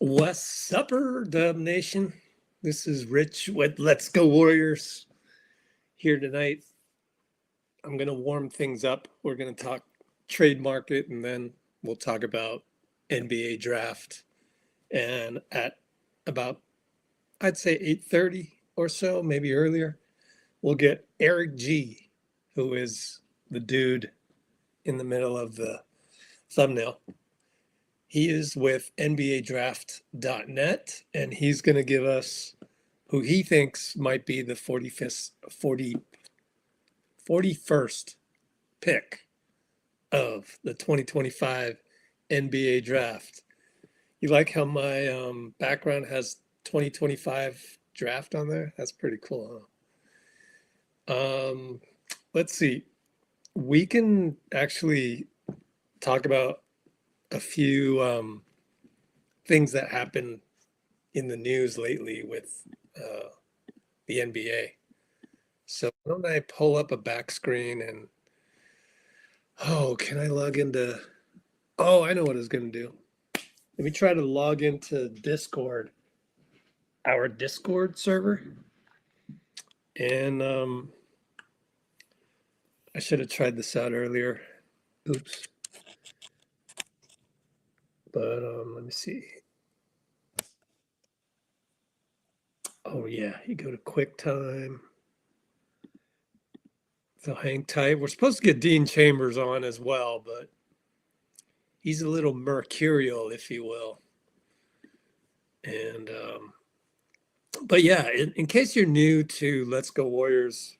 What's upper Dub Nation? This is Rich with Let's Go Warriors here tonight. I'm going to warm things up. We're going to talk trade market and then we'll talk about NBA draft. And at about, I'd say 8:30 or so, maybe earlier, we'll get Eric G, who is the dude in the middle of the thumbnail. He is with NBADraft.net, and he's going to give us who he thinks might be the 41st pick of the 2025 NBA draft. You like how my background has 2025 draft on there? That's pretty cool, huh? Let's see. We can actually talk about a few things that happened in the news lately with the NBA. So why don't I pull up a back screen and, can I log into, I know what I was going to do. Let me try to log into Discord, our Discord server. And I should have tried this out earlier. Oops. But let me see. Oh, yeah, you go to QuickTime. So hang tight. We're supposed to get Dean Chambers on as well, but he's a little mercurial, if you will. And, but yeah, in case you're new to Let's Go Warriors,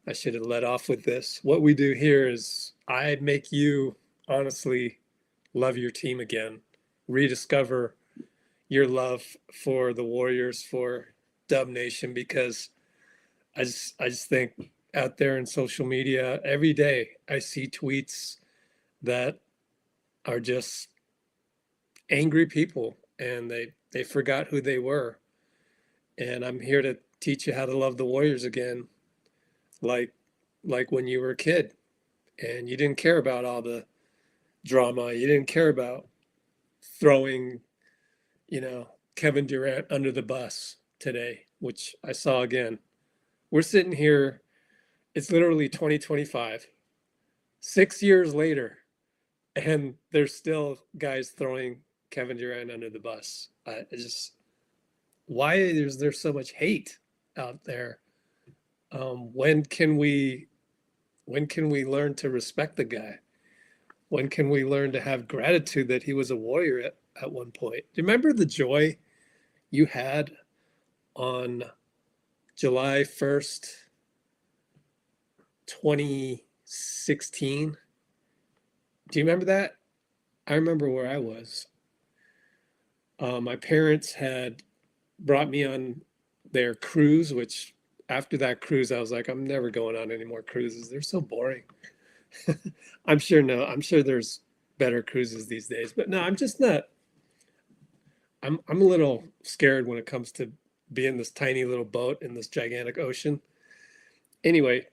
I should have let off with this. What we do here is I make you honestly love your team again, rediscover your love for the Warriors, for Dub Nation, because I just think out there in social media every day I see tweets that are just angry people and they forgot who they were. And I'm here to teach you how to love the Warriors again, like when you were a kid and you didn't care about all the drama. You didn't care about throwing, Kevin Durant under the bus today, which I saw again. We're sitting here, it's literally 2025, 6 years later, and there's still guys throwing Kevin Durant under the bus. Why is there so much hate out there? When can we learn to respect the guy? When can we learn to have gratitude that he was a Warrior at one point? Do you remember the joy you had on July 1st, 2016? Do you remember that? I remember where I was. My parents had brought me on their cruise, which after that cruise, I was like, I'm never going on any more cruises. They're so boring. I'm sure there's better cruises these days, but no, I'm just not. I'm a little scared when it comes to being this tiny little boat in this gigantic ocean. Anyway,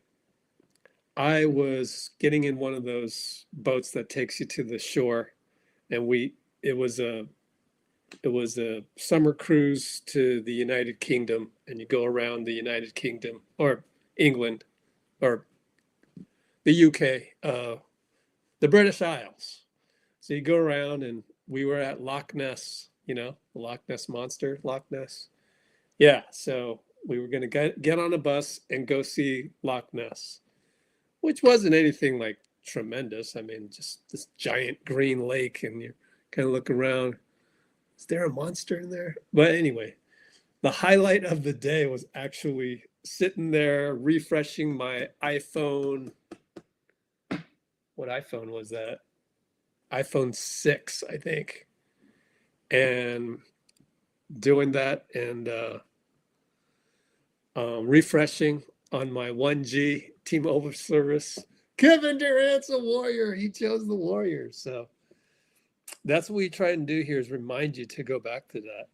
I was getting in one of those boats that takes you to the shore, and it was a summer cruise to the United Kingdom, and you go around the United Kingdom or England or the UK, the British Isles. So you go around, and we were at Loch Ness, the Loch Ness Monster, Loch Ness. Yeah, so we were going to get on a bus and go see Loch Ness, which wasn't anything like tremendous. I mean, just this giant green lake, and you kind of look around. Is there a monster in there? But anyway, the highlight of the day was actually sitting there refreshing my iPhone. What iPhone was that? iPhone 6, I think. And doing that and refreshing on my 1G T-Mobile service. Kevin Durant's a Warrior. He chose the Warriors. So that's what we try and do here, is remind you to go back to that.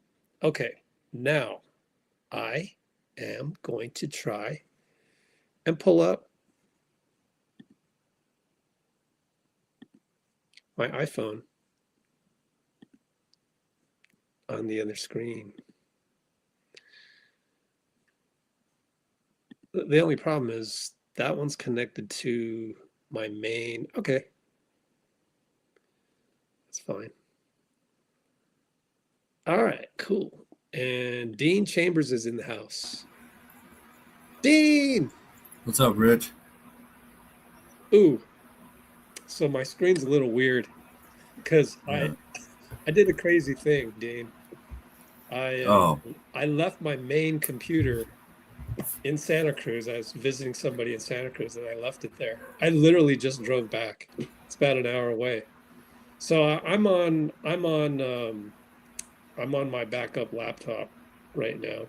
Okay, now I am going to try and pull up my iPhone. on the other screen. The only problem is that one's connected to my main. Okay. That's fine. All right, cool. And Dean Chambers is in the house. Dean! What's up, Rich? Ooh. So my screen's a little weird because I did a crazy thing, Dean. I left my main computer in Santa Cruz. I was visiting somebody in Santa Cruz and I left it there. I literally just drove back. It's about an hour away. So I'm on my backup laptop right now.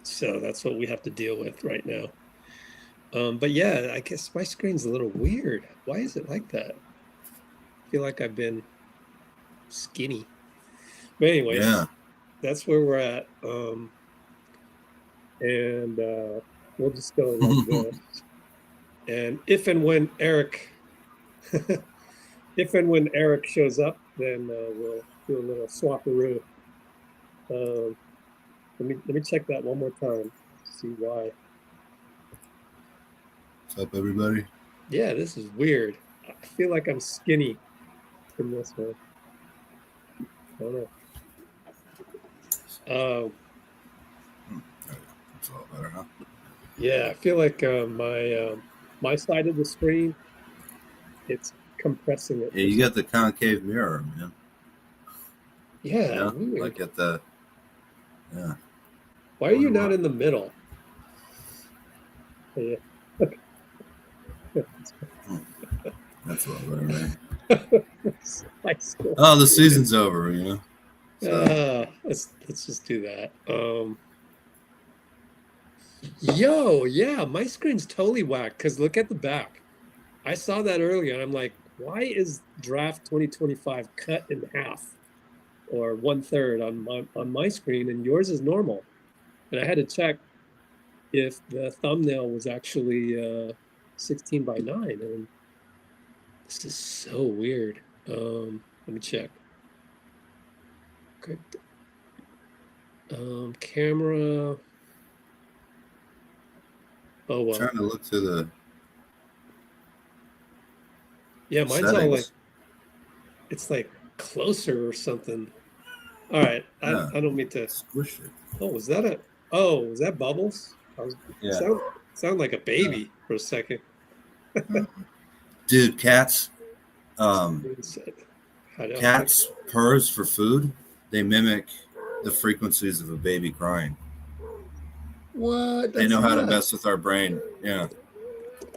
So that's what we have to deal with right now. But yeah, I guess my screen's a little weird. Why is it like that? I feel like I've been skinny. But anyways, that's where we're at. And we'll just go like this. And if and when Eric shows up, then we'll do a little swapperoo. Let me check that one more time to see why. What's up, everybody? Yeah, this is weird. I feel like I'm skinny from this one. I don't know. That's all better, huh? Yeah, I feel like my side of the screen, it's compressing it. Yeah, you got the concave mirror, man. Yeah, weird. Like at the Why are you not in the middle? Yeah. That's a lot better, right? So, oh, the season's over, you know. So. Let's just do that. Yeah, my screen's totally whacked because look at the back. I saw that earlier and I'm like, why is draft 2025 cut in half or 1/3 on my screen and yours is normal? And I had to check if the thumbnail was actually 16:9, and this is so weird. Let me check. Okay. Camera. Oh well. I'm trying to look to the. Yeah, mine's settings. all like. It's like closer or something. All right, I don't mean to. Squish it. Oh, was that Bubbles? Sound like a baby for a second. Dude, cats. Cats purrs for food. They mimic the frequencies of a baby crying. What? They know how to mess with our brain. Yeah.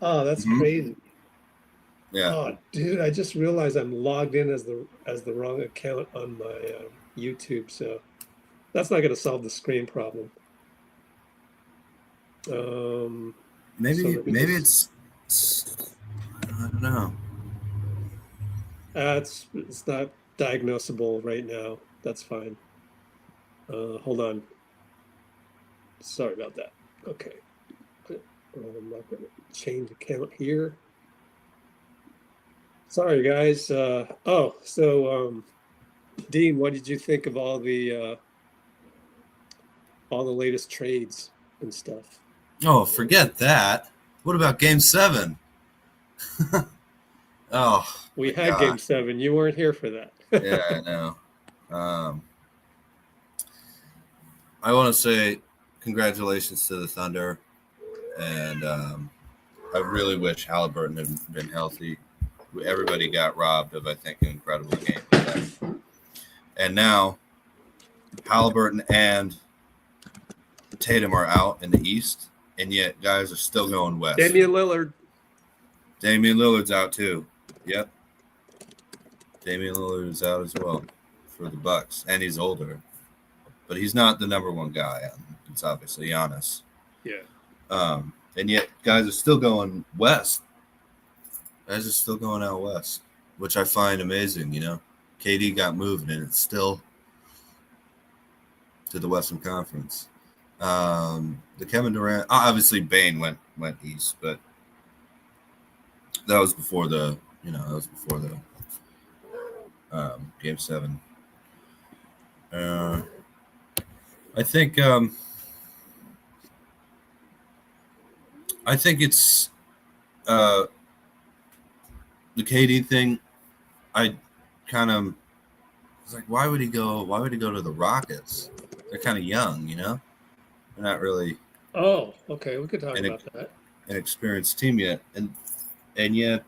Oh, that's crazy. Yeah. Oh, dude, I just realized I'm logged in as the wrong account on my YouTube, so that's not going to solve the screen problem. Maybe it's I don't know. It's not diagnosable right now. That's fine. Hold on. Sorry about that. Okay. I'm not going to change account here. Sorry, guys. Dean, what did you think of all the latest trades and stuff? Oh, forget that. What about Game 7? We had Game 7. You weren't here for that. Yeah, I know. I want to say congratulations to the Thunder, and I really wish Halliburton had been healthy. Everybody got robbed of, I think, an incredible game. And now Halliburton and Tatum are out in the East, and yet guys are still going west. Damian Lillard's out too. Yep. Damian Lillard is out as well for the Bucks, and he's older, but he's not the number one guy. It's obviously Giannis. Yeah. And yet guys are still going west. Guys are still going out west, which I find amazing. You know, KD got moved, and it's still to the Western Conference. The Kevin Durant, obviously Bane went east, but that was before the Game 7. I think it's the KD thing. I kind of was like, why would he go? Why would he go to the Rockets? They're kind of young, you know. They're not really Oh, okay. We could talk about that. an experienced team yet, and yet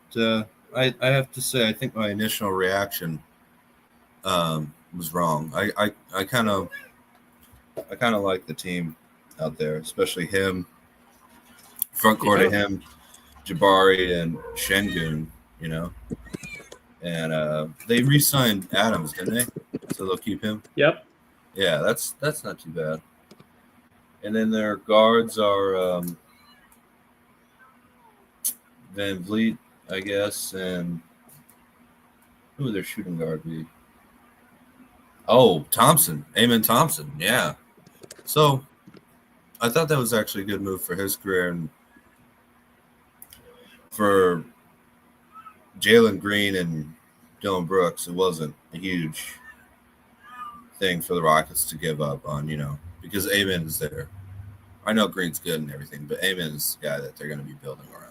I have to say I think my initial reaction was wrong. I kind of like the team out there, especially him, front court of him, Jabari and Şengün, you know. And they re-signed Adams, didn't they? So they'll keep him. Yep. Yeah, that's not too bad. And then their guards are Van Vliet, I guess, and who would their shooting guard be? Oh, Thompson, Amen Thompson. Yeah. So I thought that was actually a good move for his career, and for Jaylen Green and Dylan Brooks, it wasn't a huge thing for the Rockets to give up on, you know, because Amen is there. I know Green's good and everything, but Amen is the guy that they're going to be building around.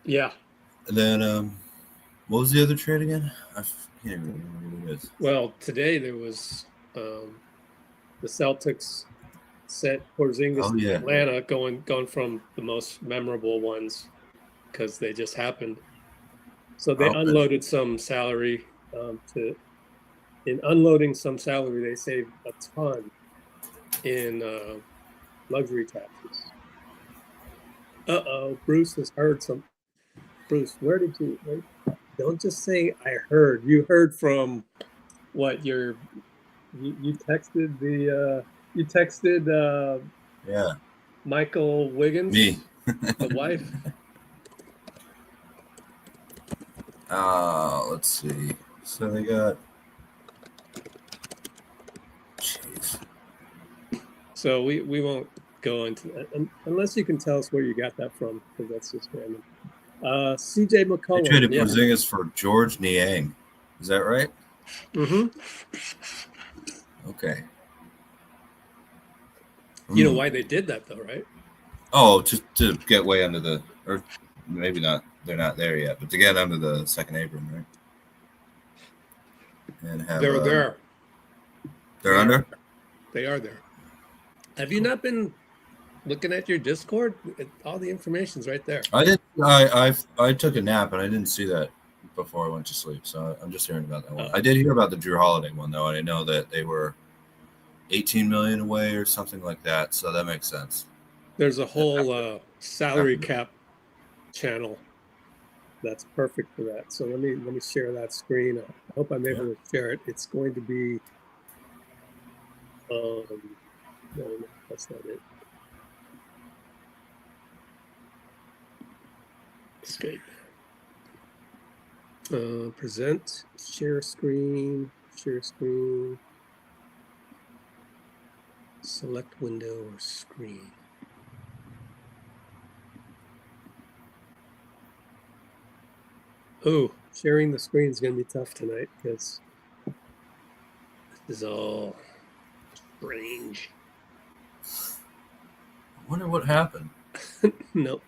Yeah. And then, what was the other trade again? I can't even remember what it is. Well, today there was the Celtics sent Porzingis to Atlanta, going from the most memorable ones because they just happened. So they unloaded some salary. In unloading some salary, they saved a ton in luxury taxes. Bruce has heard some. Bruce, where did you? Don't just say I heard. You heard from what? You texted the. You texted. Yeah. Michael Wiggins. Me. The wife. Let's see. So they got. Jeez. So we won't go into that unless you can tell us where you got that from, because that's just random. CJ McCollum. They traded Porzingis for George Niang. Is that right? Mm-hmm. Okay. You know why they did that, though, right? Oh, just to get way under the, or maybe not. They're not there yet, but to get under the second apron, right? And have they're there. They're under. They are there. Have you not been looking at your Discord? All the information's right there. I didn't. I took a nap and I didn't see that before I went to sleep, so I'm just hearing about that one. I did hear about the Drew Holiday one though, and I know that they were 18 million away or something like that, so that makes sense. There's a whole salary cap channel that's perfect for that. So let me share that screen. I hope I'm able to share it. It's going to be. No, that's not it. Escape. Present, share screen, select window or screen. Oh, sharing the screen is going to be tough tonight because this is all strange. I wonder what happened. No.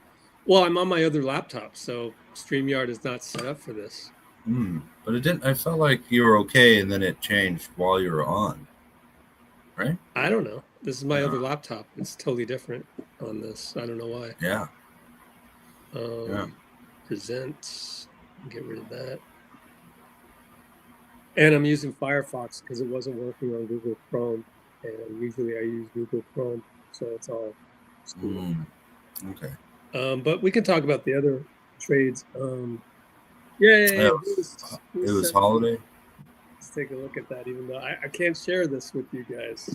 Well, I'm on my other laptop, so StreamYard is not set up for this. But it didn't. I felt like you were okay, and then it changed while you were on. Right? I don't know. This is my other laptop. It's totally different on this. I don't know why. Yeah. Present. Get rid of that. And I'm using Firefox because it wasn't working on Google Chrome. And usually I use Google Chrome, so it's all screwed up. Okay. But we can talk about the other trades. It was Holiday. Let's take a look at that, even though I can't share this with you guys.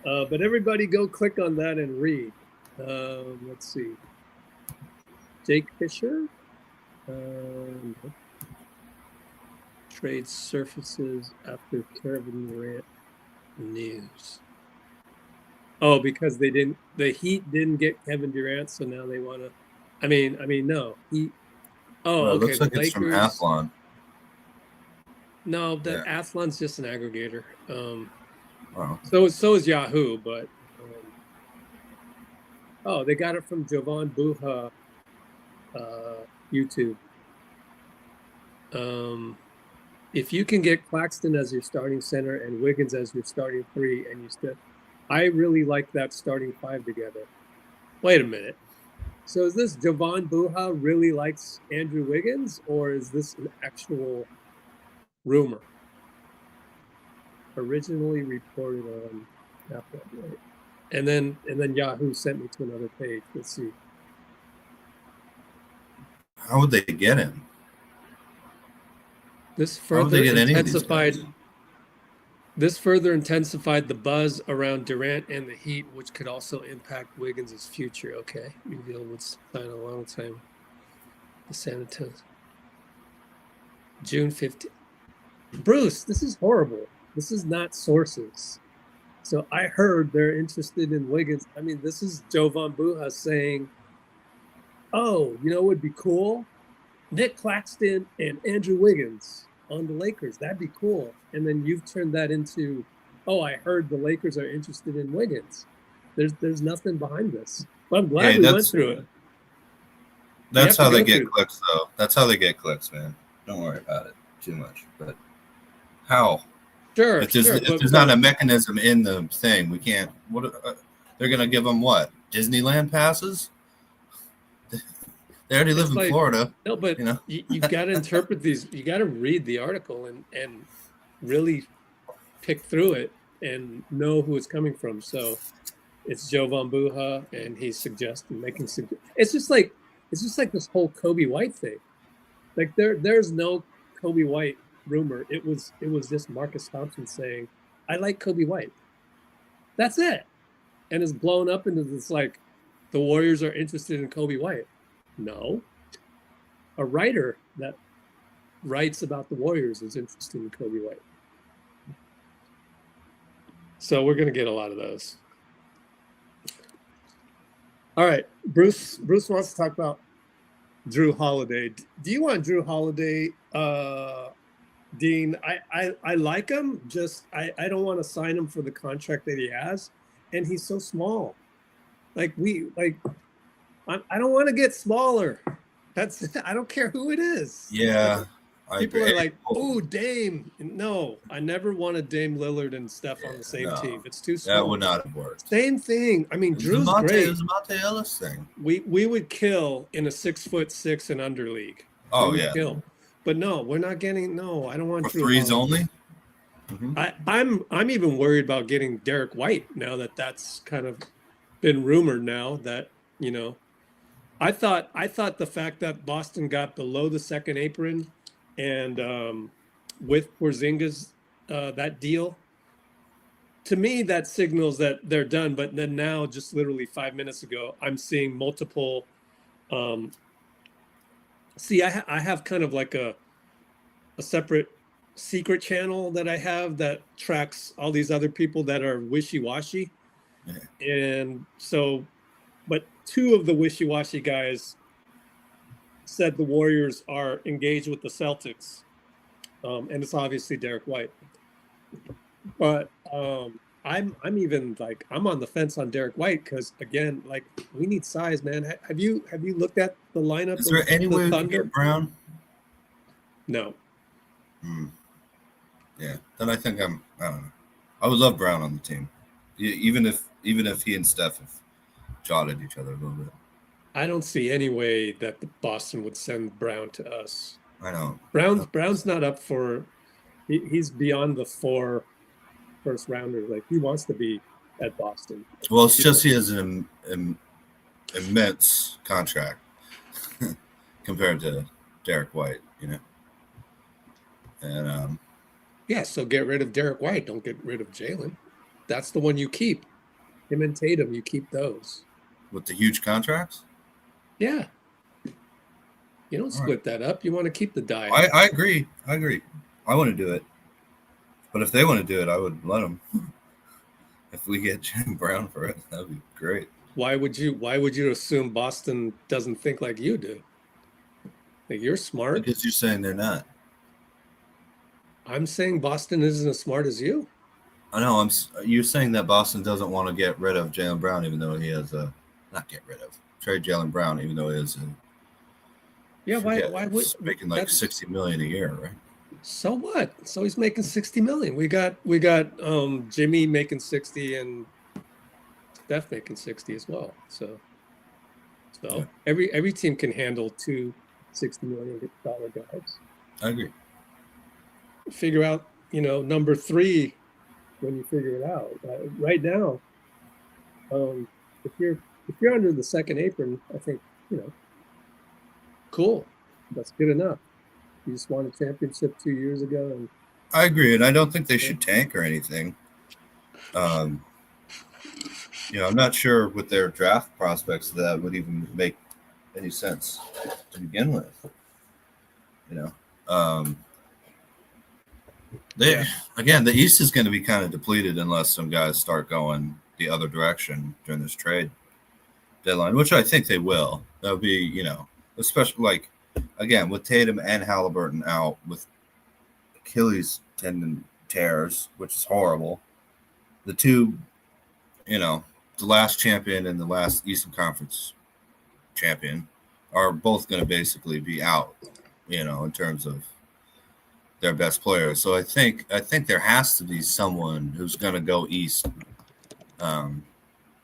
But everybody go click on that and read. Let's see. Jake Fisher. Trade surfaces after Kevin Durant news. Oh, because the Heat didn't get Kevin Durant, so now they want to. I mean, no. Heat. Oh, well, okay. It looks like the it's Lakers, from Athlon. No, the Yeah. Athlon's just an aggregator. Oh, So is Yahoo, but oh, they got it from Jovan Buha YouTube. If you can get Claxton as your starting center and Wiggins as your starting three, and you still, I really like that starting five together. Wait a minute. So is this Jovan Buha really likes Andrew Wiggins, or is this an actual rumor? Originally reported on Athletic, and then Yahoo sent me to another page. Let's see. how would they get him? This How would they further get any of these intensified. guys? This further intensified the buzz around Durant and the Heat, which could also impact Wiggins' future. Okay, revealed would sign a long time. The San Antonio. June 15th. Bruce, this is horrible. This is not sources. So I heard they're interested in Wiggins. I mean, this is Jovan Buha saying, oh, you know what would be cool? Nick Claxton and Andrew Wiggins on the Lakers. That'd be cool. And then you've turned that into, oh, I heard the Lakers are interested in Wiggins. There's nothing behind this. But I'm glad we went through it. That's how they get clicks, though. That's how they get clicks, man. Don't worry about it too much. But how? Sure. If there's not a mechanism in the thing, we can't. What they're gonna give them? What Disneyland passes? They already live in Florida. No, but you've got to interpret these. You got to read the article and really pick through it and know who it's coming from. So it's Jovan Buha, and he's suggesting making. It's just like this whole Koby White thing. Like there's no Koby White rumor. It was just Marcus Thompson saying, "I like Koby White." That's it, and it's blown up into this like the Warriors are interested in Koby White. No, a writer that writes about the Warriors is interested in Koby White. So we're going to get a lot of those. All right, Bruce wants to talk about Drew Holiday. Do you want Drew Holiday, Dean? I like him. Just I don't want to sign him for the contract that he has, and he's so small. I don't want to get smaller. I don't care who it is. Yeah. People are like, oh, Dame. No, I never wanted Dame Lillard and Steph on the same team. It's too small. That would not have worked. Same thing. I mean, Drew's great. It was a Monte Ellis thing. We would kill in a 6'6" and under league. Oh, yeah. Kill. But no, we're not getting. No, I don't want Drew threes only. Mm-hmm. I'm even worried about getting Derek White now that's kind of been rumored now that I thought the fact that Boston got below the second apron and with Porzingis that deal, to me that signals that they're done. But then now, just literally 5 minutes ago, I'm seeing multiple. I have kind of like a separate secret channel that I have that tracks all these other people that are wishy-washy, and so. But two of the wishy-washy guys said the Warriors are engaged with the Celtics, and it's obviously Derek White. But I'm even like I'm on the fence on Derek White because again, like we need size, man. Have you looked at the lineup? Is there any way we can get Brown? No. Yeah, then I think I don't know. I would love Brown on the team, even if he and Steph have jotted each other a little bit. I don't see any way that the Boston would send Brown to us. I know. Brown's not up for. He's beyond the 4 first rounders. Like he wants to be at Boston. Well, it's just he has an immense contract compared to Derek White, And so get rid of Derek White. Don't get rid of Jaylen. That's the one you keep. Him and Tatum, you keep those. With the huge contracts? Yeah. You don't split that up. You want to keep the die. I agree. I want to do it. But if they want to do it, I would let them. If we get Jim Brown for it, that would be great. Why would you assume Boston doesn't think like you do? Like you're smart. Because you're saying they're not. I'm saying Boston isn't as smart as you. I know. You're saying that Boston doesn't want to get rid of Jaylen Brown, even though he has a not get rid of trade Jaylen Brown, even though he is Yeah, forget why would he's making like that's $60 million a year, right? so what? So he's making 60 million. We got Jimmy making 60 and Steph making 60 as well. Yeah, So every team can handle two $60 million guards. I agree. Figure out, number three when you figure it out. Right now, um, if you're under the second apron, I think, cool. That's good enough. You just won a championship 2 years ago, and I agree, and I don't think they yeah, should tank or anything. Um, I'm not sure with their draft prospects that would even make any sense to begin with. You know, um, they yeah, again, the East is going to be kind of depleted unless some guys start going the other direction during this trade deadline, which I think they will. That'll be, especially like again with Tatum and Halliburton out with Achilles tendon tears, which is horrible. The two, the last champion and the last Eastern Conference champion are both going to basically be out, in terms of their best players. So I think there has to be someone who's going to go east.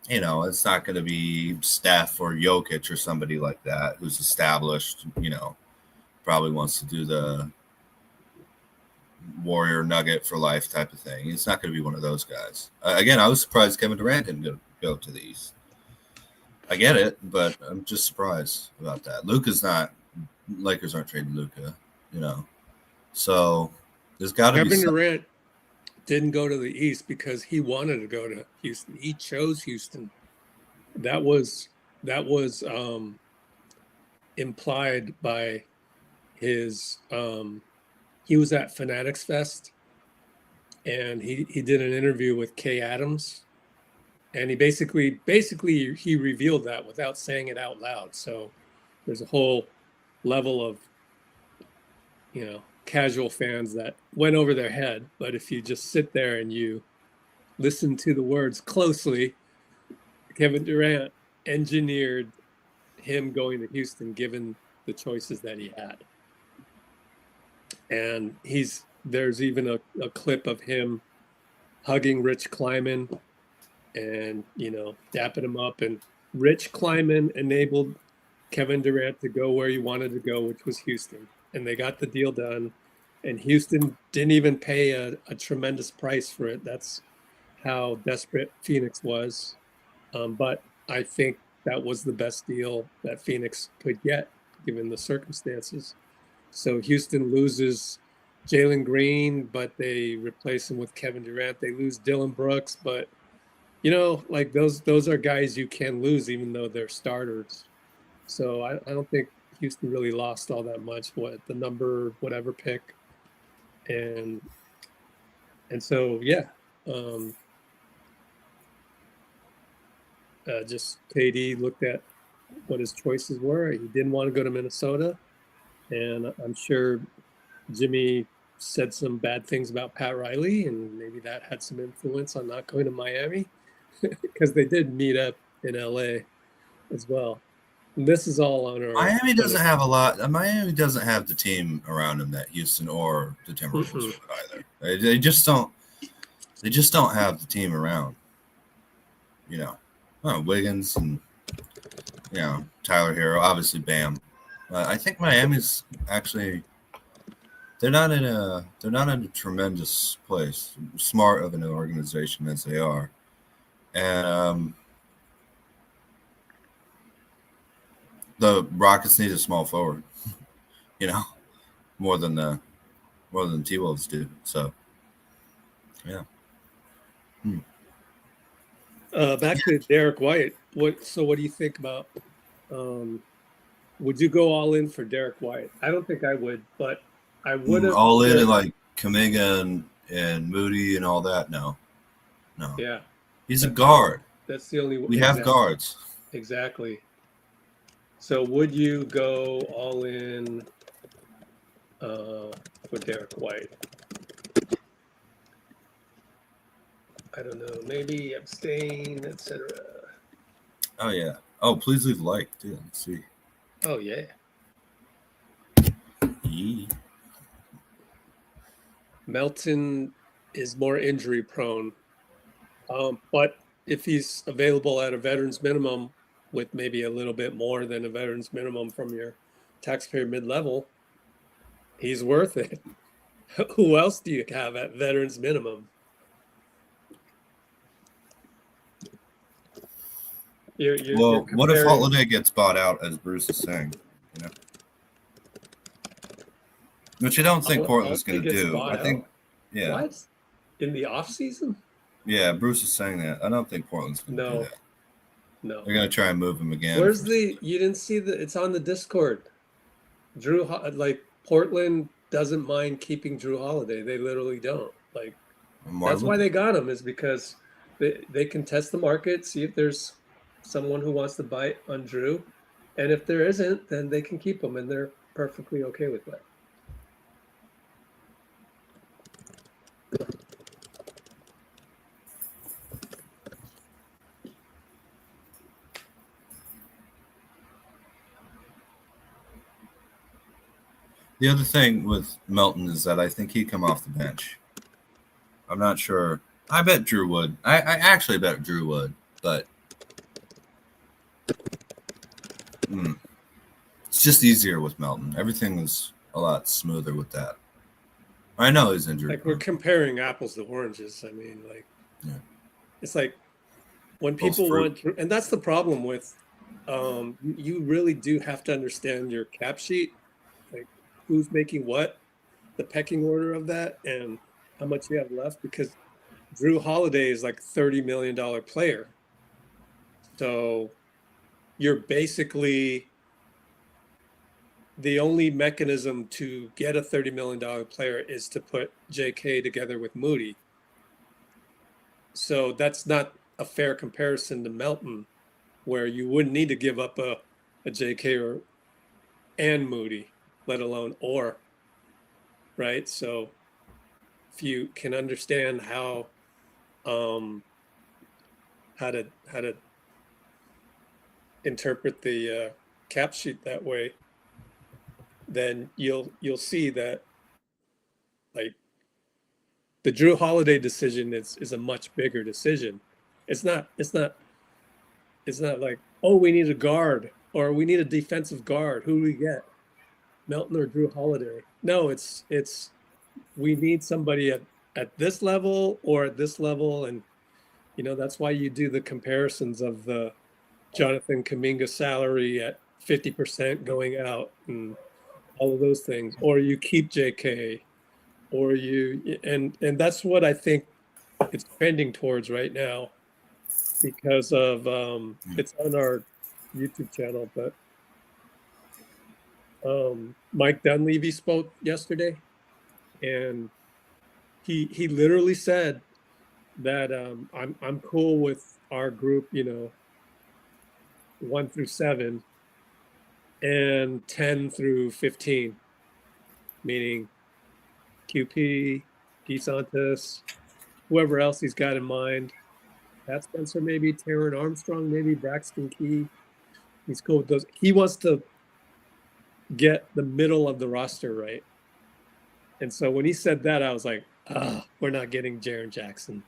It's not going to be Steph or Jokic or somebody like that who's established. Probably wants to do the Warrior Nugget for life type of thing. It's not going to be one of those guys. Again, I was surprised Kevin Durant didn't go to the East. I get it, but I'm just surprised about that. Luka's not. Lakers aren't trading Luka, So there's got to be Kevin some. Durant didn't go to the East because he wanted to go to Houston. He chose Houston. That was implied by his he was at Fanatics Fest and he did an interview with Kay Adams and he basically he revealed that without saying it out loud. So there's a whole level of casual fans that went over their head, but if you just sit there and you listen to the words closely, Kevin Durant engineered him going to Houston given the choices that he had. And there's even a clip of him hugging Rich Kleiman and dapping him up, and Rich Kleiman enabled Kevin Durant to go where he wanted to go, which was Houston, and they got the deal done. And Houston didn't even pay a tremendous price for it. That's how desperate Phoenix was. But I think that was the best deal that Phoenix could get given the circumstances. So Houston loses Jaylen Green, but they replace him with Kevin Durant. They lose Dylan Brooks, but like those are guys you can lose even though they're starters. So I don't think Houston really lost all that much. The number whatever pick, and so yeah, just KD looked at what his choices were. He didn't want to go to Minnesota, and I'm sure Jimmy said some bad things about Pat Riley, and maybe that had some influence on not going to Miami because they did meet up in LA as well. And this is all on our Miami doesn't have a lot. Miami doesn't have the team around him that Houston or the Timberwolves would either. They just don't. They just don't have the team around. Wiggins and Tyler Hero, obviously Bam. I think Miami's actually they're not in a tremendous place. Smart of an organization as they are, and the Rockets need a small forward. More than T-Wolves do. So, yeah. Back to Derek White. What do you think about? Would you go all in for Derek White? I don't think I would, but I would have all in and like Kuminga and Moody and all that. No. Yeah, he's a guard. That's the only. We have guards. Exactly. So would you go all in for Derek White? I don't know, maybe abstain, etc. Oh yeah. Oh, please leave a like too. Let's see. Oh yeah. Yee. Melton is more injury prone, but if he's available at a veterans minimum with maybe a little bit more than a veterans minimum from your taxpayer mid-level, he's worth it. Who else do you have at veterans minimum? You're Well, what if comparing. Holiday gets bought out, as Bruce is saying? You know, which I don't think Portland's He going to gets do. bought I think, out. yeah, What? In the off season? yeah. Bruce is saying that. I don't think Portland's going to do No, that. no. They're going to try and move him again. Where's the? You didn't see the? It's on the Discord. Like Portland doesn't mind keeping Drew Holiday. They literally don't. Like that's why they got him, is because they can test the market, see if there's someone who wants to bite on Drew, and if there isn't, then they can keep him, and they're perfectly okay with that. The other thing with Melton is that I think he'd come off the bench. I'm not sure. I bet Drew would. I actually bet Drew would, but it's just easier with Melton. Everything is a lot smoother with that. I know he's injured. Like we're comparing apples to oranges. I mean, like, yeah. It's like when people want to, and that's the problem with, you really do have to understand your cap sheet, like who's making what, the pecking order of that, and how much you have left, because Drew Holiday is like $30 million player. So you're basically the only mechanism to get a $30 million player is to put JK together with Moody. So that's not a fair comparison to Melton, where you wouldn't need to give up a JK and Moody, let alone or, right? So if you can understand how to interpret the cap sheet that way, then you'll see that, like, the Drew Holiday decision is a much bigger decision. It's not like, oh, we need a guard or we need a defensive guard. Who do we get? Melton or Drew Holiday? No, it's we need somebody at this level or at this level, and that's why you do the comparisons of the Jonathan Kuminga salary at 50% going out and all of those things, or you keep JK, or and that's what I think it's trending towards right now, because of it's on our YouTube channel, but Mike Dunleavy spoke yesterday, and he literally said that I'm cool with our group, 1 through 7 and 10 through 15, meaning QP, DeSantis, whoever else he's got in mind. Pat Spencer, maybe Taron Armstrong, maybe Braxton Key. He's cool with those. He wants to get the middle of the roster right. And so when he said that, I was like, we're not getting Jaren Jackson.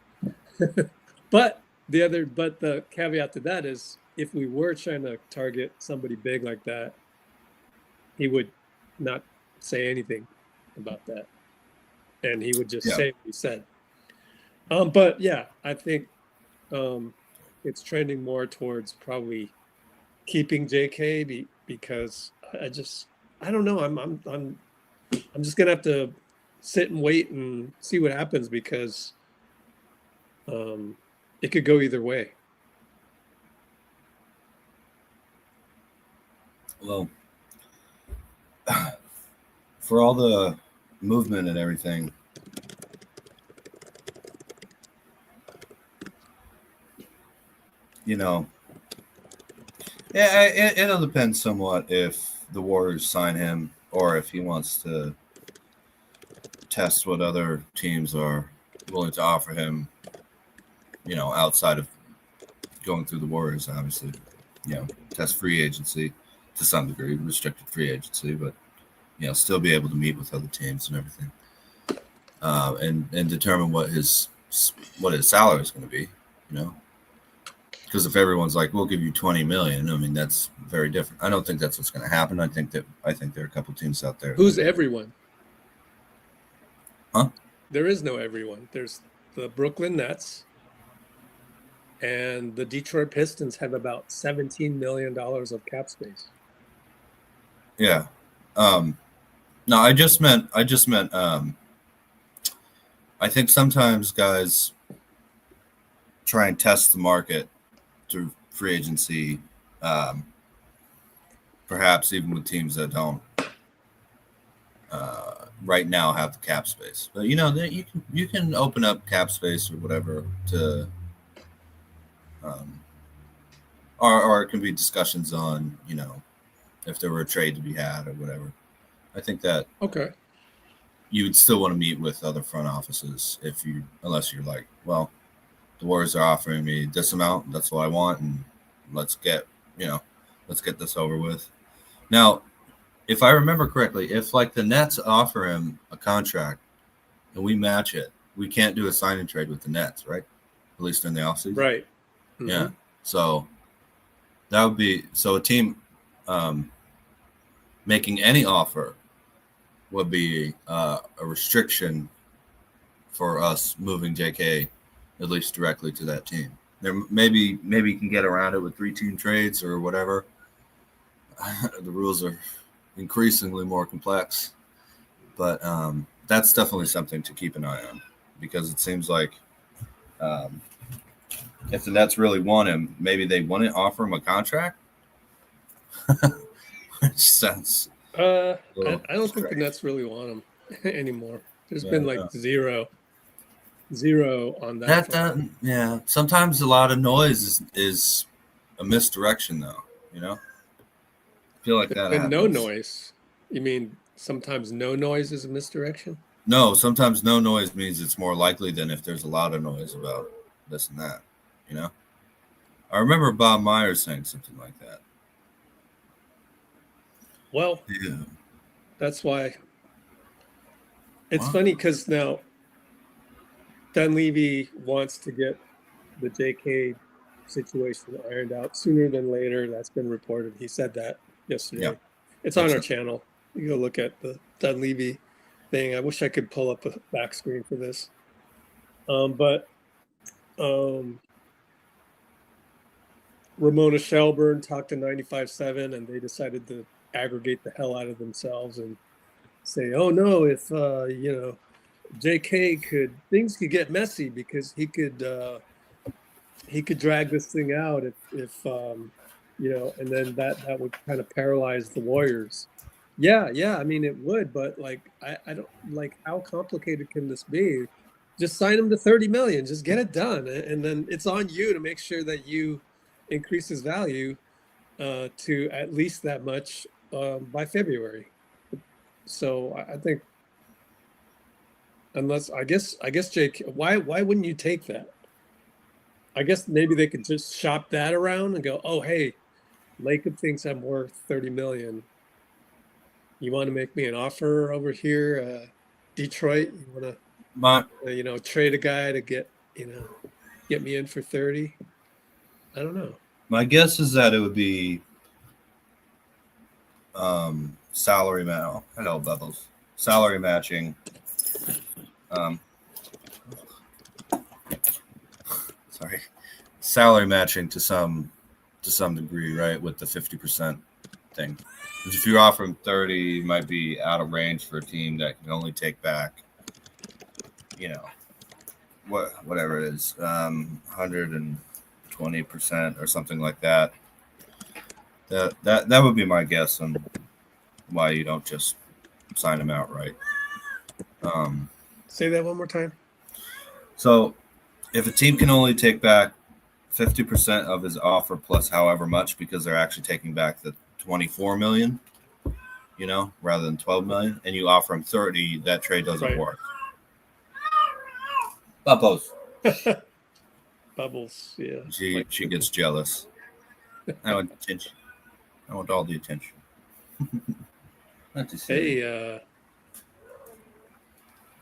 But the caveat to that is, if we were trying to target somebody big like that, he would not say anything about that. And he would just say what he said. But yeah, I think it's trending more towards probably keeping JK because I don't know. I'm just gonna have to sit and wait and see what happens, because it could go either way. Well, for all the movement and everything, it'll depend somewhat if the Warriors sign him or if he wants to test what other teams are willing to offer him. outside of going through the Warriors, obviously, test free agency to some degree, restricted free agency, but still be able to meet with other teams and everything, and determine what his salary is going to be, because if everyone's like, we'll give you $20 million, I mean, that's very different. I don't think that's what's going to happen. I think there are a couple teams out there. Who's everyone? Huh? There is no everyone. There's the Brooklyn Nets, and the Detroit Pistons have about $17 million of cap space. Yeah. No, I just meant I think sometimes guys try and test the market through free agency, perhaps even with teams that don't right now have the cap space. But you can open up cap space or whatever to or it can be discussions on, if there were a trade to be had or whatever. I think that you would still want to meet with other front offices unless you're like, well, the Warriors are offering me this amount, that's what I want, and let's get this over with. Now, if I remember correctly, if like the Nets offer him a contract and we match it, we can't do a sign and trade with the Nets, right? At least in the offseason. Right. Mm-hmm. Yeah. So that would be a team making any offer would be a restriction for us moving JK at least directly to that team. There maybe you can get around it with 3-team trades or whatever. The rules are increasingly more complex, but that's definitely something to keep an eye on, because it seems like if the Nets really want him, maybe they want to offer him a contract. Which sounds I don't think the Nets really want him anymore. There's been like zero on that. Yeah. Sometimes a lot of noise is a misdirection, though. I feel like that happens. No noise. You mean sometimes no noise is a misdirection? No, sometimes no noise means it's more likely than if there's a lot of noise about this and that. I remember Bob Myers saying something like that. Well, yeah. That's why it's funny, because now Dunleavy wants to get the JK situation ironed out sooner than later. That's been reported. He said that yesterday. Yeah. It's on our channel. You go look at the Dunleavy thing. I wish I could pull up a back screen for this. Ramona Shelburne talked to 95.7, and they decided to aggregate the hell out of themselves and say, oh no, if JK things could get messy, because he could drag this thing out if and then that would kind of paralyze the Warriors. Yeah, I mean it would, but like I don't like, how complicated can this be? Just sign him to $30 million, just get it done, and then it's on you to make sure that you increase his value to at least that much by February. So I think, unless I guess Jake, why wouldn't you take that? I guess maybe they could just shop that around and go, oh hey, Lacob thinks I'm worth $30 million. You want to make me an offer over here, Detroit? You want to trade a guy to get me in for 30? I don't know. My guess is that it would be salary match. Hello, Bubbles. Salary matching. Salary matching to some degree, right? With the 50% thing. If you offer him 30, you might be out of range for a team that can only take back, whatever it is, 120% or something like that. That would be my guess on why you don't just sign him outright. Say that one more time. So if a team can only take back 50% of his offer plus however much, because they're actually taking back the $24 million, rather than $12 million, and you offer him 30, that trade doesn't work. Bumpos. bubbles. Yeah. She gets jealous. I want attention. I want all the attention. Not to see. Hey,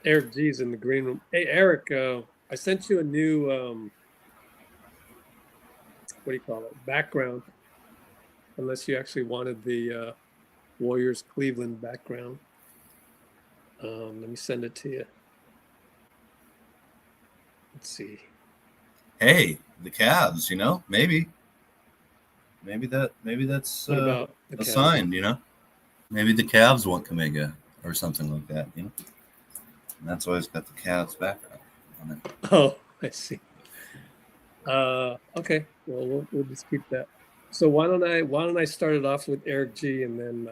Eric G's in the green room. Hey, Eric, I sent you a new, what do you call it? Background, unless you actually wanted the Warriors Cleveland background. Let me send it to you. Let's see. Hey, the Cavs. Maybe that's What about the a Cavs? sign. Maybe the Cavs want Kuminga or something like that. And that's why it's got the Cavs background on it. Oh, I see. Okay. Well, we'll just keep that. So why don't I start it off with Eric G, and then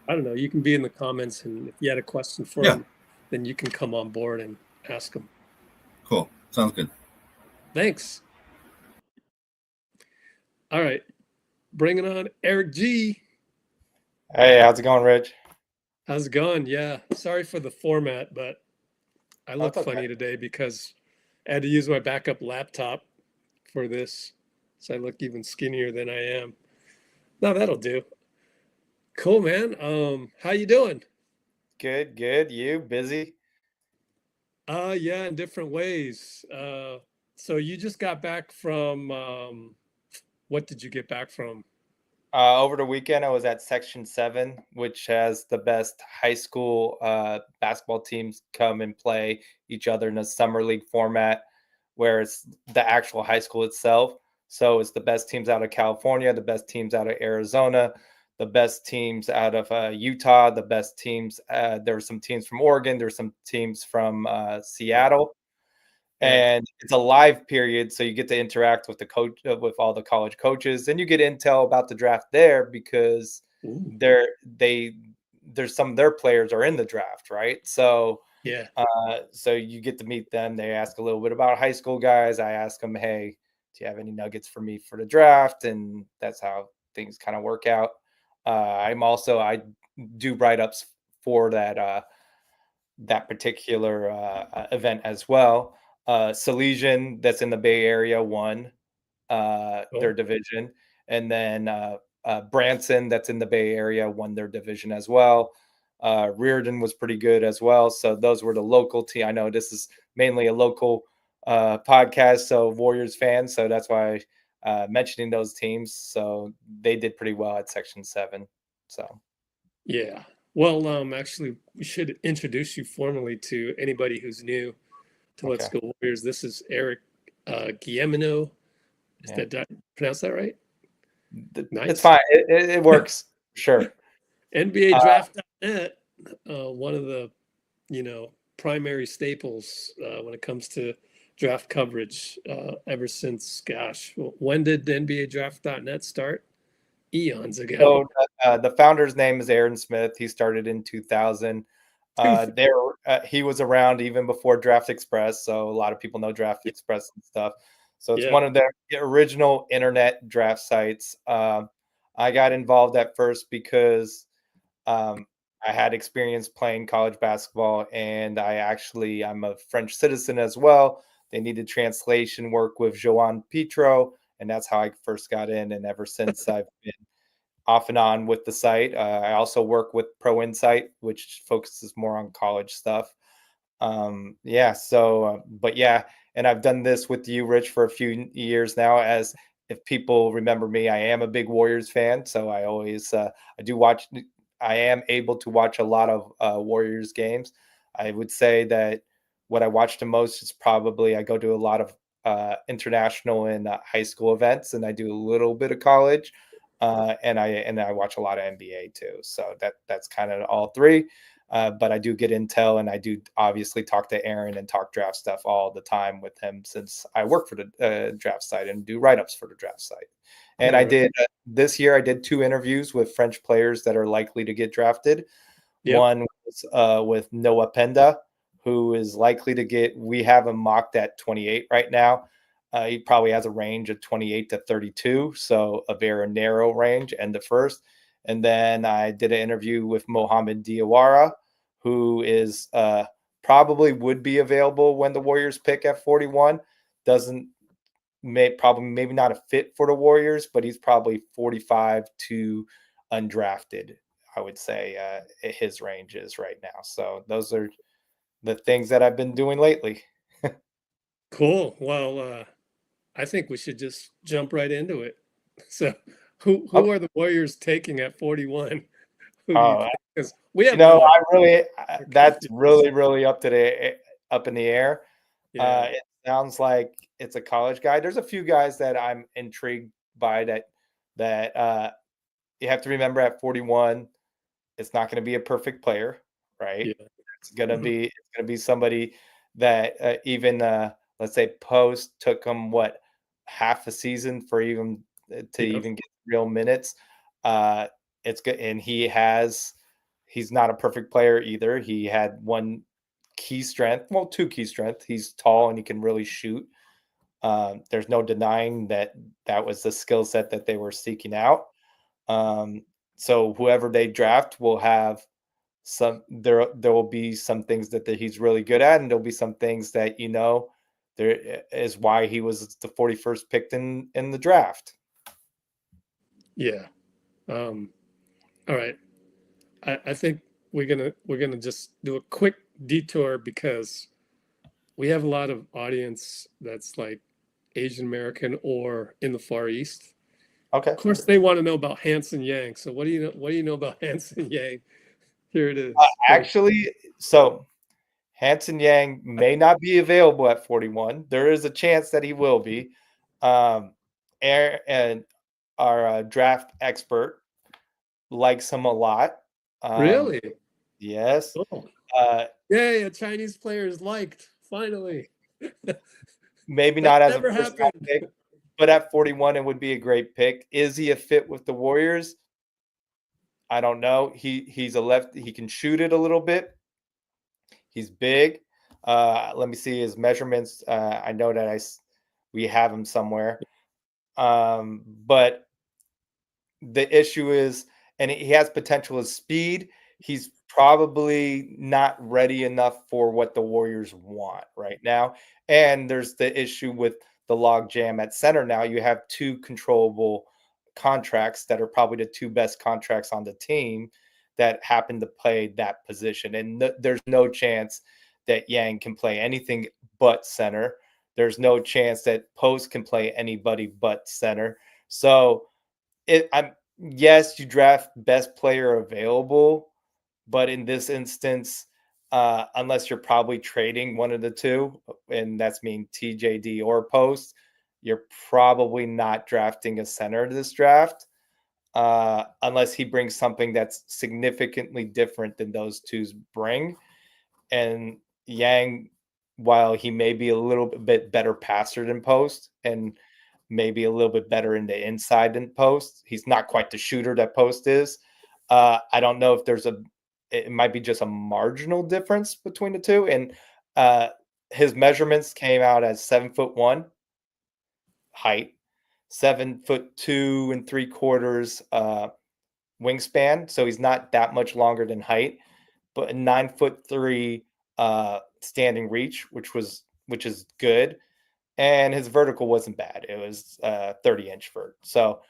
I don't know. You can be in the comments, and if you had a question for him, then you can come on board and ask him. Cool. Sounds good. Thanks. All right. Bring it on, Eric G. Hey, how's it going, Rich? How's it going? Yeah. Sorry for the format, but I look That's okay. funny today because I had to use my backup laptop for this. So I look even skinnier than I am. No, that'll do. Cool, man. How you doing? Good, good. You busy? Yeah, in different ways. So you just got back from what did you get back from? Over the weekend, I was at Section 7, which has the best high school basketball teams come and play each other in a summer league format, where it's the actual high school itself. So it's the best teams out of California, the best teams out of Arizona, the best teams out of Utah, the best teams. There were some teams from Oregon. There were some teams from Seattle. And it's a live period, so you get to interact with the coach, with all the college coaches, and you get intel about the draft there because there's some of their players are in the draft, right? So Yeah. So you get to meet them. They ask a little bit about high school guys. I ask them, hey, do you have any nuggets for me for the draft? And that's how things kind of work out. I do write-ups for that particular event as well. Salesian, that's in the Bay Area, won their division. And then Branson, that's in the Bay Area, won their division as well. Reardon was pretty good as well. So those were the local team. I know this is mainly a local podcast, so Warriors fans. So that's why mentioning those teams. So they did pretty well at Section 7. So yeah. Well, actually, we should introduce you formally to anybody who's new to Let's Go Warriors. This is Eric Guillemino. Did I pronounce that right? Nice. It's fine. It works. Sure. NBA Draft.net, one of the, primary staples when it comes to draft coverage ever since, when did NBA Draft.net start? Eons ago. So the founder's name is Aaron Smith. He started in 2000. He was around even before Draft Express, so a lot of people know Draft Express and stuff. So it's one of the original internet draft sites. I got involved at first because I had experience playing college basketball, and I'm a French citizen as well. They needed translation work with Joan Petro, and that's how I first got in. And ever since, I've been off and on with the site. I also work with Pro Insight, which focuses more on college stuff. And I've done this with you, Rich, for a few years now. As if people remember me, I am a big Warriors fan, so I always I am able to watch a lot of Warriors games. I would say that what I watch the most is probably I go to a lot of international and high school events, and I do a little bit of college. And I watch a lot of NBA too. So that's kind of all three. But I do get intel, and I do obviously talk to Aran and talk draft stuff all the time with him, since I work for the draft site and do write-ups for the draft site. And I did this year, I did 2 interviews with French players that are likely to get drafted. Yep. One was with Noah Penda, who is likely to get, we have him mocked at 28 right now. He probably has a range of 28 to 32, so a very narrow range, and the first. And then I did an interview with Mohamed Diawara, who is probably would be available when the Warriors pick at 41. probably maybe not a fit for the Warriors, but he's probably 45 to undrafted, I would say his range is right now. So those are the things that I've been doing lately. Cool. Well, I think we should just jump right into it. So, who Okay. are the Warriors taking at 41? Who do you think? Because we have No, no that's really up in the air. Yeah. It sounds like it's a college guy. There's a few guys that I'm intrigued by that you have to remember at 41, it's not going to be a perfect player, right? Yeah. It's going to be somebody that even let's say Post took him half a season for even even get real minutes. It's good, and he's not a perfect player either. He had one key strength, well, two key strengths. He's tall and he can really shoot. There's no denying that was the skill set that they were seeking out. So whoever they draft will have there will be some things that he's really good at, and there'll be some things that there is why he was the 41st picked in the draft. Yeah. All right. I think we're gonna just do a quick detour because we have a lot of audience that's like Asian American or in the Far East. Okay. Of course, they want to know about Hanson Yang. So what do you know? What do you know about Hanson Yang? Here it is. Actually, so Hanson Yang may not be available at 41. There is a chance that he will be. And our draft expert likes him a lot. Really? Yes. Oh. Uh, Yay! A Chinese player is liked finally. maybe not as never a first happened. pick, but at 41, it would be a great pick. Is he a fit with the Warriors? I don't know. He's a left. He can shoot it a little bit. He's big. Let me see his measurements. I know that we have him somewhere. But the issue is, and he has potential as speed. He's probably not ready enough for what the Warriors want right now. And there's the issue with the log jam at center. Now you have two controllable contracts that are probably the two best contracts on the team that happen to play that position. And there's no chance that Yang can play anything but center. There's no chance that Post can play anybody but center. So yes, you draft best player available, but in this instance, unless you're probably trading one of the two, and that's mean TJD or Post, you're probably not drafting a center this draft, unless he brings something that's significantly different than those twos bring. And Yang, while he may be a little bit better passer than Post and maybe a little bit better in the inside than Post, he's not quite the shooter that Post is. I don't know if it might be just a marginal difference between the two. And his measurements came out as 7'1" height, 7'2 3/4" wingspan. So he's not that much longer than height, but 9'3" standing reach, which is good. And his vertical wasn't bad. It was 30-inch vert. So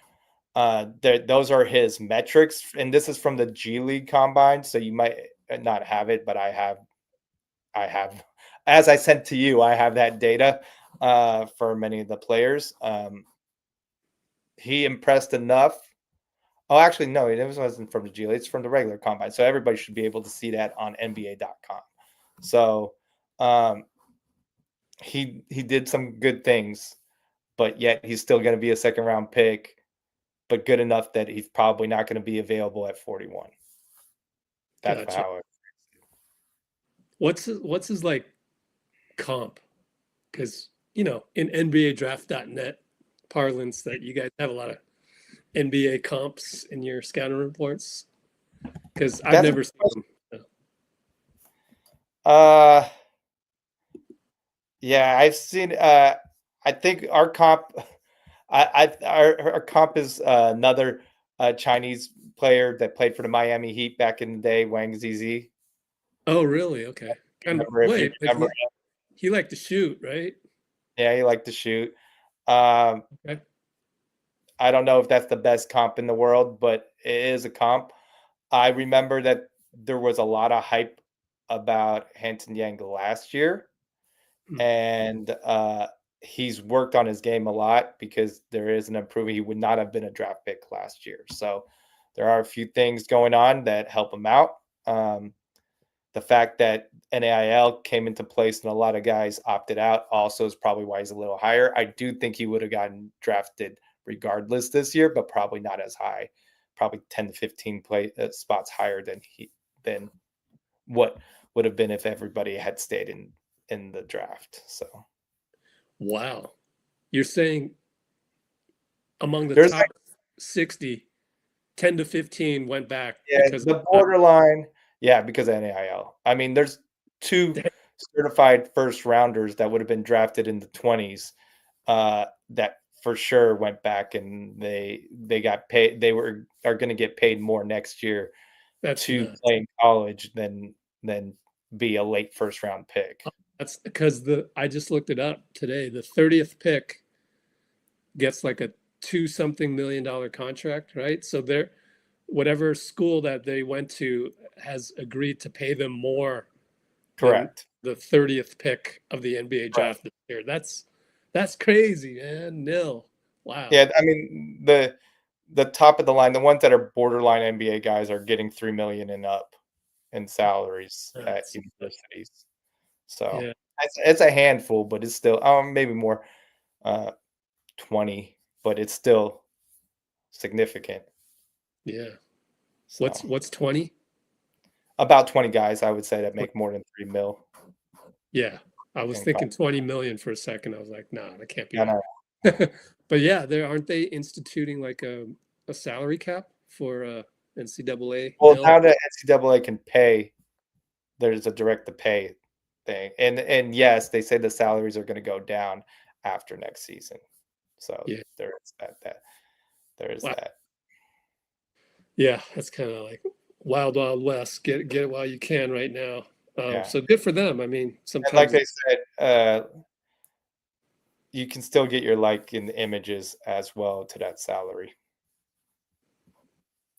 those are his metrics. And this is from the G League Combine. So you might not have it, but I have, as I sent to you, I have that data for many of the players. He impressed enough. Oh, actually, no, it wasn't from the G League. It's from the regular Combine. So everybody should be able to see that on NBA.com. So he did some good things, but yet he's still going to be a second round pick, but good enough that he's probably not going to be available at 41. That's Gotcha. how it. What's his like comp? Because in NBA draft.net parlance that you guys have a lot of NBA comps in your scouting reports. Because I've never seen them. Yeah, I've seen. I think our comp. Our comp is another Chinese player that played for the Miami Heat back in the day, Wang Zizi. Oh, really? Okay. Wait, but he liked to shoot, right? Yeah, he liked to shoot. Okay. I don't know if that's the best comp in the world, but it is a comp. I remember that there was a lot of hype about Hanson Yang last year, and he's worked on his game a lot because there is an improvement. He would not have been a draft pick last year. So there are a few things going on that help him out. The fact that NAIL came into place and a lot of guys opted out also is probably why he's a little higher. I do think he would have gotten drafted regardless this year, but probably not as high, probably 10 to 15 spots higher than what would have been if everybody had stayed in the draft. So Wow. You're saying among the there's top 60, 10 to 15 went back because the borderline, because of NAIL. I mean, there's two certified first rounders that would have been drafted in the 20s that for sure went back, and they got paid. They are going to get paid more next year to play in college than be a late first round pick. That's because I just looked it up today. The 30th pick gets like a $2-something million contract, right? So whatever school that they went to has agreed to pay them more. Correct. The 30th pick of the NBA draft this year. That's crazy, man. Nil. Wow. Yeah, I mean the top of the line, the ones that are borderline NBA guys are getting $3 million and up in salaries at universities. So it's a handful, but it's still maybe more 20, but it's still significant. Yeah. So. What's 20? About 20 guys, I would say, that make more than $3 million. Yeah. I was thinking 20 million for a second. I was like, nah, that can't be. No. But yeah, aren't they instituting like a salary cap for NCAA? Well, now that NCAA can pay, there's a direct to pay thing. And yes, they say the salaries are going to go down after next season. So there is that. There is that. Yeah, that's kind of like wild west. Get it while you can right now. So good for them. I mean, sometimes, and like they said, you can still get your like in the images as well to that salary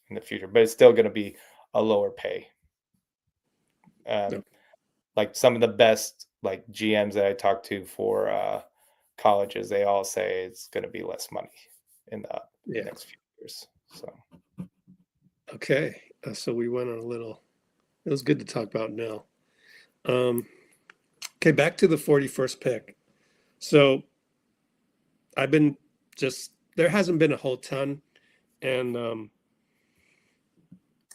in the future, but it's still going to be a lower pay. Like some of the best like GMs that I talked to for colleges, they all say it's going to be less money in the next few years. So. Okay, so we went on a little. It was good to talk about now. Okay, back to the 41st pick. So I've been there hasn't been a whole ton, and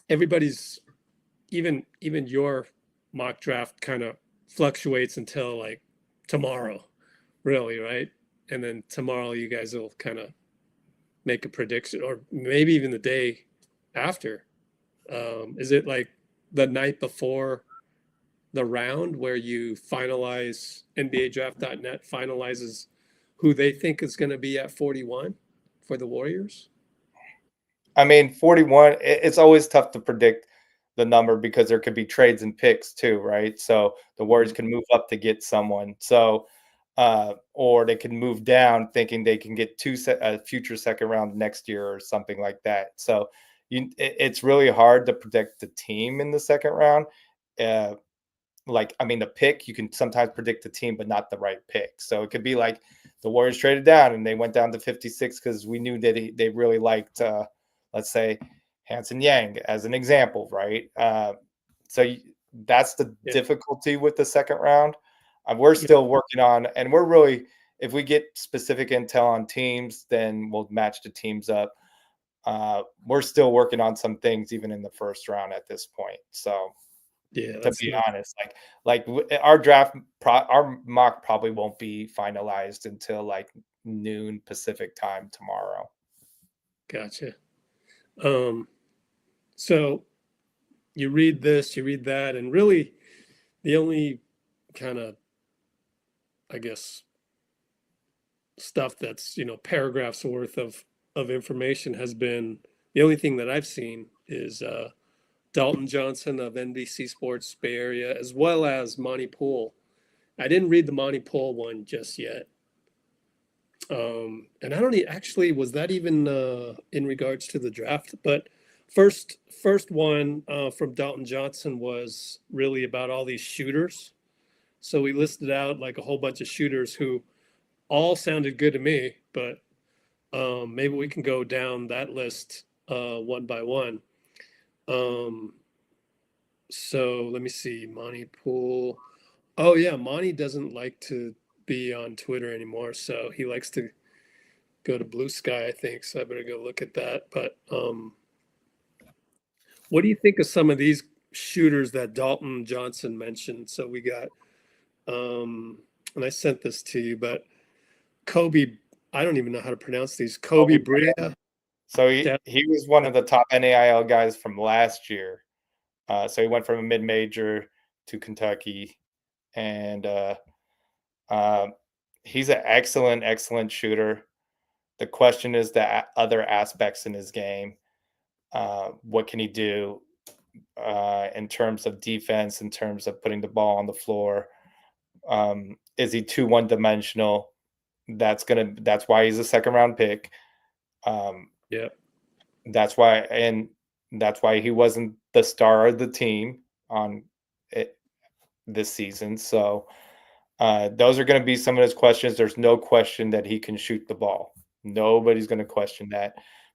everybody's even your mock draft kind of fluctuates until like tomorrow, really, right? And then tomorrow you guys will kind of make a prediction, or maybe even the day after. Is it like the night before the round where you finalize NBADraft.net finalizes who they think is going to be at 41 for the Warriors? I mean, 41, it's always tough to predict the number because there could be trades and picks too, right? So the Warriors can move up to get someone. So, or they can move down thinking they can get a future second round next year or something like that. So it's really hard to predict the team in the second round. The pick, you can sometimes predict the team, but not the right pick. So it could be like the Warriors traded down and they went down to 56 because we knew that they really liked, let's say, Hanson Yang as an example, right? So that's the difficulty with the second round. We're still working on, and we're really, if we get specific intel on teams, then we'll match the teams up. We're still working on some things even in the first round at this point. So to be honest, like our draft, our mock probably won't be finalized until like noon Pacific time tomorrow. Gotcha. So you read this, you read that, and really the only kind of, I guess, stuff that's, paragraphs worth of information has been, the only thing that I've seen is Dalton Johnson of NBC Sports Bay Area, as well as Monty Poole. I didn't read the Monty Poole one just yet. And I don't actually, was that even in regards to the draft? But first one from Dalton Johnson was really about all these shooters. So we listed out like a whole bunch of shooters who all sounded good to me, but maybe we can go down that list one by one. So let me see, Monty Poole. Oh yeah, Monty doesn't like to be on Twitter anymore, so he likes to go to Blue Sky, I think. So I better go look at that. But what do you think of some of these shooters that Dalton Johnson mentioned? So we got, and I sent this to you, but Koby, I don't even know how to pronounce these. Koby Brea. So he was one of the top NAIL guys from last year. So he went from a mid-major to Kentucky, and he's an excellent shooter. The question is the other aspects in his game. What can he do in terms of defense, in terms of putting the ball on the floor? Is he too one-dimensional? That's why he's a second-round pick. Yeah. That's why he wasn't the star of the team on it this season. So those are going to be some of his questions. There's no question that he can shoot the ball. Nobody's going to question that.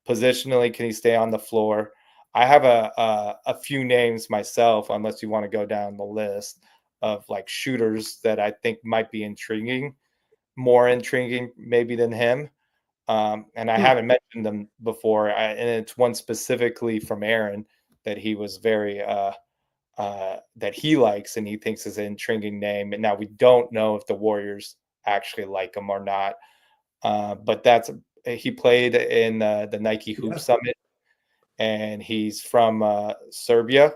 Positionally, can he stay on the floor? I have a few names myself, unless you want to go down the list of like shooters that I think might be more intriguing maybe than him. And I haven't mentioned them before. And it's one specifically from Aran that he was very that he likes and he thinks is an intriguing name. And now we don't know if the Warriors actually like him or not. But he played in the Nike Hoop Summit, and he's from Serbia.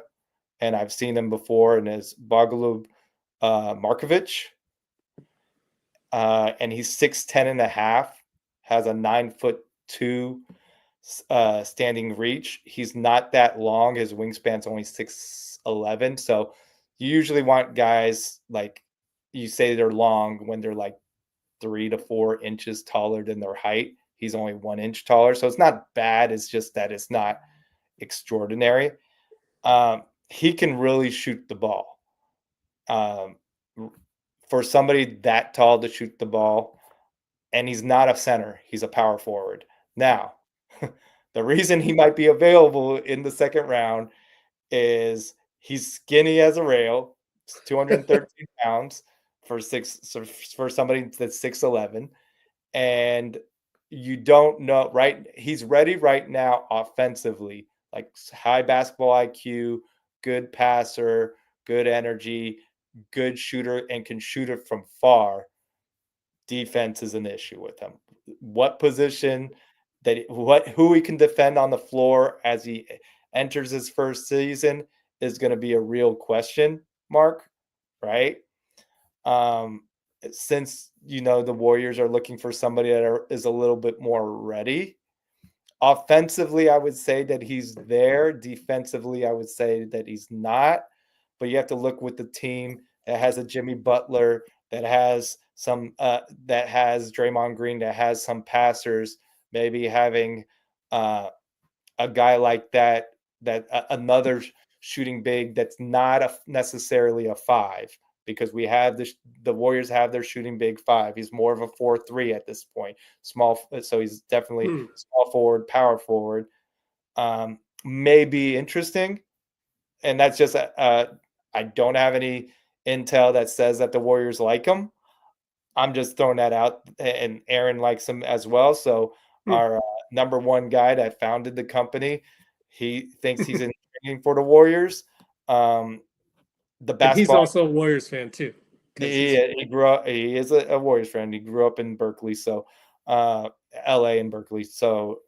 And I've seen him before, and is Bogoljub Markovic. And he's 6'10" and a half, has a 9'2" standing reach. He's not that long. His wingspan's only 6'11". So you usually want guys like, you say they're long when they're like 3 to 4 inches taller than their height. He's only 1 inch taller. So it's not bad. It's just that it's not extraordinary. He can really shoot the ball. For somebody that tall to shoot the ball, and he's not a center, he's a power forward. Now, the reason he might be available in the second round is he's skinny as a rail, 213 pounds for somebody that's 6'11", and you don't know, right? He's ready right now offensively, like high basketball IQ, good passer, good energy, good shooter, and can shoot it from far. Defense is an issue with him. What position who he can defend on the floor as he enters his first season is going to be a real question mark, right? Since the Warriors are looking for somebody that is a little bit more ready. Offensively, I would say that he's there. Defensively, I would say that he's not. But you have to look with the team that has a Jimmy Butler, that has that has Draymond Green, that has some passers. Maybe having a guy like that another shooting big that's not necessarily a 5, because we have the Warriors have their shooting big 5. He's more of a 4-3 at this point. Small, so he's definitely small forward, power forward. May be interesting, and that's just I don't have any intel that says that the Warriors like him. I'm just throwing that out, and Aran likes him as well. So our number one guy that founded the company, he thinks he's intriguing for the Warriors. The basketball. And he's also a Warriors fan too. He grew up. He is a Warriors fan. He grew up in Berkeley, so LA and Berkeley. So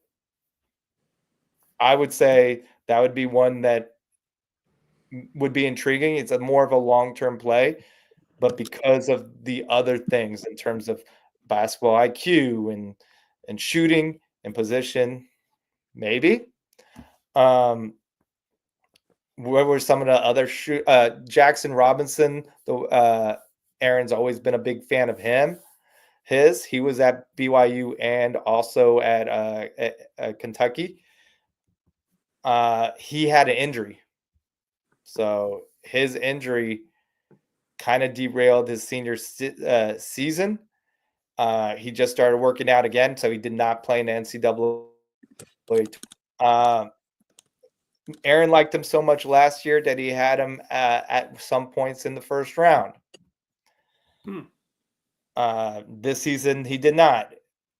I would say that would be one that would be intriguing. It's more of a long-term play, but because of the other things in terms of basketball IQ and shooting and position, maybe. What were some of the other Jaxson Robinson? Aran's always been a big fan of him. He was at BYU and also at Kentucky. He had an injury. So his injury kind of derailed his senior season. He just started working out again, so he did not play in the NCAA. Aran liked him so much last year that he had him at some points in the first round. This season, he did not.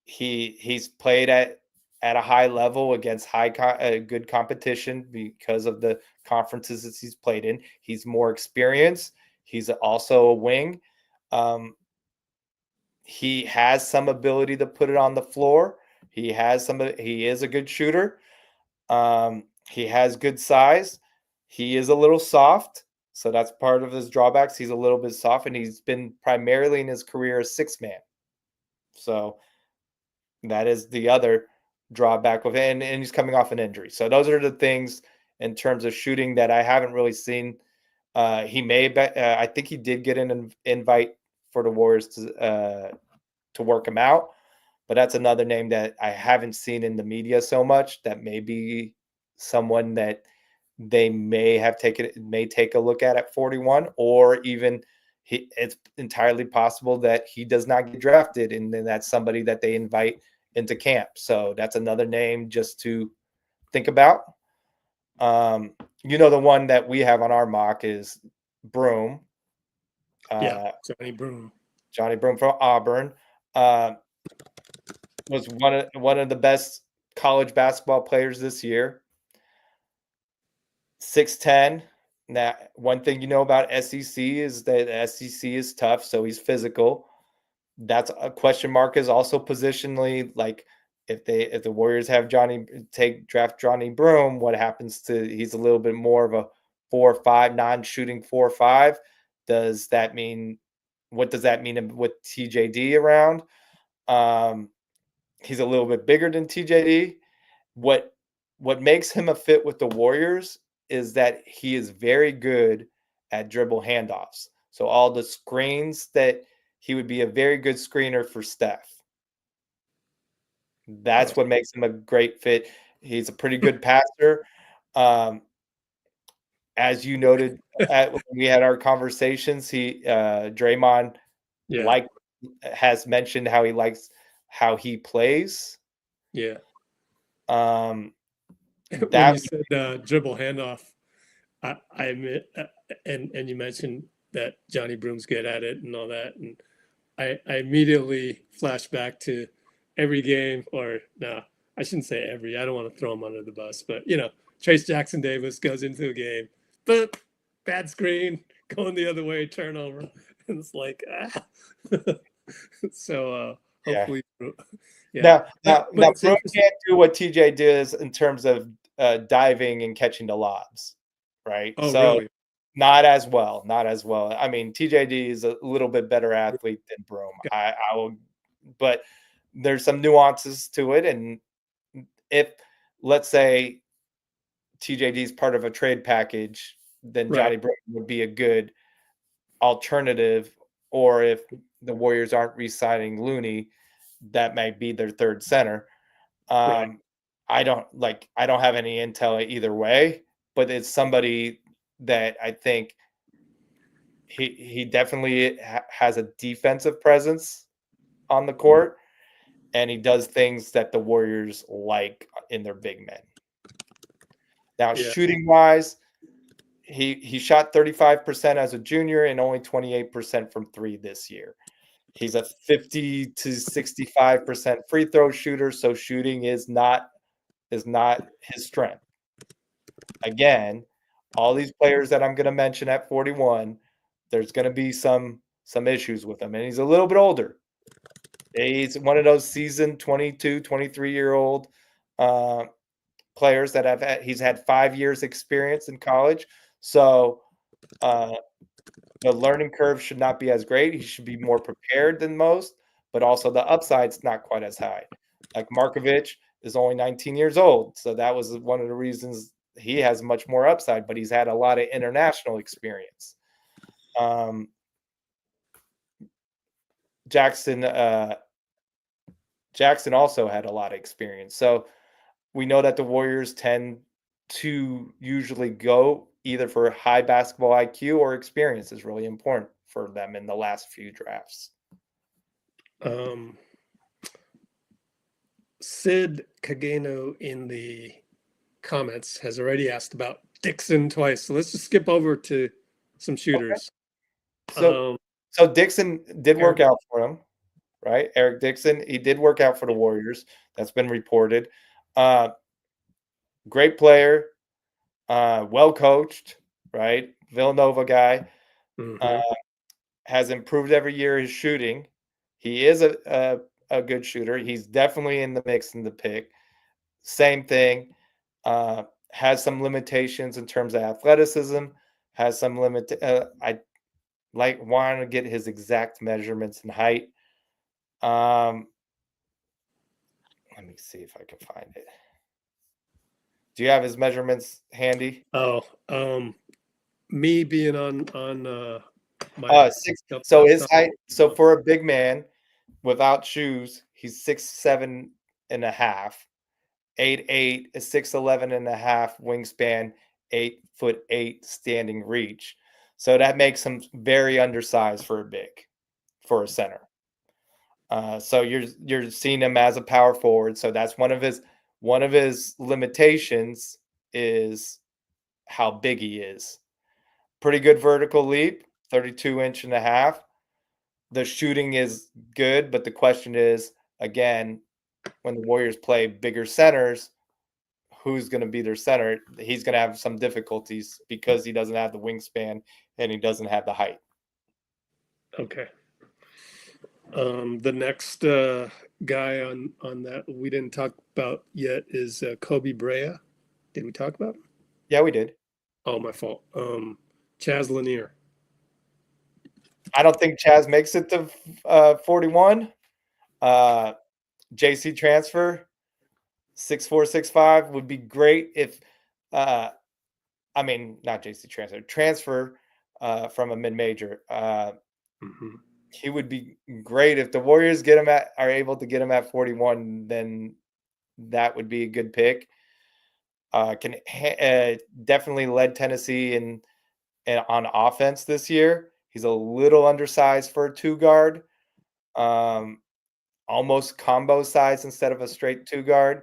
He's played at a high level against good competition because of the conferences that he's played in. He's more experienced. He's also a wing. He has some ability to put it on the floor. He is a good shooter. He has good size. He is a little soft. So that's part of his drawbacks. He's a little bit soft, and he's been primarily in his career a six-man. So that is the other drawback with it. And he's coming off an injury. So those are the things in terms of shooting that I haven't really seen. I think he did get an invite for the Warriors to work him out. But that's another name that I haven't seen in the media so much. That may be someone that they may take a look at 41, or even it's entirely possible that he does not get drafted, and then that's somebody that they invite into camp. So that's another name just to think about. The one that we have on our mock is Broome. Johni Broome. Johni Broome from Auburn. Was one of the best college basketball players this year. 6'10". Now, one thing you know about SEC is that SEC is tough, so he's physical. That's a question mark. Is also positionally, like if the Warriors have draft Johni Broome, what happens to? He's a little bit more of a 4-5 non-shooting 4-5. Does that mean? What does that mean with TJD around? He's a little bit bigger than TJD. What makes him a fit with the Warriors is that he is very good at dribble handoffs. So all the screens that he would be a very good screener for Steph. That's what makes him a great fit. He's a pretty good passer. As you noted when we had our conversations, Draymond has mentioned how he likes how he plays. Yeah. When you said dribble handoff, I admit, and you mentioned that Johni Broome's good at it and all that, and I immediately flash back to every game, or no, I shouldn't say every. I don't want to throw him under the bus, but Trace Jackson Davis goes into a game, but bad screen, going the other way, turnover, and it's like So hopefully, Now Broome can't do what TJ does in terms of diving and catching the lobs, right? Oh, so really? Not as well. I mean, TJD is a little bit better athlete than Broome. I will, but there's some nuances to it. And if, let's say, TJD is part of a trade package, then Johni Broome would be a good alternative. Or if the Warriors aren't re-signing Looney, that might be their third center. I don't have any intel either way, but it's somebody that I think he definitely has a defensive presence on the court, and he does things that the Warriors like in their big men. Now, shooting wise, he shot 35% as a junior and only 28% from three this year. He's a 50 to 65% free throw shooter, so shooting is not his strength. Again, all these players that I'm going to mention at 41, there's going to be some issues with him, and he's a little bit older. He's one of those seasoned 22, 23-year-old players that he's had 5 years experience in college. So the learning curve should not be as great. He should be more prepared than most, but also the upside's not quite as high. Like Markovic is only 19 years old. So that was one of the reasons he has much more upside, but he's had a lot of international experience. Jaxson also had a lot of experience. So we know that the Warriors tend to usually go either for high basketball IQ or experience is really important for them in the last few drafts. Sid Kageno in the comments has already asked about Dixon twice. So let's just skip over to some shooters. So Dixon did work out for him, right? Eric Dixon, he did work out for the Warriors. That's been reported. Great player, well coached, right? Villanova guy. Has improved every year his shooting. He is a good shooter. He's definitely in the mix in the pick. Same thing. Has some limitations in terms of athleticism. Has some limit. I want to get his exact measurements and height. Let me see if I can find it. Do you have his measurements handy? Me being on my so his height. So for a big man without shoes, he's 6'7.5". 8'8", a 6'11.5" wingspan, 8'8" standing reach. So that makes him very undersized for a center. So you're seeing him as a power forward. So that's one of his limitations is how big he is. Pretty good vertical leap, 32.5". The shooting is good, but the question is, again, when the Warriors play bigger centers, who's going to be their center? He's going to have some difficulties because he doesn't have the wingspan and he doesn't have the height. Okay. The next guy on that we didn't talk about yet is Koby Brea. Did we talk about him? Yeah, we did. Oh, my fault. Chaz Lanier. I don't think Chaz makes it to 41. JC transfer, 6'4", 6'5" would be great if not JC transfer from a mid-major. He would be great if the Warriors are able to get him at 41. Then that would be a good pick. Definitely led Tennessee in on offense this year. He's a little undersized for a 2 guard. Almost combo size instead of a straight 2 guard.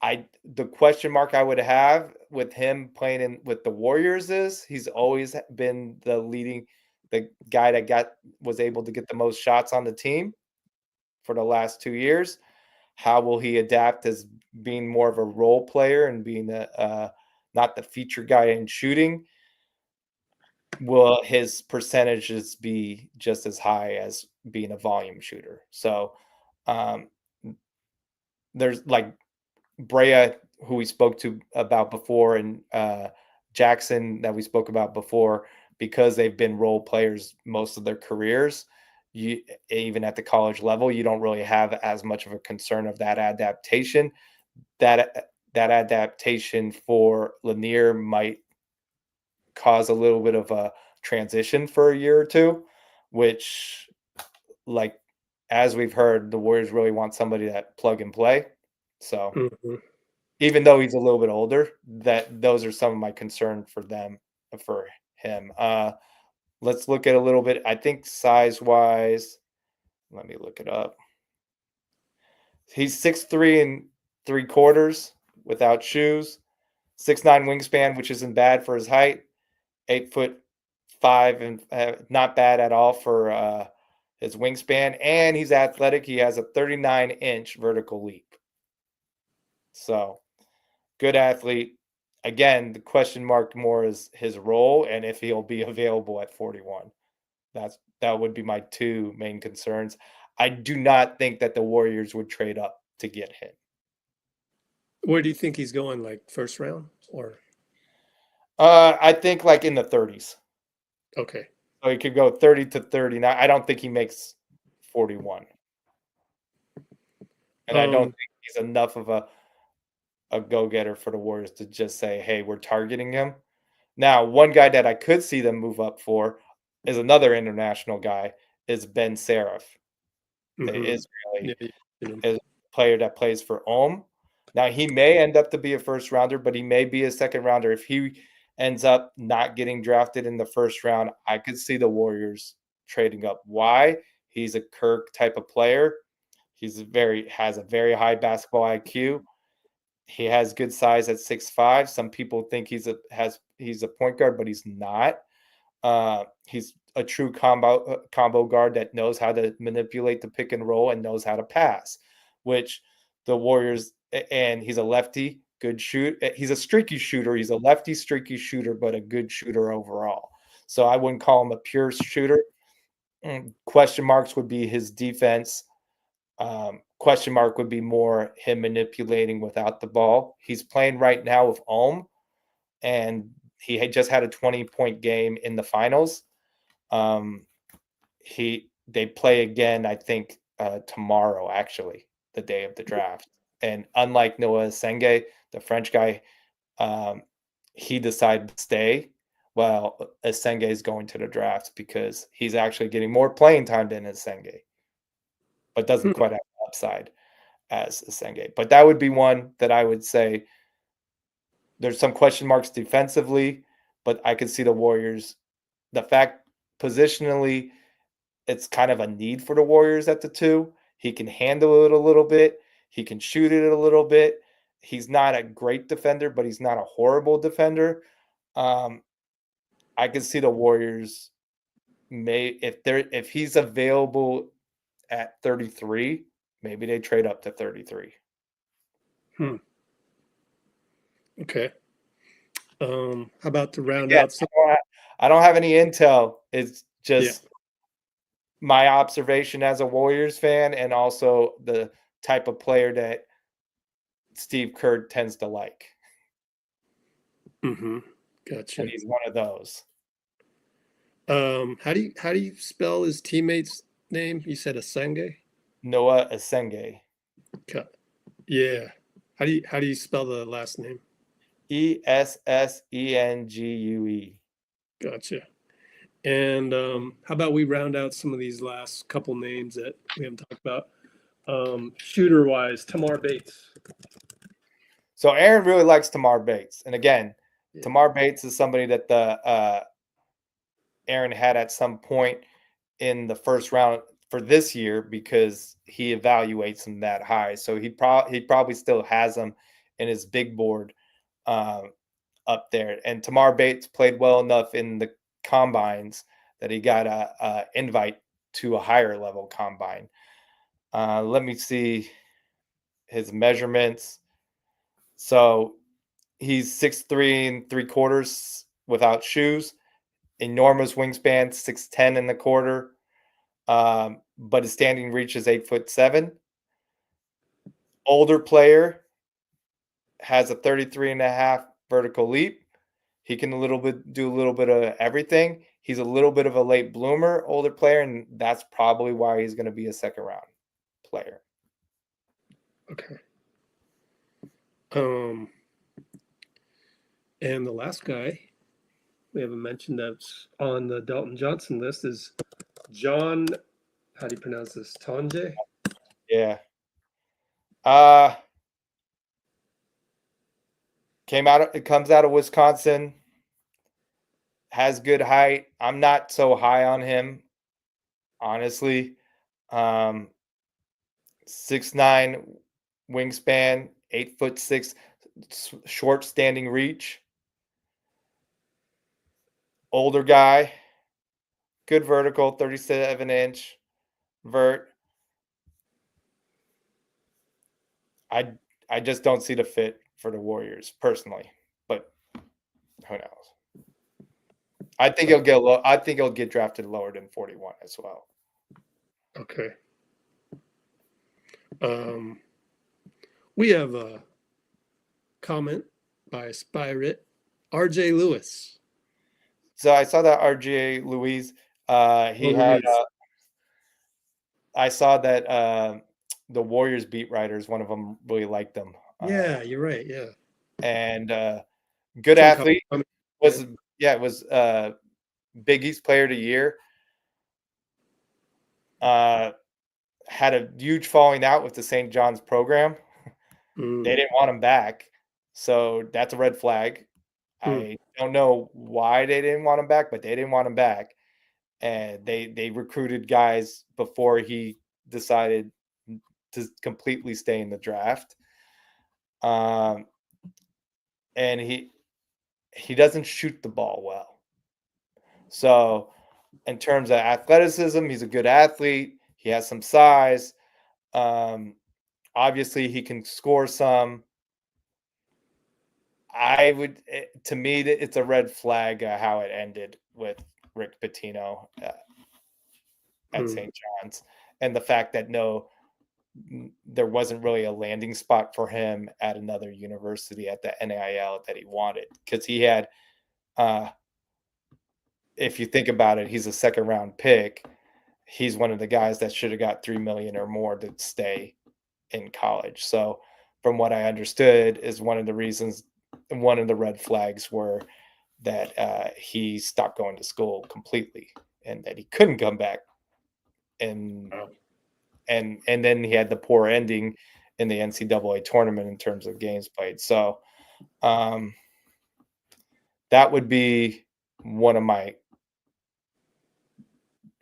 The question mark I would have with him playing with the Warriors is he's always been the guy that was able to get the most shots on the team for the last 2 years. How will he adapt as being more of a role player and being not the feature guy in shooting? Will his percentages be just as high as being a volume shooter? So there's like Brea, who we spoke to about before, and Jaxson that we spoke about before, because they've been role players most of their careers. Even at the college level, you don't really have as much of a concern of that adaptation. That adaptation for Lanier might cause a little bit of a transition for a year or two, which, like, as we've heard, the Warriors really want somebody that plug and play. So even though he's a little bit older, those are some of my concern for him. Let's look at a little bit. I think size-wise, let me look it up. He's 6'3" 3/4 without shoes, 6'9" wingspan, which isn't bad for his height, 8'5", and not bad at all for his wingspan. And he's athletic. He has a 39-inch vertical leap. So, good athlete. Again, the question mark more is his role and if he'll be available at 41. That would be my 2 main concerns. I do not think that the Warriors would trade up to get him. Where do you think he's going? Like first round or? I think like in the 30s. Okay. So he could go 30 to 39. I don't think he makes 41. And I don't think he's enough of a go-getter for the Warriors to just say, hey, we're targeting him. Now, one guy that I could see them move up for is another international guy, is Ben Seraph, the Mhm. Israeli Yeah, you know. is a player that plays for Ulm. Now he may end up to be a first rounder, but he may be a second rounder. If he ends up not getting drafted in the first round, I could see the Warriors trading up. Why? He's a Kirk type of player. Has a very high basketball IQ. He has good size at 6'5". Some people think he's a point guard, but he's not. He's a true combo guard that knows how to manipulate the pick and roll and knows how to pass, which the Warriors, and he's a lefty, good shoot. He's a streaky shooter. He's a lefty streaky shooter, but a good shooter overall. So I wouldn't call him a pure shooter. Question marks would be his defense. Question mark would be more him manipulating without the ball. He's playing right now with Ulm, and he had just had a 20-point game in the finals. They play again, I think, tomorrow, actually, the day of the draft. And unlike Noah Senge, the French guy, he decided to stay. Well, Senge is going to the draft because he's actually getting more playing time than Senge, but doesn't quite have the upside as Senge. But that would be one that I would say there's some question marks defensively, but I could see the Warriors. The fact positionally, it's kind of a need for the Warriors at the 2. He can handle it a little bit. He can shoot it a little bit. He's not a great defender, but he's not a horrible defender. I could see the Warriors if he's available at 33, maybe they trade up to 33. Okay. How about to round Yeah, out some? I don't have any intel. It's just my observation as a Warriors fan, and also the type of player that Steve Kerr tends to like. Gotcha. And he's one of those. How do you spell his teammate's name? You said Asenge? Noah Senge. Yeah. How do you spell the last name? Essengue. Gotcha. And how about we round out some of these last couple names that we haven't talked about? Shooter wise, Tamar Bates. So Aaron really likes Tamar Bates. And again, Tamar Bates is somebody that the Aaron had at some point in the first round for this year because he evaluates him that high. So he probably still has him in his big board up there. And Tamar Bates played well enough in the combines that he got a invite to a higher level combine. Let me see his measurements. So he's 6'3 3/4 without shoes. Enormous wingspan, 6'10 in the quarter. But his standing reach is 8'7". Older player, has a 33.5 vertical leap. He can do a little bit of everything. He's a little bit of a late bloomer, older player, and that's probably why he's going to be a second round player. Okay. And the last guy we haven't mentioned that's on the Dalton Johnson list is John. How do you pronounce this? Tonje? Yeah. It comes out of Wisconsin. Has good height. I'm not so high on him, honestly. 6'9" wingspan, 8'6", short standing reach. Older guy, good vertical, 37-inch vert. I just don't see the fit for the Warriors personally, but who knows? I think he'll get drafted lower than 41 as well. Okay. We have a comment by Spyrit. RJ Lewis. So I saw that RJ Louise. I saw that the Warriors beat writers, one of them really liked them. Yeah, you're right. Yeah. And good athlete. Was Big East Player of the Year. had a huge falling out with the St. John's program. Mm. They didn't want him back. So that's a red flag. I don't know why they didn't want him back, but they didn't want him back. And they recruited guys before he decided to completely stay in the draft. And he doesn't shoot the ball well. So in terms of athleticism, he's a good athlete. He has some size. Obviously, he can score some. To me, it's a red flag how it ended with Rick Pitino at St. John's, and the fact that there wasn't really a landing spot for him at another university at the NIL that he wanted, because he had, if you think about it, he's a second round pick. He's one of the guys that should have got $3 million or more to stay in college. So from what I understood is one of the red flags were that he stopped going to school completely and that he couldn't come back. And then he had the poor ending in the NCAA tournament in terms of games played. So that would be one of my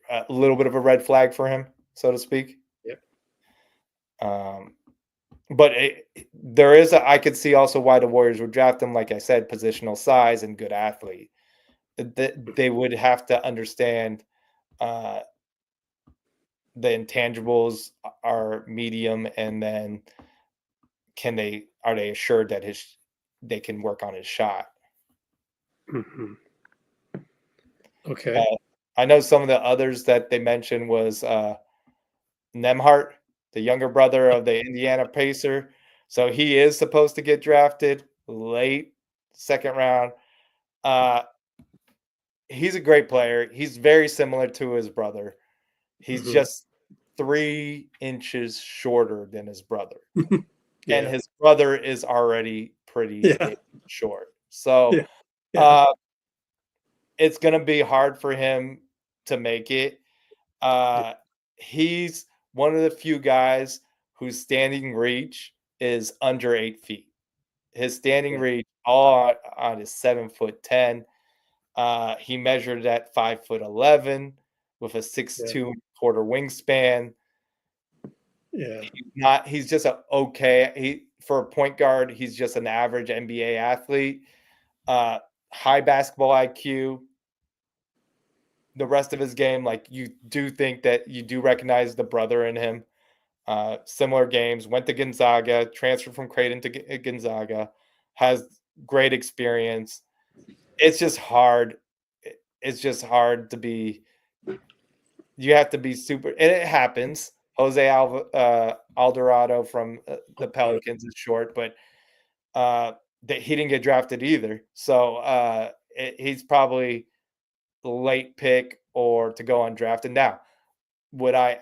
a little bit of a red flag for him, so to speak. Yep. But I could see also why the Warriors would draft him. Like I said, positional size and good athlete. They would have to understand the intangibles are medium, and then are they assured that they can work on his shot? Mm-hmm. Okay. I know some of the others that they mentioned was Nembhard, the younger brother of the Indiana Pacer. So he is supposed to get drafted late second round. He's a great player. He's very similar to his brother. He's just 3 inches shorter than his brother. Yeah. And his brother is already pretty short. So it's going to be hard for him to make it. He's one of the few guys whose standing reach is under 8 feet. His standing reach all on is 7'10". He measured at 5'11" with a 6'2" quarter wingspan. Yeah. He's just for a point guard, he's just an average NBA athlete. High basketball IQ. The rest of his game, like, you do think that you do recognize the brother in him. Similar games, went to Gonzaga, transferred from Creighton to Gonzaga, has great experience. It's just hard. It's just hard to be. You have to be super, and it happens. Jose Alvarado from the Pelicans is short, but he didn't get drafted either. So he's probably late pick or to go undrafted. Now, would I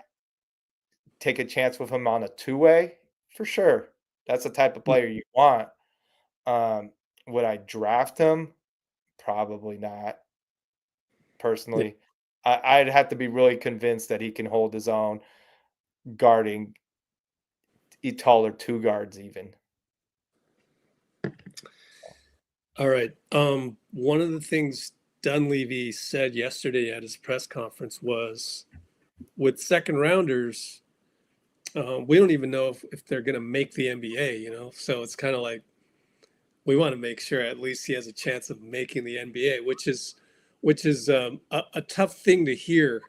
take a chance with him on a two-way? For sure. That's the type of player you want. Would I draft him? Probably not. Personally, I'd have to be really convinced that he can hold his own guarding taller two guards even. All right. One of the things Dunleavy said yesterday at his press conference was, with second rounders, we don't even know if they're going to make the NBA, so it's kind of like we want to make sure at least he has a chance of making the NBA, which is a tough thing to hear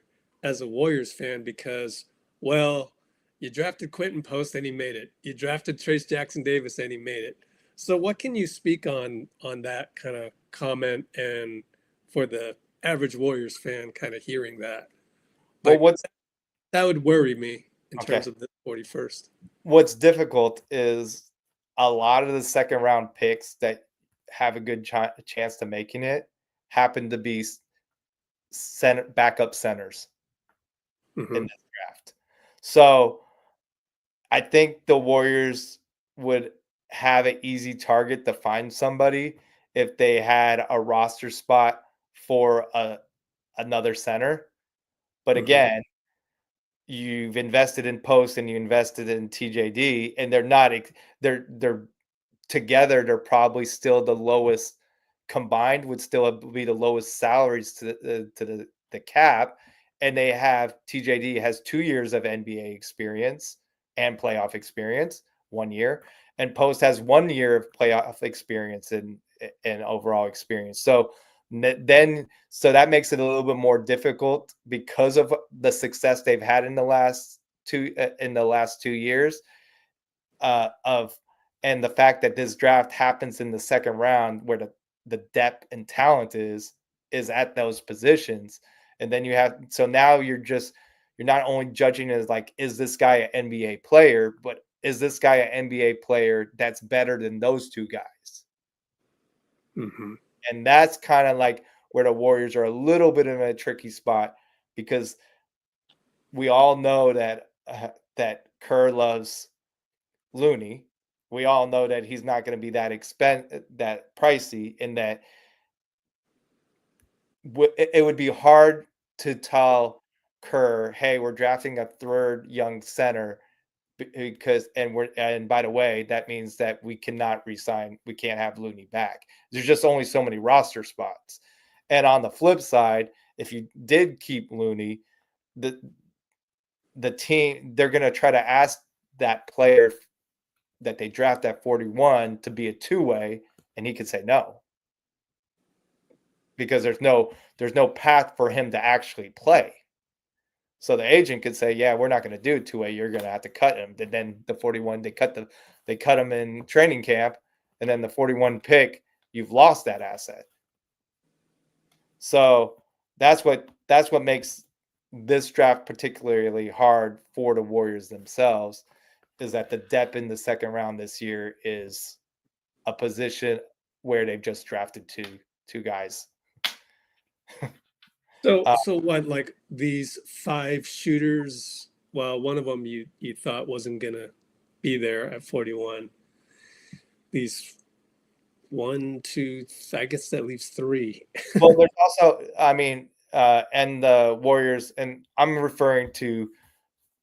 as a Warriors fan, because, well, you drafted Quentin Post and he made it. You drafted Trace Jackson Davis and he made it. So what can you speak on that kind of comment, and for the average Warriors fan kind of hearing that? Well, that would worry me in terms of the 41st. What's difficult is a lot of the second round picks that have a good chance to making it happen to be backup centers in this draft. So I think the Warriors would have an easy target to find somebody if they had a roster spot for another center. But again, you've invested in Post and you invested in TJD, and they're not they're together, they're probably still the lowest combined, would still be the lowest salaries to the cap, and they have TJD has 2 years of NBA experience and playoff experience, 1 year, and Post has 1 year of playoff experience and overall experience. So that makes it a little bit more difficult because of the success they've had in the last 2 years of and the fact that this draft happens in the second round where the depth and talent is at those positions. And then now you're not only judging as like, is this guy an NBA player, but is this guy an NBA player that's better than those two guys? Mm-hmm. And that's kind of like where the Warriors are a little bit in a tricky spot, because we all know that Kerr loves Looney. We all know that he's not going to be that pricey, and that it would be hard to tell Kerr, hey, we're drafting a third young center because and by the way, that means that we cannot resign, we can't have Looney back. There's just only so many roster spots. And on the flip side, if you did keep Looney, the team, they're going to try to ask that player that they draft at 41 to be a two-way, and he could say no, because there's no path for him to actually play. So the agent could say, yeah, we're not going to do two-way, you're going to have to cut him. And then the 41, they cut him in training camp, and then the 41 pick, you've lost that asset. So that's what makes this draft particularly hard for the Warriors themselves, is that the depth in the second round this year is a position where they've just drafted two guys. So what, like these 5 shooters, well, one of them you thought wasn't gonna be there at 41. These 1, 2, I guess that leaves 3. Well, there's also, and the Warriors, and I'm referring to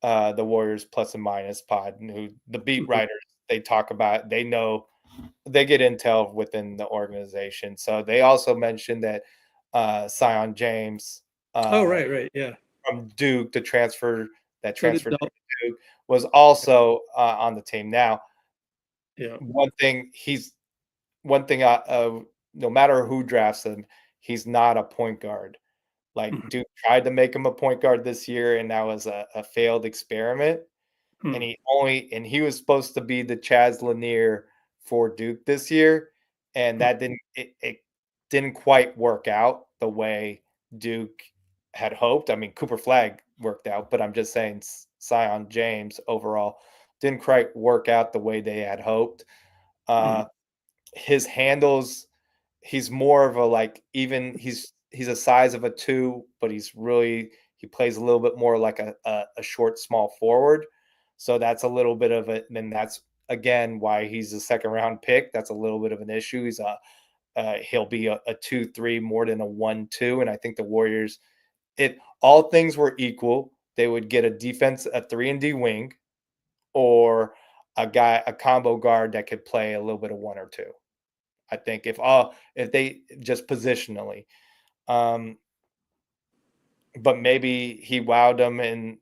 the Warriors Plus and Minus pod, who the beat writers, they talk about, they know, they get intel within the organization. So they also mentioned that Zion James, right, yeah, from Duke, transferred to Duke. Duke, was also on the team. Now, Yeah. one thing, no matter who drafts him, he's not a point guard. Like, Duke tried to make him a point guard this year, and that was a failed experiment. And he was supposed to be the Chaz Lanier for Duke this year, and that didn't quite work out the way Duke had hoped. I mean, Cooper Flag worked out, but I'm just saying Zion James overall didn't quite work out the way they had hoped. His handles, he's more of a, like, even he's a size of a 2, but he plays a little bit more like a short, small forward. So that's a little bit of it. And that's, again, why he's a second round pick. That's a little bit of an issue. He'll be a 2-3 more than a 1-2. And I think the Warriors, if all things were equal, they would get a 3-and-D wing, or a combo guard that could play a little bit of 1 or 2. I think if they just positionally, but maybe he wowed them in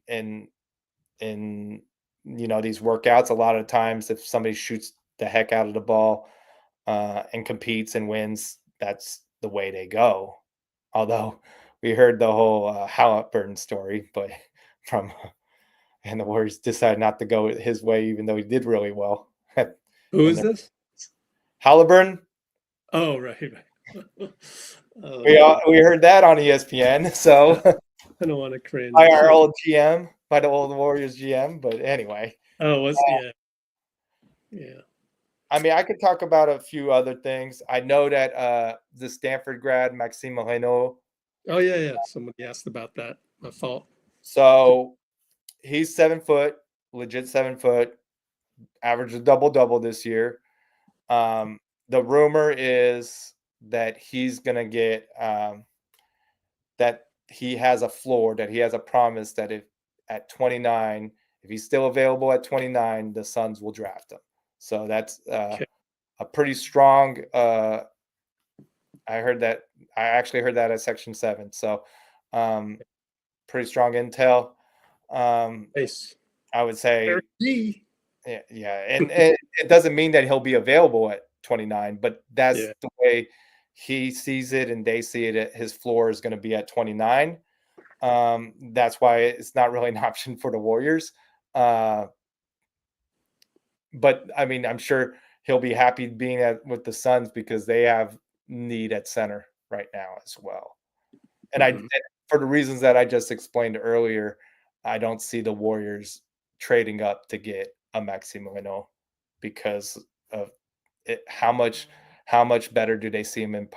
these workouts. A lot of times, if somebody shoots the heck out of the ball and competes and wins, that's the way they go. Although we heard the whole Halliburton story, and the Warriors decided not to go his way, even though he did really well. Who is this? Halliburton. Oh, right. We heard that on ESPN. So I don't want to cringe. By our old GM, by the old Warriors GM. But anyway. Oh, yeah. I mean, I could talk about a few other things. I know that the Stanford grad, Maxime Renaud. Oh, yeah. Somebody asked about that. My fault. So he's 7 foot, legit 7 foot, averaged a double-double this year. The rumor is that he's going to get that he has a floor, that he has a promise that at 29. If he's still available at 29, the Suns will draft him. So that's Okay. a pretty strong. I actually heard that at Section 7. So pretty strong intel. Nice. I would say, G. yeah. And it doesn't mean that he'll be available at 29, but that's Yeah. the way he sees it and they see it. His floor is going to be at 29. That's why it's not really an option for the Warriors. But I mean, I'm sure he'll be happy being with the Suns because they have need at center right now as well. And for the reasons that I just explained earlier, I don't see the Warriors trading up to get a Maximiliano because of it, how much better do they see him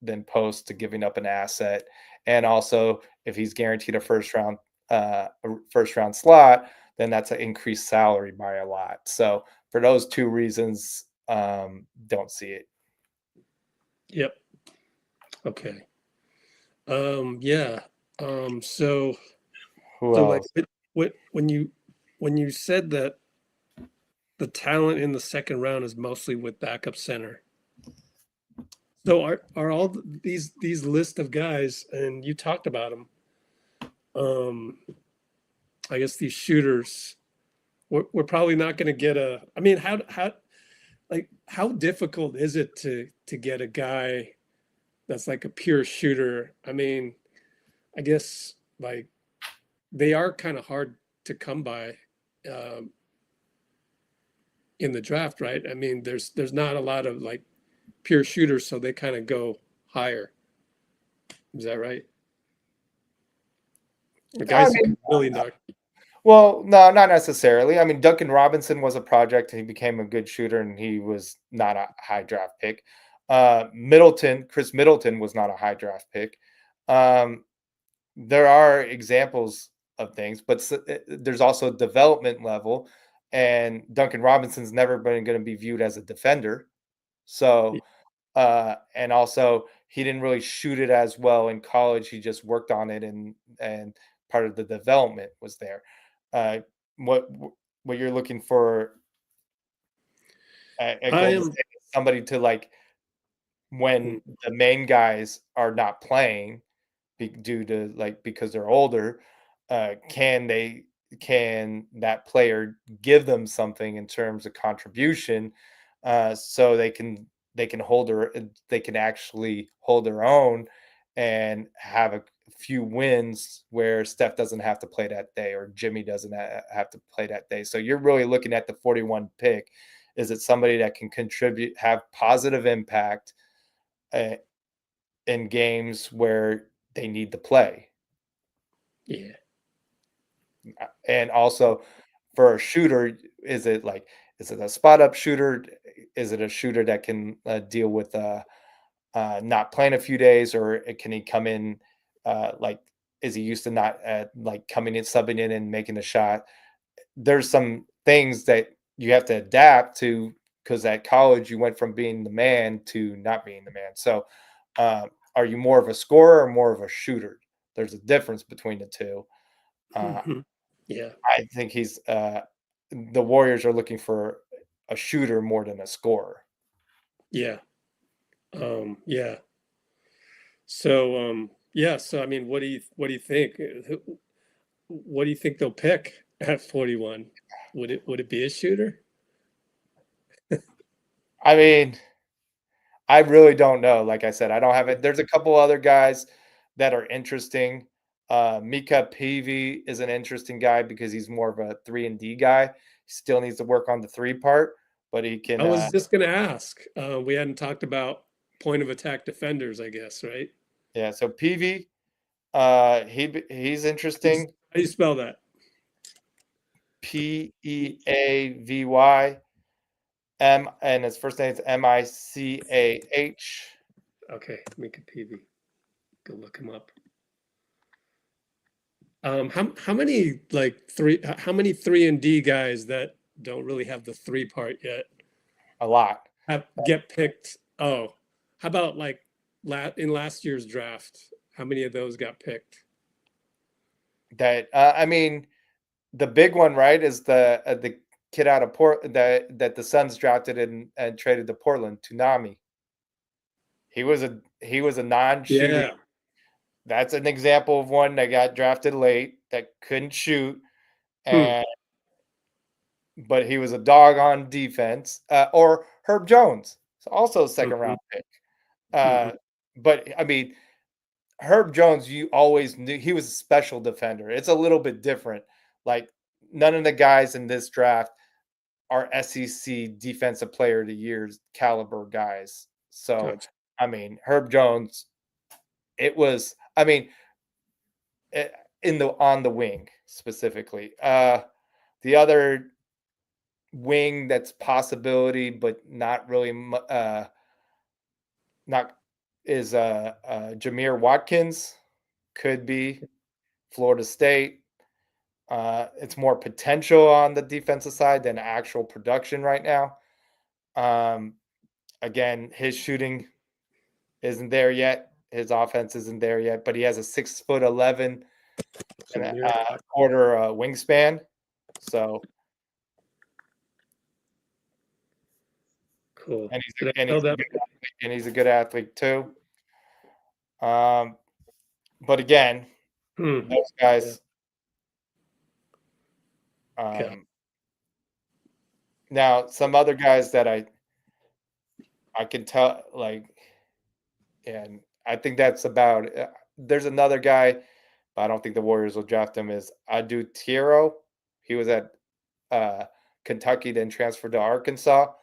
than Post to giving up an asset, and also if he's guaranteed a first round slot, then that's an increased salary by a lot. So for those two reasons, don't see it. Yep. Okay. Yeah. So Who like else? when you said that the talent in the second round is mostly with backup center. So are all these list of guys, and you talked about them, I guess these shooters, we're probably not going to get a. I mean, how difficult is it to get a guy that's like a pure shooter? I mean, I guess like they are kind of hard to come by in the draft, right? I mean, there's not a lot of like pure shooters, so they kind of go higher. Is that right? The guys who really knock. Well, no, not necessarily. I mean, Duncan Robinson was a project. He became a good shooter, and he was not a high draft pick. Chris Middleton was not a high draft pick. There are examples of things, but there's also development level, and Duncan Robinson's never been going to be viewed as a defender. So, and also he didn't really shoot it as well in college. He just worked on it, and part of the development was there. What you're looking for at Golden State is somebody to like when the main guys are not playing due to like because they're older, can that player give them something in terms of contribution, so they can they can actually hold their own and have a few wins where Steph doesn't have to play that day or Jimmy doesn't have to play that day. So you're really looking at the 41 pick. Is it somebody that can contribute, have positive impact in games where they need to play? Yeah. And also for a shooter, is it a spot up shooter? Is it a shooter that can deal with not playing a few days, or can he come in like is he used to not like coming in, subbing in and making a shot? There's some things that you have to adapt to because at college you went from being the man to not being the man. So are you more of a scorer or more of a shooter? There's a difference between the two. Yeah. I think the Warriors are looking for a shooter more than a scorer. Yeah. Yeah. So yeah, so I mean, what do you think? What do you think they'll pick at 41? Would it be a shooter? I mean, I really don't know. Like I said, I don't have it. There's a couple other guys that are interesting. Mika Peavy is an interesting guy because he's more of a 3-and-D guy. He still needs to work on the 3 part, but he can. I was just going to ask. We hadn't talked about point of attack defenders, I guess, right? Yeah. So Peavy, he's interesting. How do you spell that? Peavy. And his first name is Micah. Okay, Mika Peavy. Go look him up. How many 3-and-D guys that don't really have the 3 part yet? A lot. Get picked. Oh, how about like in last year's draft? How many of those got picked? That I mean, the big one, right, is the kid out of Port that the Suns drafted and traded to Portland, Toonami. He was a non-shooting. Yeah. That's an example of one that got drafted late that couldn't shoot, Hmm. and but he was a dog on defense. Or Herb Jones, also a second Mhm. round pick. Mhm. But I mean, Herb Jones, you always knew he was a special defender. It's a little bit different. Like none of the guys in this draft are SEC defensive player of the year's caliber guys. So, Gotcha. I mean, Herb Jones, it was, I mean, in the on the wing specifically. The other wing that's possibility, but not really, not is Jameer Watkins, could be Florida State. It's more potential on the defensive side than actual production right now. Again, his shooting isn't there yet. His offense isn't there yet, but he has a 6'11" and Jameer a Watt. quarter wingspan. So, Cool. and Did I spell that? he's a good athlete too. But again, Hmm. those Yeah. guys. Okay. Now, some other guys that I can tell, like, and I think that's about. There's another guy, but I don't think the Warriors will draft him. Is Adu Tiro? He was at Kentucky, then transferred to Arkansas.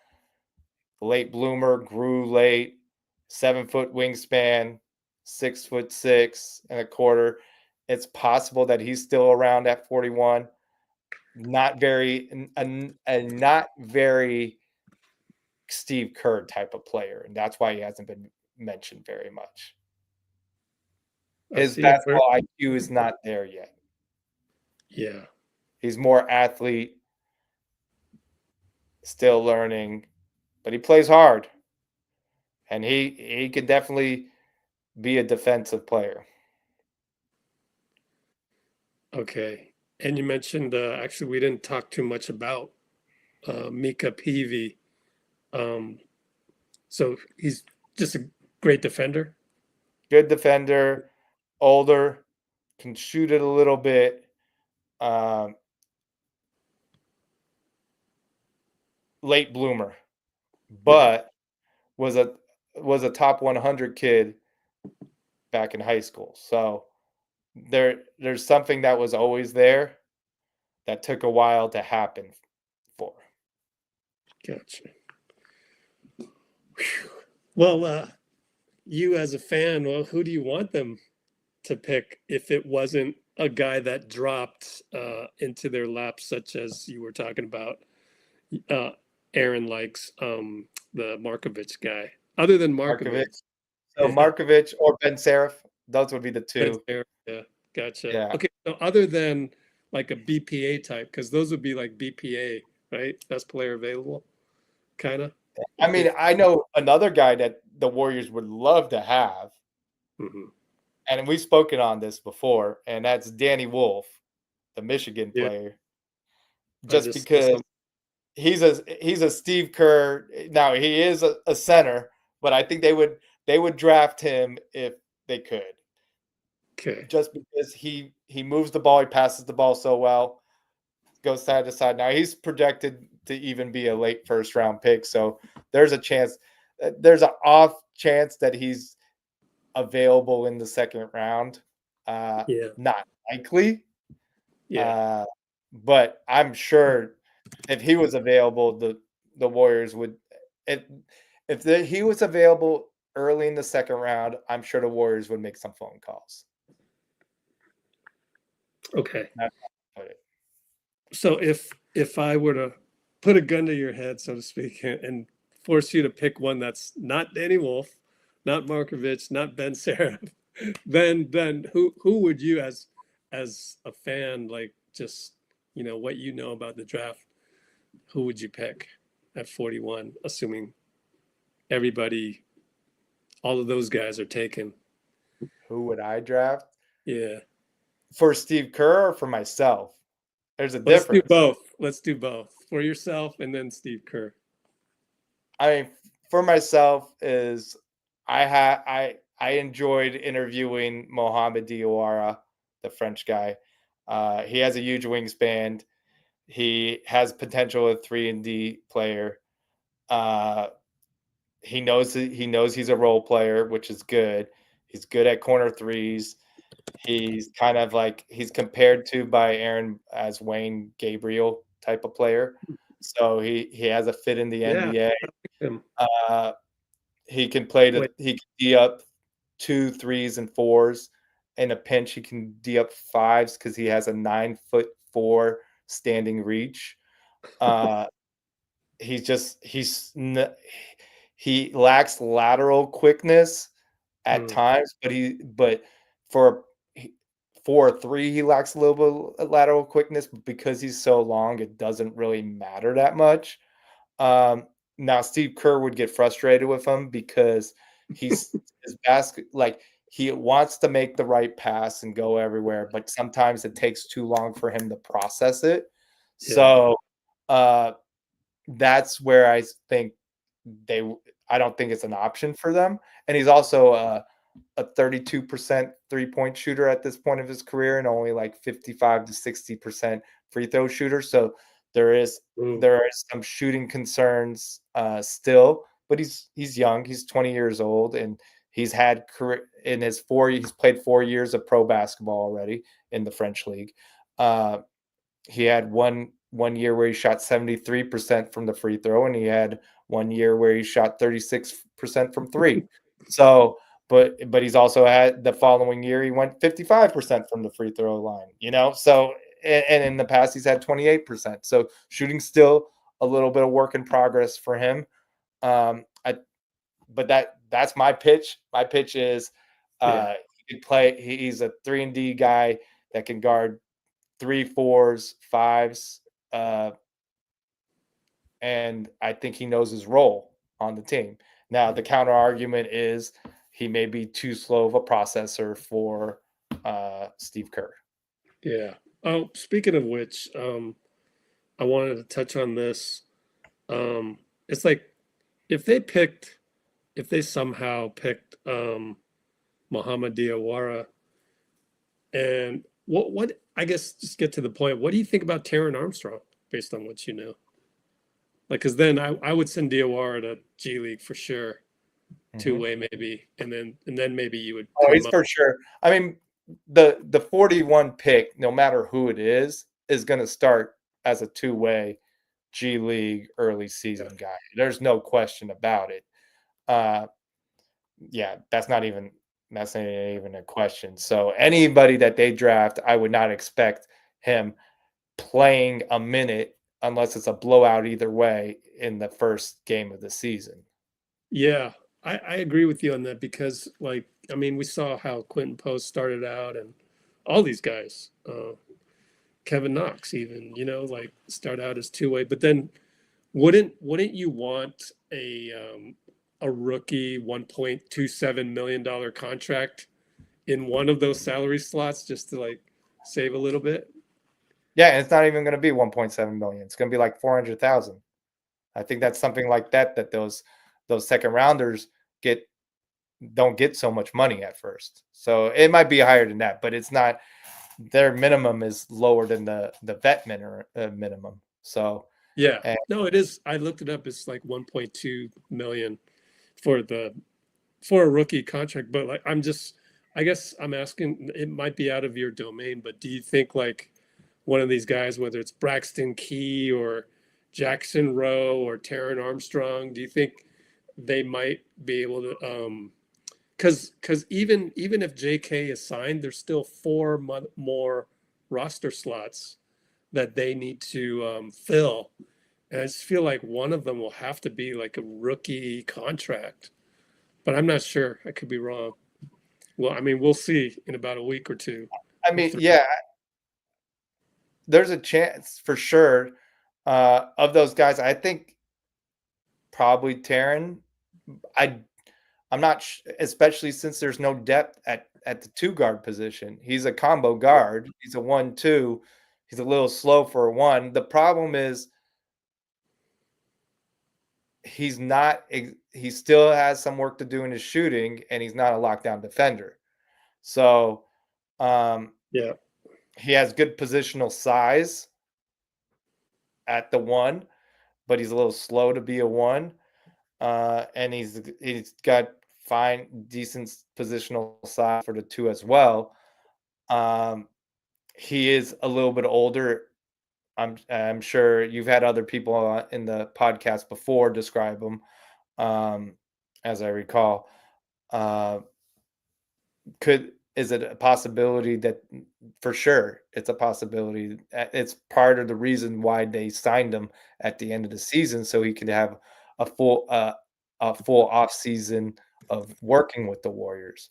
Late bloomer, grew late, 7-foot wingspan, 6'6" and a quarter. It's possible that he's still around at 41. Not very, not very Steve Kerr type of player, and that's why he hasn't been mentioned very much. I His see a vert. basketball IQ is not there yet. Yeah. He's more athlete, still learning, but he plays hard, and he could definitely be a defensive player. Okay. And you mentioned actually we didn't talk too much about Mika Peavy. Um, so he's just a great defender. Good defender, older, can shoot it a little bit. Late bloomer, Yeah. but was a top 100 kid back in high school. So there's something that was always there that took a while to happen for. Gotcha. Whew. Well, you as a fan, well, who do you want them to pick if it wasn't a guy that dropped into their laps, such as you were talking about? Uh, Aaron likes the Markovic guy. Other than Markovic. Markovic, So yeah, Markovic or Ben Seraph, those would be the Ben two. Sarah, yeah, gotcha. Yeah. Okay, so other than like a BPA type, because those would be like BPA, right? Best player available, kind of. I mean, I know another guy that the Warriors would love to have, Mm-hmm. and we've spoken on this before, and that's Danny Wolf, the Michigan Yeah, player. I Just just saw because some. he's a Steve Kerr. Now he is a center, but I think they would draft him if they could. Okay, Just because he moves the ball, he passes the ball so well, goes side to side. Now he's projected to even be a late first round pick, so there's a chance. There's an off chance that he's available in the second round. yeah, Not likely, yeah. but I'm sure if he was available, the Warriors would. He was available early in the second round, I'm sure the Warriors would make some phone calls. Okay. That's how I put it. So if I were to put a gun to your head, so to speak, and force you to pick one that's not Danny Wolf, not Markovich, not Ben Seraph, then who would you as a fan, like, just what you know about the draft, who would you pick at 41, assuming everybody, all of those guys are taken? Who would I draft? Yeah. For Steve Kerr or for myself? There's a Let's do difference. both. Let's do both for yourself and then Steve Kerr. I mean, for myself is I enjoyed interviewing Mohamed Diawara, the French guy. He has a huge wingspan. He has potential as 3-and-D player. He knows he's a role player, which is good. He's good at corner threes. He's kind of like he's compared to by Aran as Wayne Gabriel type of player. So he has a fit in the Yeah. NBA. Him. He can play Wait. he can D up 2, 3s, and 4s. In a pinch, he can D up 5s because he has a 9'4" standing reach. He lacks lateral quickness at times, but for for a 3 he lacks a little bit of lateral quickness, but because he's so long, it doesn't really matter that much. Now Steve Kerr would get frustrated with him because his basket like he wants to make the right pass and go everywhere, but sometimes it takes too long for him to process it. Yeah. So that's where I think I don't think it's an option for them. And he's also a 32% 3-point shooter at this point of his career and only like 55 to 60% free throw shooter. So there is some shooting concerns still, but he's young. He's 20 years old and he's had career in his he's played 4 years of pro basketball already in the French league. He had one year where he shot 73% from the free throw, and he had 1 year where he shot 36% from 3. So, but he's also had the following year he went 55% from the free throw line. So and in the past he's had 28%. So shooting still a little bit of work in progress for him. But that's my pitch. My pitch is he can play. He's a 3-and-D guy that can guard 3, 4s, 5s, and I think he knows his role on the team. Now, the counter argument is he may be too slow of a processor for Steve Kerr. Yeah. Oh, speaking of which, I wanted to touch on this. It's like if they somehow picked Mohamed Diawara, and what I guess just get to the point. What do you think about Taron Armstrong based on what you know? Like, because then I would send Diawara to G League for sure, two-way maybe, and then maybe you would. Oh, he's for sure. I mean, the 41 pick, no matter who it is going to start as a two-way G League early season guy. There's no question about it. Yeah, that's not even a question. So anybody that they draft, I would not expect him playing a minute unless it's a blowout either way in the first game of the season. Yeah, I agree with you on that because, like, I mean, we saw how Quentin Post started out and all these guys, Kevin Knox even, like start out as two-way, but then wouldn't you want a rookie $1.27 million contract in one of those salary slots just to like save a little bit? Yeah, and it's not even going to be 1.7 million. It's going to be like 400,000. I think that's something like that those second rounders don't get so much money at first. So it might be higher than that, but it's not. Their minimum is lower than the vet minimum. So yeah, no, it is. I looked it up. It's like 1.2 million for a rookie contract. But like, I guess I'm asking. It might be out of your domain, but do you think like one of these guys, whether it's Braxton Key or Jackson Rowe or Taron Armstrong, do you think they might be able to? Because even if JK is signed, there's still 4 more roster slots that they need to fill, and I just feel like one of them will have to be like a rookie contract, but I'm not sure. I could be wrong. Well, I mean, we'll see in about a week or two. I mean, yeah, there's a chance for sure of those guys. I think probably Taron. I'm not, especially since there's no depth at the 2 guard position. He's a combo guard. He's a 1-2. He's a little slow for a 1. The problem is he still has some work to do in his shooting, and he's not a lockdown defender. So Yeah. he has good positional size at the 1, but he's a little slow to be a 1. And he's got decent positional size for the 2 as well. He is a little bit older. I'm sure you've had other people in the podcast before describe him, as I recall. Is it a possibility that for sure it's a possibility? It's part of the reason why they signed him at the end of the season, so he could have a full off season of working with the Warriors,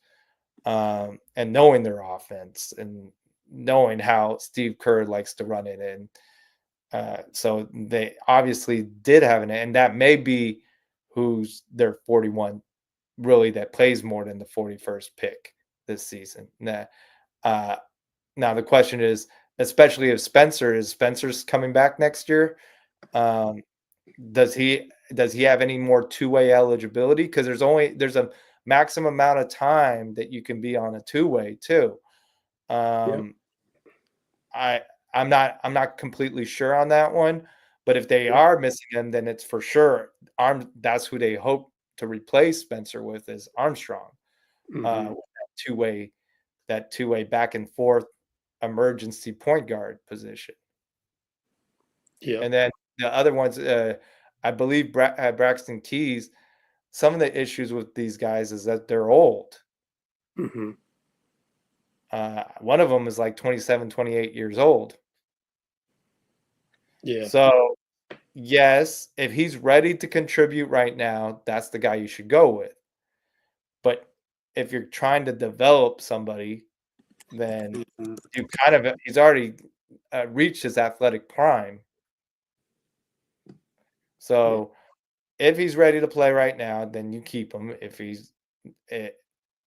and knowing their offense and knowing how Steve Kerr likes to run it. And so they obviously did have and that may be who's their 41 really that plays more than the 41st pick this season. Now the question is, especially if Spencer's coming back next year, does he have any more two-way eligibility? Because there's a maximum amount of time that you can be on a two-way too. I'm not completely sure on that one, but if they are missing him, then it's for sure that's who they hope to replace Spencer with, is Armstrong. With that two-way back and forth emergency point guard position. Yeah. And then the other ones, I believe Braxton Keys, some of the issues with these guys is that they're old. Mm-hmm. One of them is like 27, 28 years old. Yeah. So, yes, if he's ready to contribute right now, that's the guy you should go with. But if you're trying to develop somebody, then he's already reached his athletic prime. So if he's ready to play right now, then you keep him.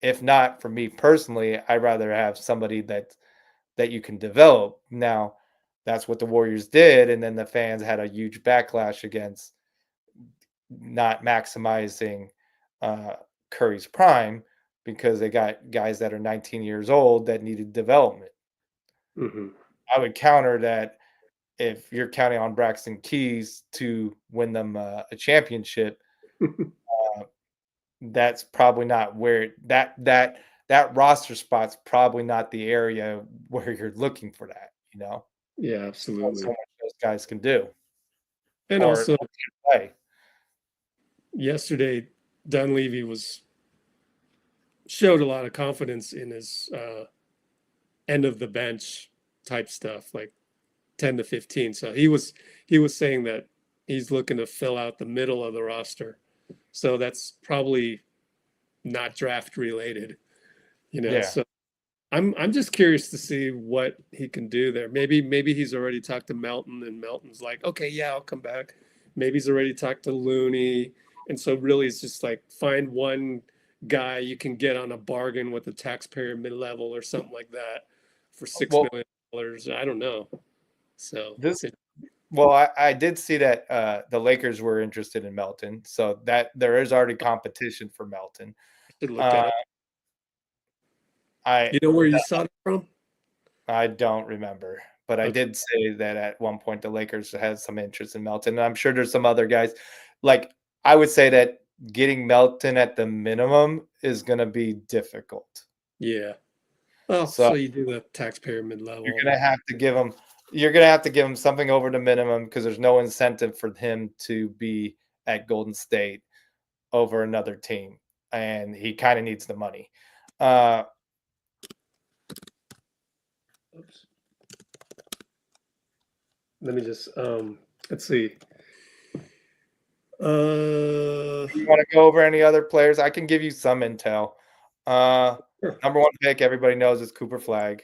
If not, for me personally, I'd rather have somebody that you can develop. Now, that's what the Warriors did, and then the fans had a huge backlash against not maximizing Curry's prime because they got guys that are 19 years old that needed development. Mm-hmm. I would counter that if you're counting on Braxton Keys to win them a championship, that's probably not where that roster spot's probably not the area where you're looking for that, Yeah, absolutely. So much those guys can do. And also, play. Yesterday, Dunleavy showed a lot of confidence in his end of the bench type stuff, like 10 to 15. So he was saying that he's looking to fill out the middle of the roster. So that's probably not draft related, Yeah. So I'm just curious to see what he can do there. Maybe he's already talked to Melton, and Melton's like, okay, yeah, I'll come back. Maybe he's already talked to Looney. And so really it's just like find one guy you can get on a bargain with the taxpayer mid-level or something like that for $6 million. I don't know. So I did see that the Lakers were interested in Melton, so that there is already competition for Melton. should look at it. You know where you saw it from? I don't remember, but I did say that at one point the Lakers had some interest in Melton, and I'm sure there's some other guys. Like, I would say that getting Melton at the minimum is going to be difficult. Yeah. Well, so you do the taxpayer mid-level. You're going to have to give him something over the minimum because there's no incentive for him to be at Golden State over another team, and he kind of needs the money. Oops. Let me just let's see. You want to go over any other players? I can give you some intel. Sure. Number 1 pick, everybody knows, is Cooper Flagg.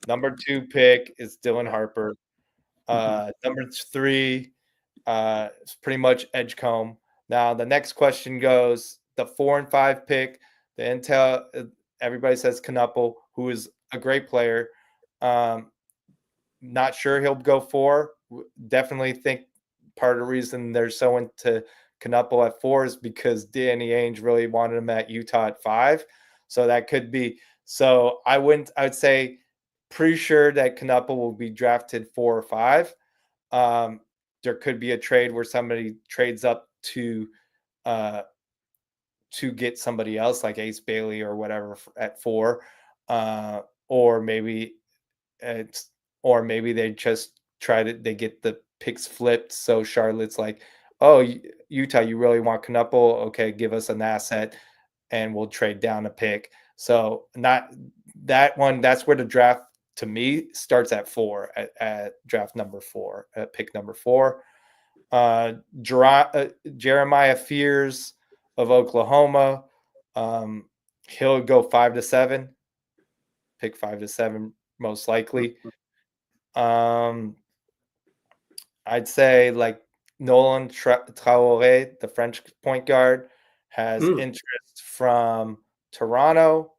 Number 2 pick is Dylan Harper. Number 3 is pretty much Edgecombe. Now, the next question goes, the 4 and 5 pick, the intel, everybody says Knuppel, who is a great player. not sure he'll go 4. Definitely think part of the reason they're so into Knuppel at 4 is because Danny Ainge really wanted him at Utah at 5. So that could be. So I would say pretty sure that Knuppel will be drafted 4 or 5. There could be a trade where somebody trades up to get somebody else like Ace Bailey or whatever at 4, or maybe they just they get the picks flipped. So Charlotte's like, oh, Utah, you really want Knuppel? Okay, give us an asset and we'll trade down a pick. So not that one. That's where the draft to me starts at 4 at draft number 4, at pick number 4. Jeremiah Fears of Oklahoma. He'll go 5 to 7. Pick 5 to 7 most likely. I'd say like Nolan Traoré, the French point guard, has interest from Toronto,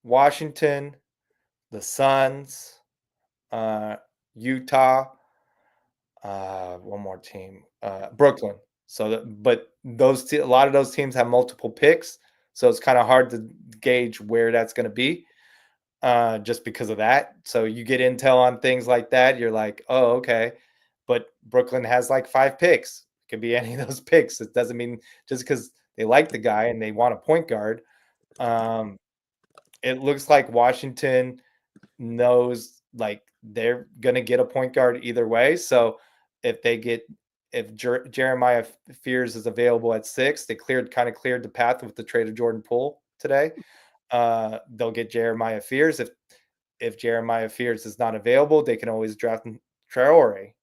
Washington, the Suns, Utah, one more team, Brooklyn. So, but a lot of those teams have multiple picks, so it's kind of hard to gauge where that's going to be, just because of that. So you get intel on things like that, you're like, oh, okay. But Brooklyn has like 5 picks. It could be any of those picks. It doesn't mean just because they like the guy and they want a point guard. It looks like Washington knows like they're going to get a point guard either way. So if Jeremiah Fears is available at 6, they kind of cleared the path with the trade of Jordan Poole today. They'll get Jeremiah Fears. If Jeremiah Fears is not available, they can always draft Traore.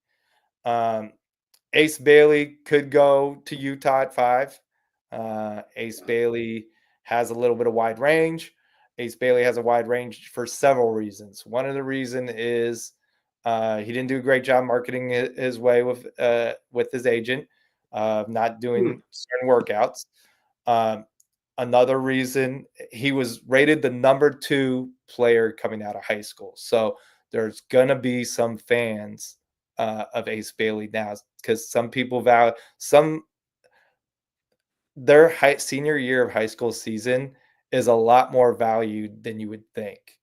Ace Bailey could go to Utah at 5. Ace Bailey has a little bit of wide range. Ace Bailey has a wide range for several reasons. One of the reasons is he didn't do a great job marketing his way with his agent, not doing certain workouts. Another reason, he was rated the number 2 player coming out of high school. So there's going to be some fans of Ace Bailey now, because some people their senior year of high school season is a lot more valued than you would think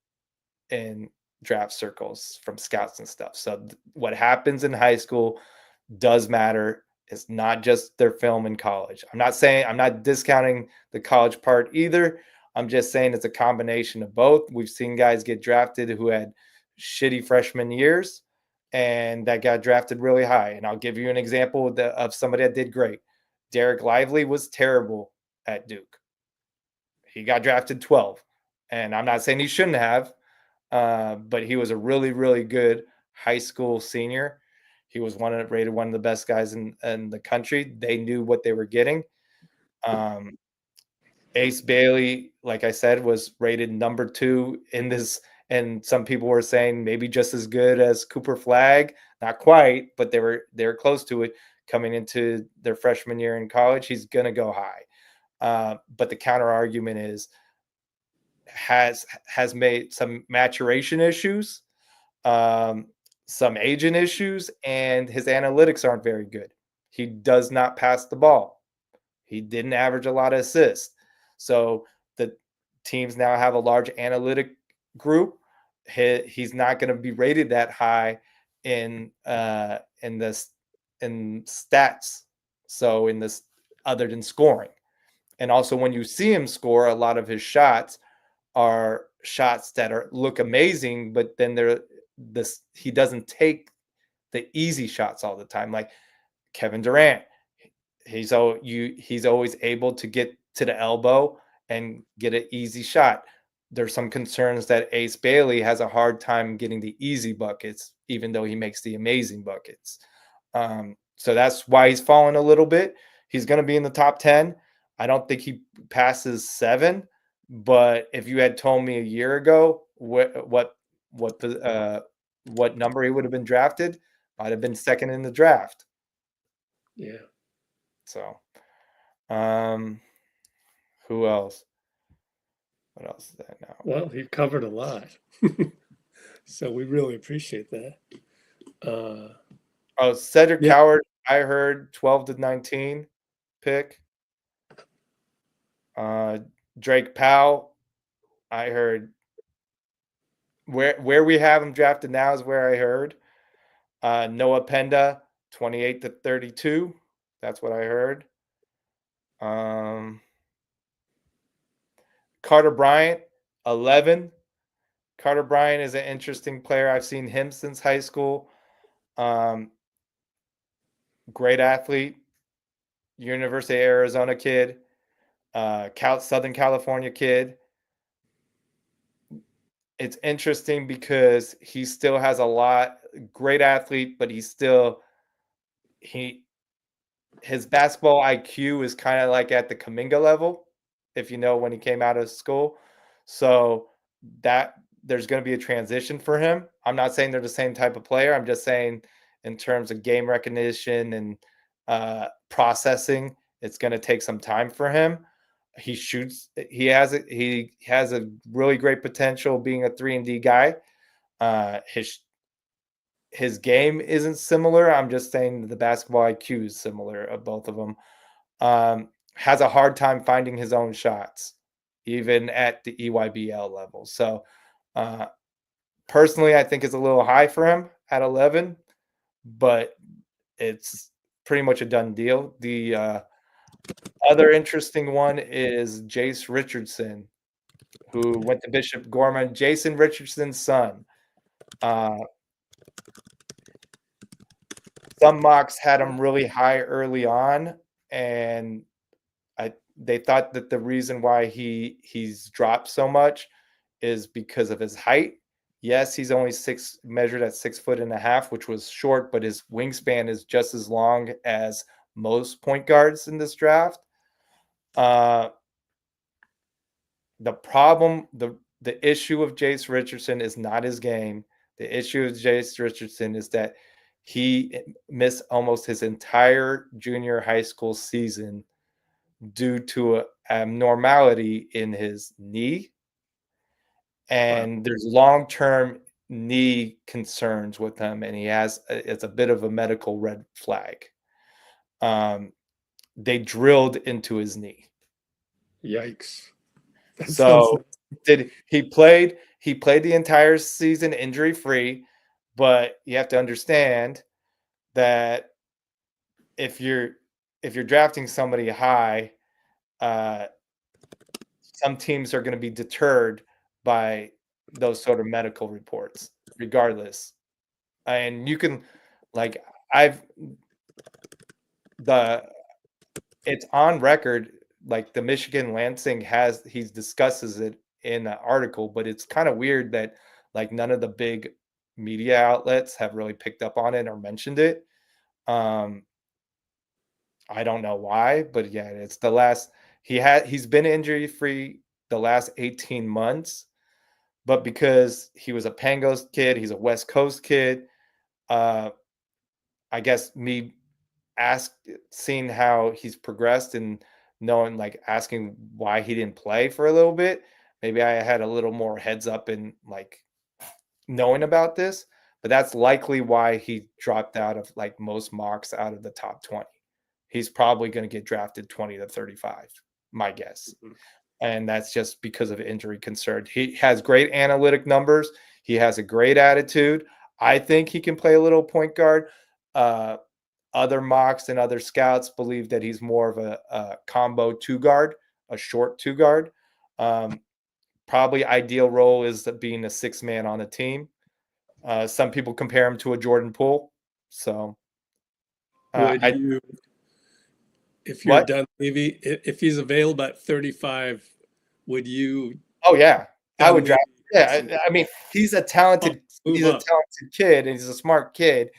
in draft circles from scouts and stuff. So what happens in high school does matter. It's not just their film in college. I'm not discounting the college part either. I'm just saying it's a combination of both. We've seen guys get drafted who had shitty freshman years and that got drafted really high. And I'll give you an example of somebody that did great. Derek Lively was terrible at Duke. He got drafted 12. And I'm not saying he shouldn't have, but he was a really, really good high school senior. He was rated one of the best guys in the country. They knew what they were getting. Ace Bailey, like I said, was rated number 2 in this. And some people were saying maybe just as good as Cooper Flagg. Not quite, but they were close to it coming into their freshman year in college. He's going to go high. But the counter argument is has made some maturation issues, some agent issues, and his analytics aren't very good. He does not pass the ball. He didn't average a lot of assists. So the teams now have a large analytic group. He's not going to be rated that high in stats. So in this, other than scoring. And also when you see him score, a lot of his shots are shots that look amazing, but then he doesn't take the easy shots all the time. Like Kevin Durant, he's always able to get to the elbow and get an easy shot. There's some concerns that Ace Bailey has a hard time getting the easy buckets, even though he makes the amazing buckets. So that's why he's fallen a little bit. He's going to be in the top 10. I don't think he passes 7, but if you had told me a year ago what number he would have been drafted, might have been second in the draft. Yeah. So, who else? What else is that now? Well, you've covered a lot. So we really appreciate that. Cedric Yeah. Coward, I heard 12 to 19 pick. Drake Powell, I heard where we have him drafted now is where I heard. Noah Penda, 28 to 32. That's what I heard. Carter Bryant, 11. Carter Bryant is an interesting player. I've seen him since high school. Great athlete. University of Arizona kid. Southern California kid. It's interesting because he still has a lot. Great athlete, but his basketball IQ is kind of like at the Kuminga level, if you know when he came out of school. So that there's going to be a transition for him. I'm not saying they're the same type of player. I'm just saying in terms of game recognition and processing, it's going to take some time for him. He shoots. He has a really great potential being a 3-and-D guy. His game isn't similar. I'm just saying the basketball IQ is similar of both of them. Has a hard time finding his own shots, even at the EYBL level. So personally, I think it's a little high for him at 11, but it's pretty much a done deal. The other interesting one is Jace Richardson, who went to Bishop Gorman. Jason Richardson's son. Some mocks had him really high early on, and they thought that the reason why he's dropped so much is because of his height. Yes, he's only measured at 6'1.5", which was short, but his wingspan is just as long as most point guards in this draft. The problem, the issue of Jace Richardson is not his game. The issue of Jace Richardson is that he missed almost his entire junior high school season due to an abnormality in his knee. And there's long-term knee concerns with him, and it's a bit of a medical red flag. They drilled into his knee. Yikes. So he played the entire season injury-free, but you have to understand that if you're drafting somebody high, some teams are going to be deterred by those sort of medical reports, regardless. And you can, it's on record. Like the Michigan Lansing he discusses it in an article, but it's kind of weird that like none of the big media outlets have really picked up on it or mentioned it. I don't know why, but yeah, it's the last he's been injury free the last 18 months, but because he was a Pangos kid, he's a West Coast kid. I guess me seeing how he's progressed and knowing, asking why he didn't play for a little bit, maybe I had a little more heads up in knowing about this, but that's likely why he dropped out of most mocks out of the top 20. He's probably going to get drafted 20 to 35, my guess. Mm-hmm. And that's just because of injury concern. He has great analytic numbers. He has a great attitude. I think he can play a little point guard. Other mocks and other scouts believe that he's more of a combo 2-guard, a short 2-guard. Probably ideal role is being a 6-man on a team. Some people compare him to a Jordan Poole. So if you're done, maybe if he's available at 35, would you? Oh yeah, I would draft. Yeah, I mean, he's a talented kid, and he's a smart kid.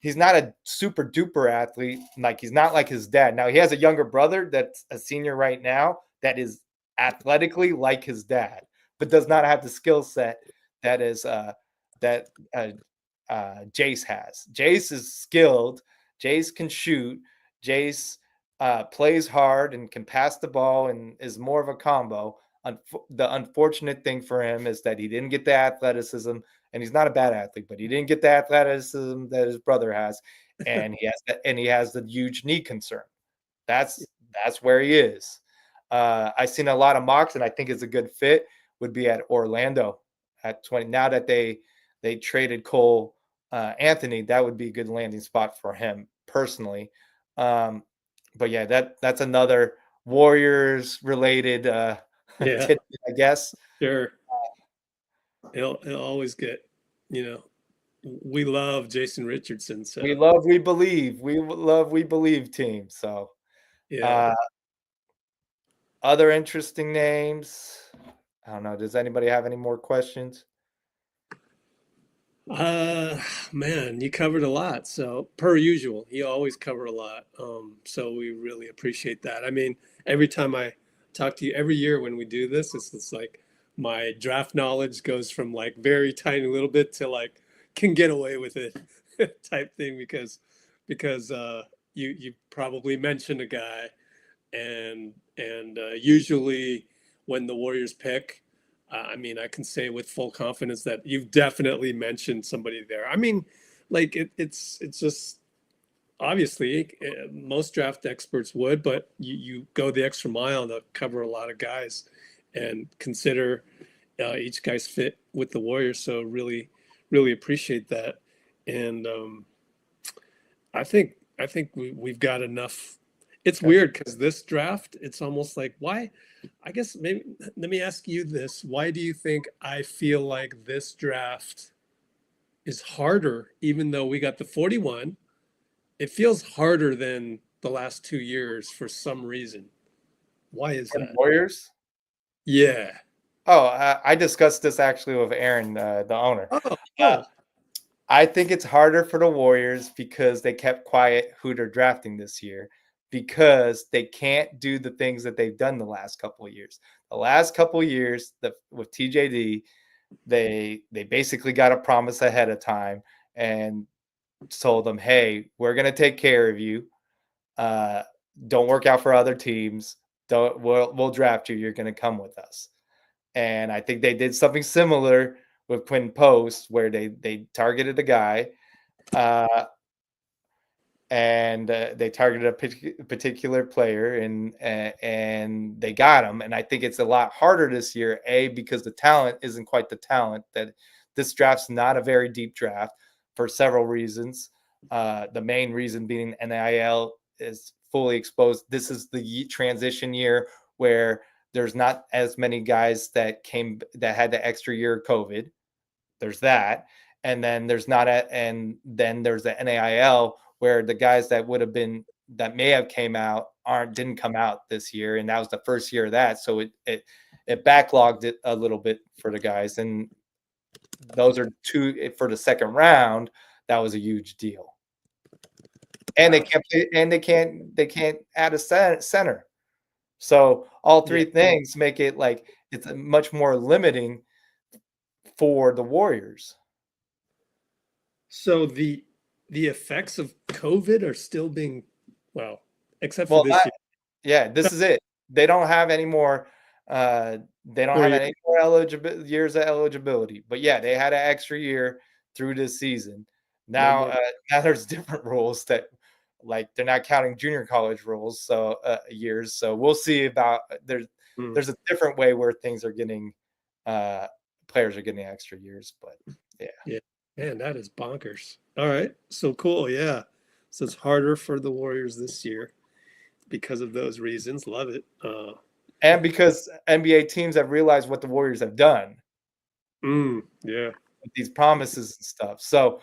He's not a super duper athlete. He's not like his dad. Now he has a younger brother that's a senior right now that is athletically like his dad, but does not have the skill set that Jace has. Jace is skilled. Jace can shoot. Jace plays hard and can pass the ball and is more of a combo. The unfortunate thing for him is that he didn't get the athleticism and he's not a bad athlete, but he didn't get the athleticism that his brother has, and he has the huge knee concern. That's where he is. I've seen a lot of mocks, and I think it's a good fit would be at Orlando at 20. Now that they traded Cole Anthony, that would be a good landing spot for him personally. But yeah, that's another Warriors related tidbit, I guess. Sure. He'll always get, we love Jason Richardson. So We love, we believe. We love, we believe team. So yeah. Other interesting names. I don't know. Does anybody have any more questions? Man, you covered a lot. So per usual, you always cover a lot. So we really appreciate that. I mean, every time I talk to you, every year when we do this, it's like my draft knowledge goes from like very tiny little bit to like can get away with it type thing because you probably mentioned a guy and usually when the Warriors pick. I mean, I can say with full confidence that you've definitely mentioned somebody there. I mean, like it's just obviously most draft experts would, but you go the extra mile to cover a lot of guys and consider each guy's fit with the Warriors. So really appreciate that. And I think we've got enough. It's weird because this draft, it's almost like why. I guess maybe let me ask you this. Why do you think I feel like this draft is harder, even though we got the 41? It feels harder than the last 2 years for some reason. Why is that? Warriors? Yeah. Oh, I discussed this actually with Aran, the owner. Oh. I think it's harder for the Warriors because they kept quiet who they're drafting this year, because they can't do the things that they've done the last couple of years. The last couple of years with TJD, they basically got a promise ahead of time and told them, hey, we're going to take care of you. Don't work out for other teams. We'll draft you. You're going to come with us. And I think they did something similar with Quinn Post, where they targeted a guy. And they targeted a particular player, and they got him. And I think it's a lot harder this year, because the talent isn't quite the talent. That this draft's not a very deep draft for several reasons. The main reason being NIL is fully exposed. This is the transition year where there's not as many guys that had the extra year of COVID. There's that, and then there's the NIL, where the guys that may have came out didn't come out this year, and that was the first year of that. So it backlogged it a little bit for the guys, and those are two for the second round. That was a huge deal, and they can't add a center. So all three things make it like it's much more limiting for the Warriors. So the effects of COVID are still being, except for this year. Yeah, this is it. They don't have any more. They don't have any more years of eligibility. But yeah, they had an extra year through this season. Now, now there's different rules that, like, they're not counting junior college rules, so years. So we'll see about there's a different way where things are getting players are getting extra years. But yeah. Man, that is bonkers. All right. So cool. Yeah. So it's harder for the Warriors this year because of those reasons. Love it. And because NBA teams have realized what the Warriors have done. Yeah. With these promises and stuff. So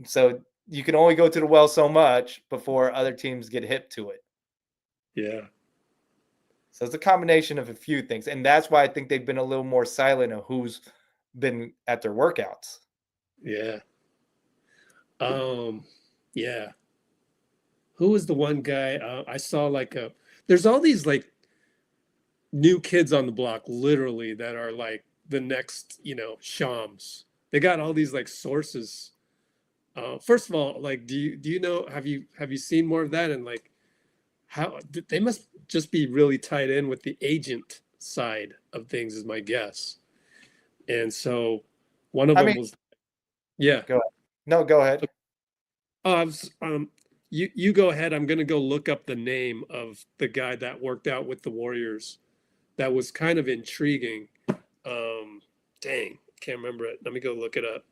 so you can only go to the well so much before other teams get hip to it. Yeah. So it's a combination of a few things. And that's why I think they've been a little more silent of who's been at their workouts. Yeah. Yeah. Who was the one guy I saw there's all these like new kids on the block literally that are like the next, Shams. They got all these like sources. First of all, like do you know, have you seen more of that, and like how they must just be really tied in with the agent side of things is my guess. And so One of I them mean, was, yeah. go ahead. No, go ahead. I was, you go ahead. I'm gonna go look up the name of the guy that worked out with the Warriors. That was kind of intriguing. Dang, can't remember it. Let me go look it up.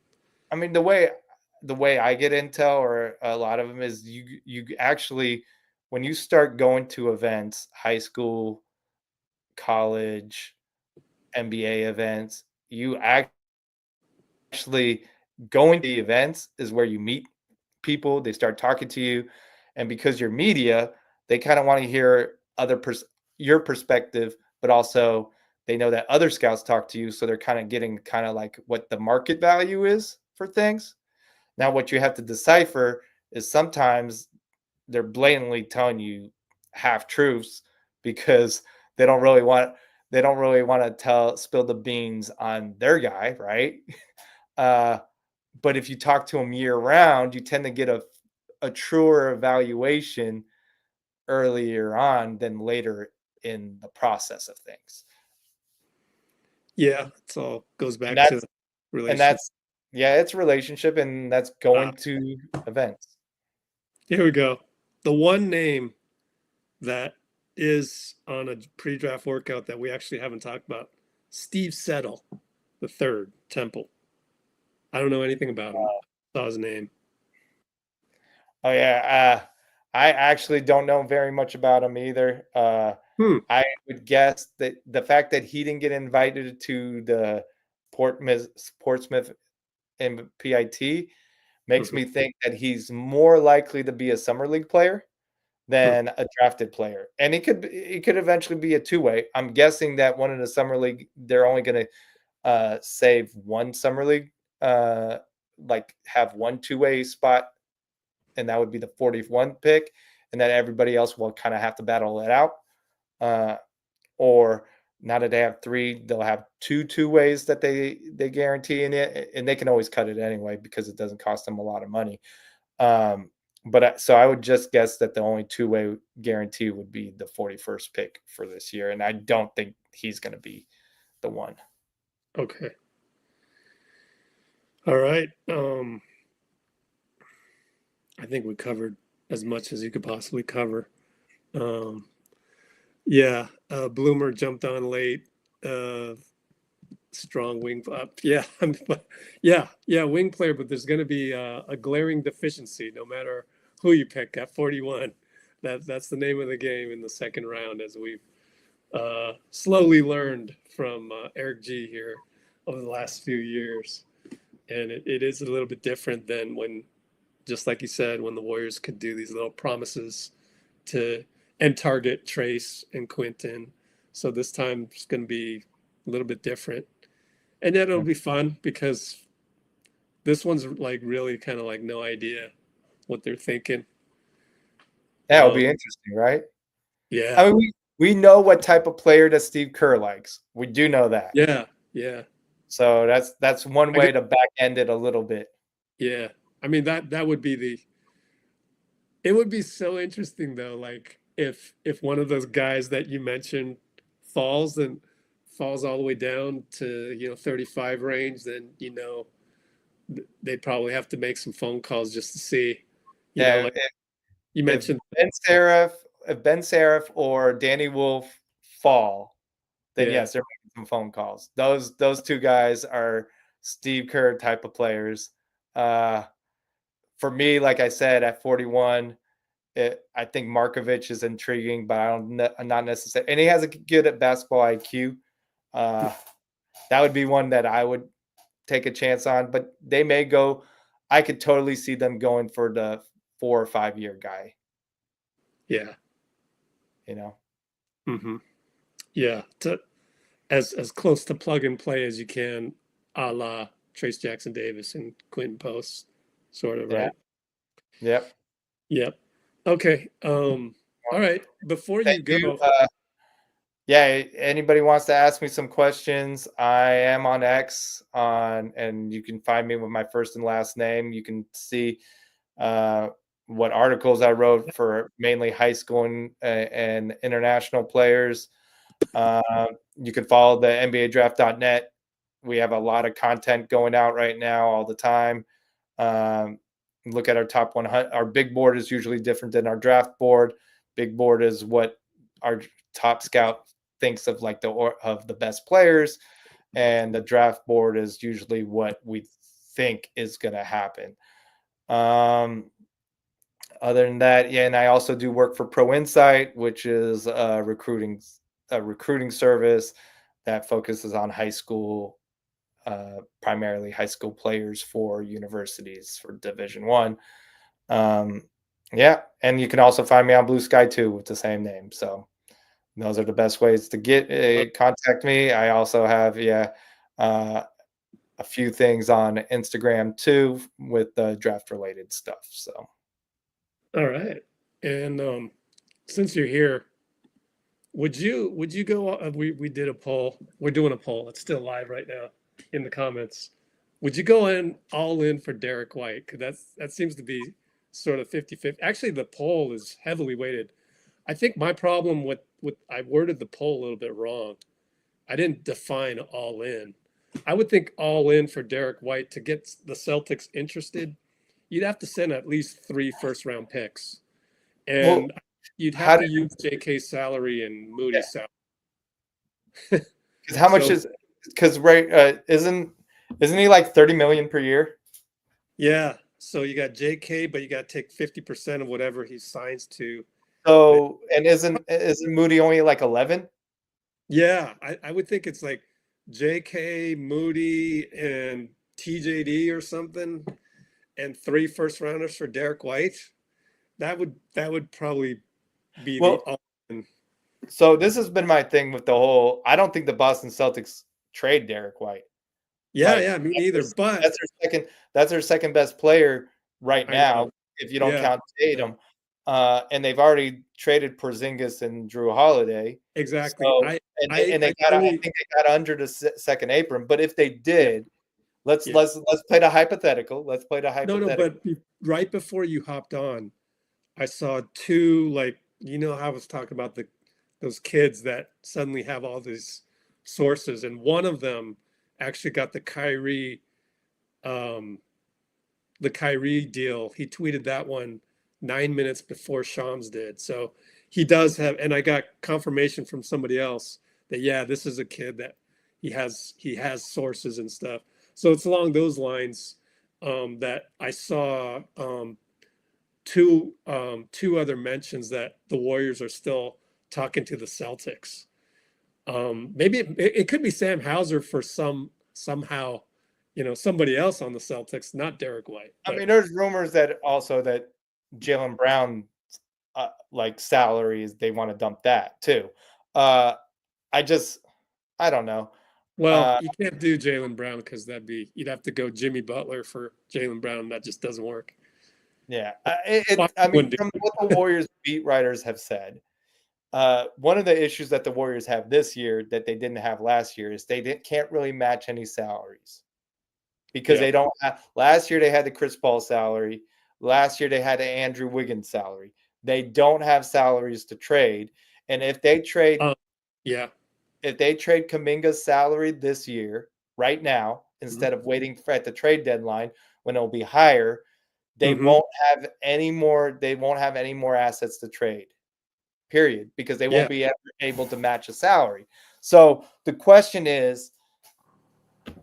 I mean, the way I get intel, or a lot of them, is you actually, when you start going to events, high school, college, NBA events, you actually going to the events is where you meet people. They start talking to you, and because you're media, they kind of want to hear your perspective, but also they know that other scouts talk to you, so they're kind of getting kind of like what the market value is for things. Now, what you have to decipher is sometimes they're blatantly telling you half truths because they don't really want to spill the beans on their guy, right? Uh, but if you talk to them year round, you tend to get a truer evaluation earlier on than later in the process of things. Yeah, it's all goes And back to that's relationship. yeah, it's relationship, and that's going to events. Here we go. The one name that is on a pre-draft workout that we actually haven't talked about, Steve Settle, the third, Temple. I don't know anything about him. Saw his name. Oh yeah, I actually don't know very much about him either. I would guess that the fact that he didn't get invited to the Portsmouth PIT makes me think that he's more likely to be a summer league player than a drafted player, and he could eventually be a two-way. I'm guessing that one in the summer league, they're only going to save one summer league, like have one two-way spot, and that would be the 41 pick, and then everybody else will kind of have to battle it out. Or now that they have three, they'll have two ways that they guarantee in it, and they can always cut it anyway because it doesn't cost them a lot of money. So I would just guess that the only two-way guarantee would be the 41st pick for this year, and I don't think he's going to be the one. Okay. All right. I think we covered as much as you could possibly cover. Yeah, Bloomer jumped on late. Strong wing up. Yeah, yeah, wing player, but there's going to be a glaring deficiency no matter who you pick at 41. That's the name of the game in the second round, as we've slowly learned from Eric G here over the last few years. And it is a little bit different than when, just like you said, when the Warriors could do these little promises and target Trace and Quentin. So this time it's going to be a little bit different. And yet it'll be fun because this one's like really kind of like no idea what they're thinking. Yeah, it'll be interesting, right? Yeah. I mean, we know what type of player that Steve Kerr likes. We do know that. Yeah. So that's one way to back end it a little bit. Yeah. I mean, that would be it would be so interesting though, like if one of those guys that you mentioned falls all the way down to 35 range, then they'd probably have to make some phone calls just to see. Like you mentioned, if Ben Seraph or Danny Wolf fall, then yes, they're making some phone calls. Those two guys are Steve Kerr type of players. For me, like I said, at 41, I think Markovic is intriguing, but I'm not necessarily. And he has a good at basketball IQ. That would be one that I would take a chance on. But they may go. I could totally see them going for the 4 or 5 year guy. Yeah. Mm-hmm. Yeah. As close to plug and play as you can, a la Trace Jackson Davis and Quentin Post, sort of, right? Yep. Okay. All right. Before you go, anybody wants to ask me some questions, I am on X and you can find me with my first and last name. You can see what articles I wrote for mainly high school and international players. You can follow the NBAdraft.net we have a lot of content going out right now all the time. Look at our top 100. Our big board is usually different than our draft board. Big board is what our top scout thinks of, like of the best players, and the draft board is usually what we think is going to happen. Other than that, yeah, and I also do work for Pro Insight, which is a recruiting service that focuses on high school, primarily high school players for universities for Division One. Yeah, and you can also find me on Blue Sky too with the same name. So those are the best ways to get contact me. I also have a few things on Instagram too with draft related stuff. So All right. And since you're here, would you go? We did a poll. We're doing a poll. It's still live right now in the comments. Would you go all in for Derek White? Because that seems to be sort of 50-50. Actually, the poll is heavily weighted. I think my problem with I worded the poll a little bit wrong. I didn't define all in. I would think all in for Derek White to get the Celtics interested. You'd have to send at least 3 first-round picks, and you'd have to use JK's salary and Moody's salary. Because how much is? Because isn't he like $30 million per year? Yeah. So you got JK, but you got to take 50% of whatever he signs to. So and isn't Moody only like 11? Yeah, I would think it's like JK, Moody, and TJD or something, and 3 first rounders for Derek White. That would probably be the all-in. So this has been my thing with the whole. I don't think the Boston Celtics trade Derek White. Yeah, me neither. But that's their second best player right now, if you don't count Tatum. And they've already traded Porzingis and Drew Holiday. Exactly. So, I think they got under the second apron. But if they did, let's play the hypothetical. Let's play the hypothetical. No, but right before you hopped on, I saw 2, like, how I was talking about those kids that suddenly have all these sources, and one of them actually got the Kyrie deal. He tweeted that one 9 minutes before Shams did. So he does have, and I got confirmation from somebody else that, yeah, this is a kid that he has sources and stuff. So it's along those lines that I saw two other mentions that the Warriors are still talking to the Celtics. Maybe it could be Sam Hauser for somehow, somebody else on the Celtics, not Derek White. But, I mean, there's rumors that Jaylen Brown, like salaries, they want to dump that too. I don't know. Well, you can't do Jaylen Brown because you'd have to go Jimmy Butler for Jaylen Brown. That just doesn't work. Yeah, I mean, from what the Warriors beat writers have said, one of the issues that the Warriors have this year that they didn't have last year is they can't really match any salaries because they don't have. Last year they had the Chris Paul salary. Last year they had the Andrew Wiggins salary. They don't have salaries to trade, and if they trade, if they trade Kuminga's salary this year, right now, instead of waiting at the trade deadline when it'll be higher, they won't have any more. They won't have any more assets to trade. Period, because they won't be able to match a salary. So the question is,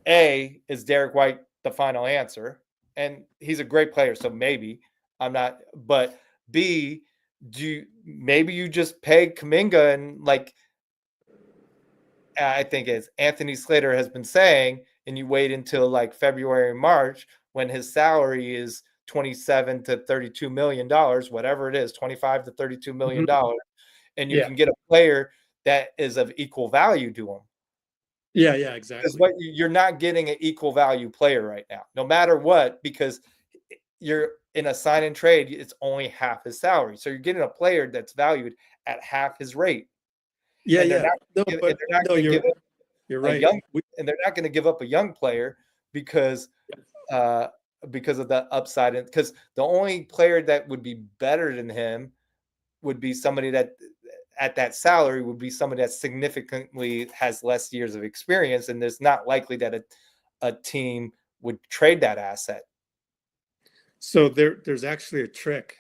A, is Derek White the final answer? And he's a great player, so maybe I'm not. But B, maybe you just pay Kuminga and, like, I think as Anthony Slater has been saying, and you wait until like February, March, when his salary is $27 to $32 million, whatever it is, $25 to $32 million, and you can get a player that is of equal value to him. Yeah, exactly. Because you're not getting an equal value player right now, no matter what, because you're in a sign and trade, it's only half his salary. So you're getting a player that's valued at half his rate. You're right. And they're not going to give up a young player because of the upside. Because the only player that would be better than him would be somebody that at that salary would be somebody that significantly has less years of experience, and there's not likely that a team would trade that asset. So there's actually a trick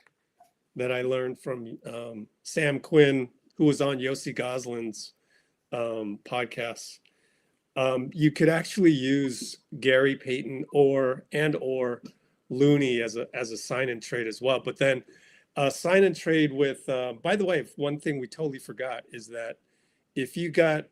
that I learned from Sam Quinn, who was on Yossi Goslin's podcast. You could actually use Gary Payton or Looney as a sign and trade as well. But then sign and trade with, by the way, one thing we totally forgot is that if you got,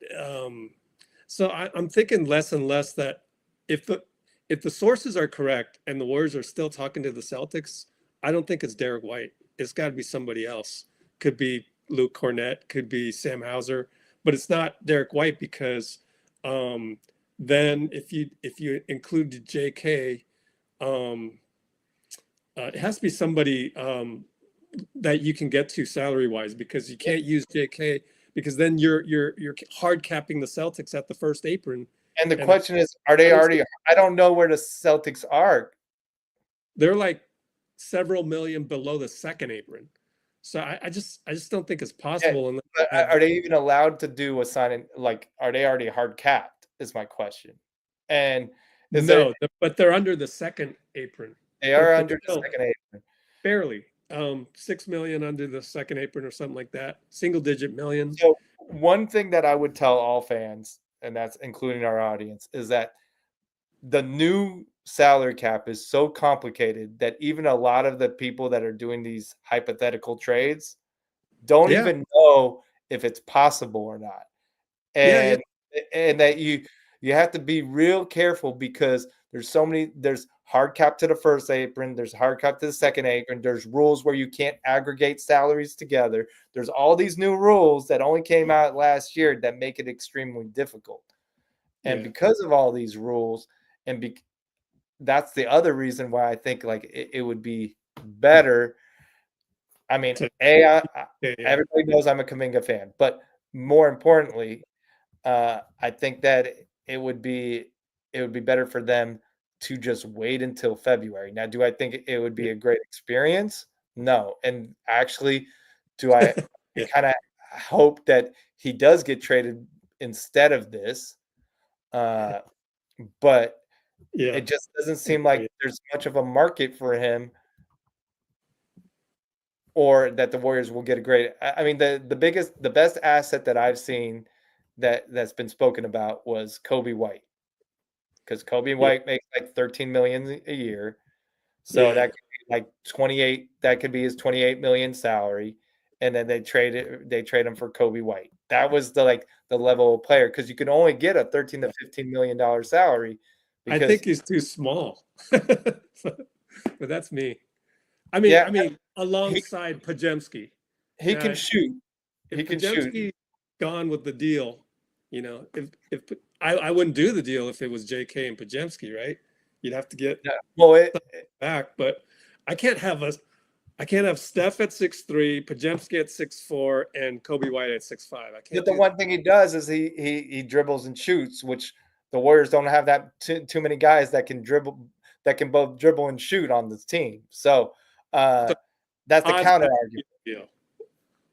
so I'm thinking less and less that if the sources are correct and the Warriors are still talking to the Celtics, I don't think it's Derek White. It's got to be somebody else. Could be Luke Cornett, could be Sam Hauser, but it's not Derek White because then if you include JK, it has to be somebody that you can get to salary wise, because you can't use JK because then you're hard capping the Celtics at the first apron. And the question is, are they already? I don't know where the Celtics are. They're like several million below the second apron. So I just don't think it's possible. Yeah, are they even allowed to do a signing? Like, are they already hard capped? Is my question. And but they're under the second apron. They are under the second apron. Barely. 6 million under the second apron or something like that. Single digit million. So one thing that I would tell all fans, and that's including our audience, is that the new salary cap is so complicated that even a lot of the people that are doing these hypothetical trades don't even know if it's possible or not. And that you have to be real careful because there's hard cap to the first apron, there's hard cap to the second apron, there's rules where you can't aggregate salaries together. There's all these new rules that only came out last year that make it extremely difficult. And because of all these rules, and that's the other reason why I think like it would be better. I mean, everybody knows I'm a Kuminga fan, but more importantly, I think that it would be better for them to just wait until February. Now, do I think it would be a great experience? No. And actually, do I kind of hope that he does get traded instead of this? But it just doesn't seem like there's much of a market for him, or that the Warriors will get a great. I mean, the best asset that I've seen that's been spoken about was Koby White, because Koby White makes like $13 million a year, so that could be like 28. That could be his 28 million salary, and then they trade him for Koby White. That was the level of player, because you can only get a $13 to $15 million salary. I think he's too small, but that's me. I mean, alongside Podziemski, he can shoot. He can shoot. Gone with the deal, if I wouldn't do the deal if it was JK and Podziemski, right? You'd have to get back, but I can't have Steph at 6'3", Podziemski at 6'4", and Koby White at 6'5". I can't. But the one thing he does is he dribbles and shoots, which the Warriors don't have that too many guys that can both dribble and shoot on this team. So that's the counter argument. Yeah.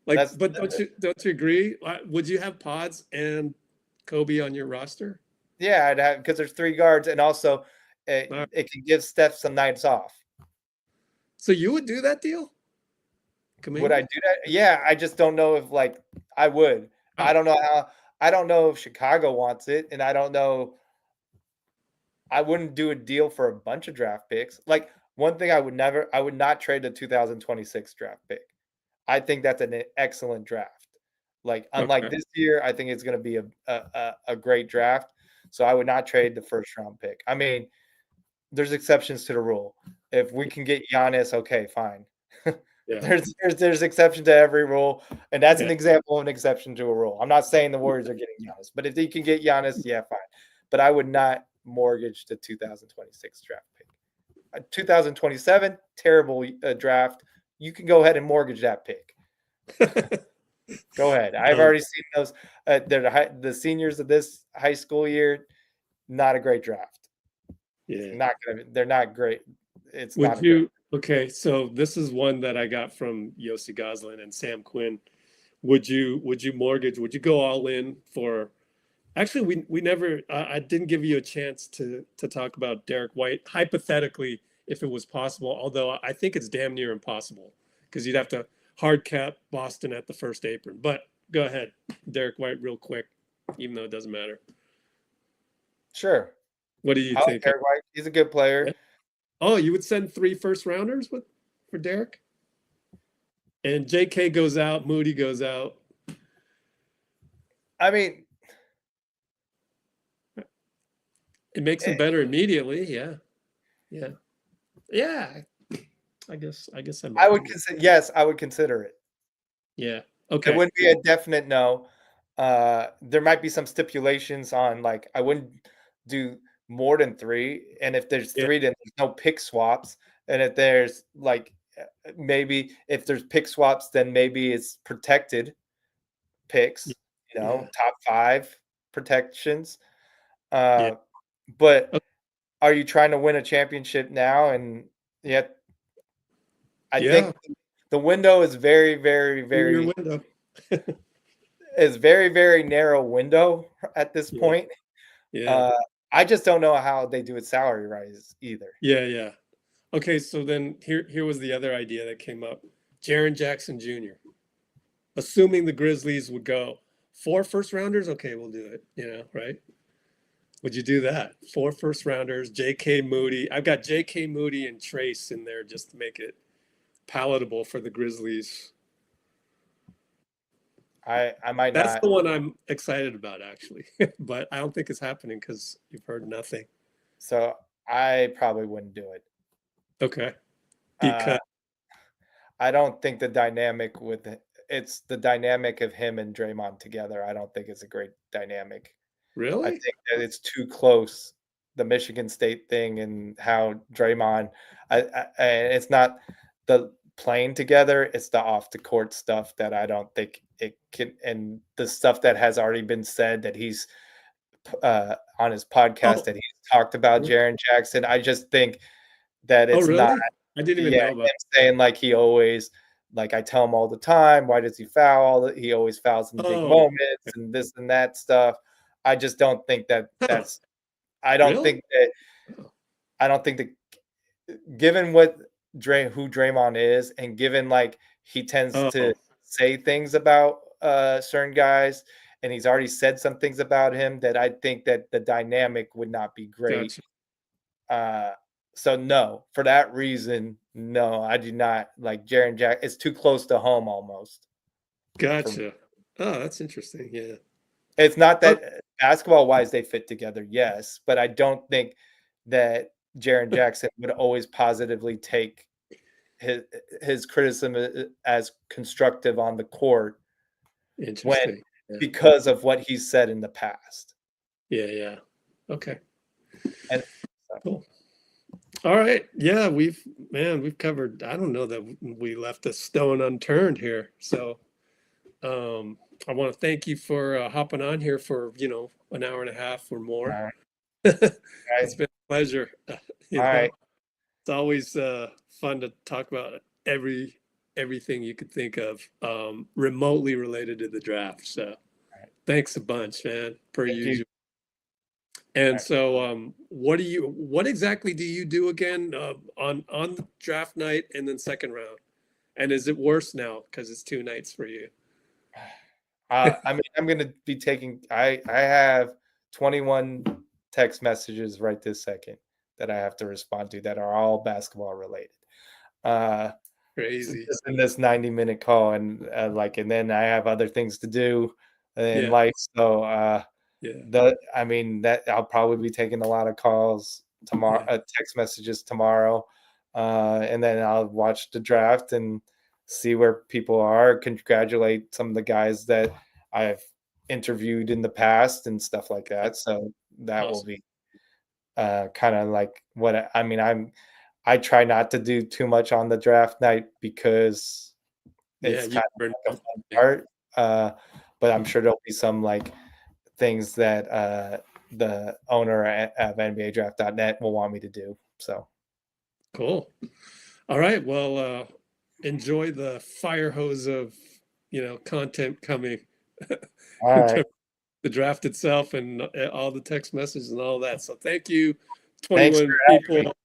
But don't you agree? Would you have Pods and Koby on your roster? Yeah, I'd have, because there's 3 guards, and also it can give Steph some nights off. So you would do that deal? Would I do that? Yeah, I just don't know if I would. Oh. I don't know how. I don't know if Chicago wants it, and I don't know. I wouldn't do a deal for a bunch of draft picks. Like, one thing I would not trade the 2026 draft pick. I think that's an excellent draft. Unlike this year, I think it's going to be a great draft. So I would not trade the first round pick. I mean, there's exceptions to the rule. If we can get Giannis, okay, fine. There's exception to every rule, and that's an example of an exception to a rule. I'm not saying the Warriors are getting Giannis, but if you can get Giannis, yeah, fine. But I would not mortgage the 2026 draft pick. 2027, terrible draft. You can go ahead and mortgage that pick. Go ahead. I've already seen those. They're the seniors of this high school year. Not a great draft. Yeah, they're not great. It's would not. You okay? So this is one that I got from Yossi Goslin and Sam Quinn. would you mortgage? Would you go all in for? Actually, we never. I didn't give you a chance to talk about D.White hypothetically, if it was possible. Although I think it's damn near impossible because you'd have to hard cap Boston at the first apron. But go ahead, D.White, real quick, even though it doesn't matter. Sure. What do you I like think? D.White. He's a good player. Oh, you would send 3 first rounders for Derek? And JK goes out, Moody goes out. I mean, It makes him better immediately. Yeah. Yeah. Yeah. I guess I would consider, yes, I would consider it. Yeah. It Okay. wouldn't be a definite no. There might be some stipulations on, like, I wouldn't do more than 3. And if there's 3, then there's no pick swaps. And if there's like, maybe if there's pick swaps, then maybe it's protected picks, top 5 protections. But Okay. are you trying to win a championship now? And yet, I think the window is very, very, very. Your window. Is very, very narrow window at this point. Yeah. I just don't know how they do it salary rise either. Yeah. Okay, so then here was the other idea that came up. Jaren Jackson Jr. Assuming the Grizzlies would go 4 first rounders, okay, we'll do it, right? Would you do that? 4 first rounders, JK Moody. I've got JK Moody and Trace in there just to make it palatable for the Grizzlies. I might That's not. the one I'm excited about, actually. But I don't think it's happening because you've heard nothing. So I probably wouldn't do it. Okay. Because I don't think the dynamic it's the dynamic of him and Draymond together. I don't think it's a great dynamic. Really? I think that it's too close. The Michigan State thing and how Draymond, it's not the playing together, it's the off the court stuff that I don't think it can, and the stuff that has already been said that he's on his podcast that he's talked about Jaren Jackson. I just think that it's really? not. I didn't even know about him saying like he always, like I tell him all the time, why does he foul? He always fouls in big moments and this and that stuff. I just don't think that's. I don't think that. Given what who Draymond is, and given like he tends to say things about certain guys, and he's already said some things about him, that I think that the dynamic would not be great. Gotcha. So no, for that reason, no, I do not like Jaren Jack. It's too close to home almost. Gotcha. Oh, that's interesting. Yeah. It's not that basketball wise they fit together, yes, but I don't think that Jaren Jackson would always positively take his criticism as constructive on the court because of what he's said in the past. Yeah. Okay. And cool. All right. Yeah, we've covered, I don't know that we left a stone unturned here. So I want to thank you for hopping on here for, an hour and a half or more. All right. It's been a pleasure. Right. It's always fun to talk about everything you could think of remotely related to the draft. So thanks a bunch, man, per usual. And so what exactly do you do again on draft night and then second round? And is it worse now because it's 2 nights for you? I mean, I'm going to be taking I have 21 text messages right this second that I have to respond to that are all basketball related. Crazy. Just in this 90-minute call, and and then I have other things to do in life. So that I'll probably be taking a lot of calls tomorrow, text messages tomorrow, and then I'll watch the draft and see where people are, congratulate some of the guys that I've interviewed in the past and stuff like that. So that will be kind of like what I try not to do too much on the draft night because it's kind of like a fun part. But I'm sure there'll be some like things that the owner of NBADraft.net will want me to do. So cool. All right. Well, enjoy the fire hose of content coming. All In right. terms of the draft itself and all the text messages and all that. So thank you, Thanks 21 for having me. people.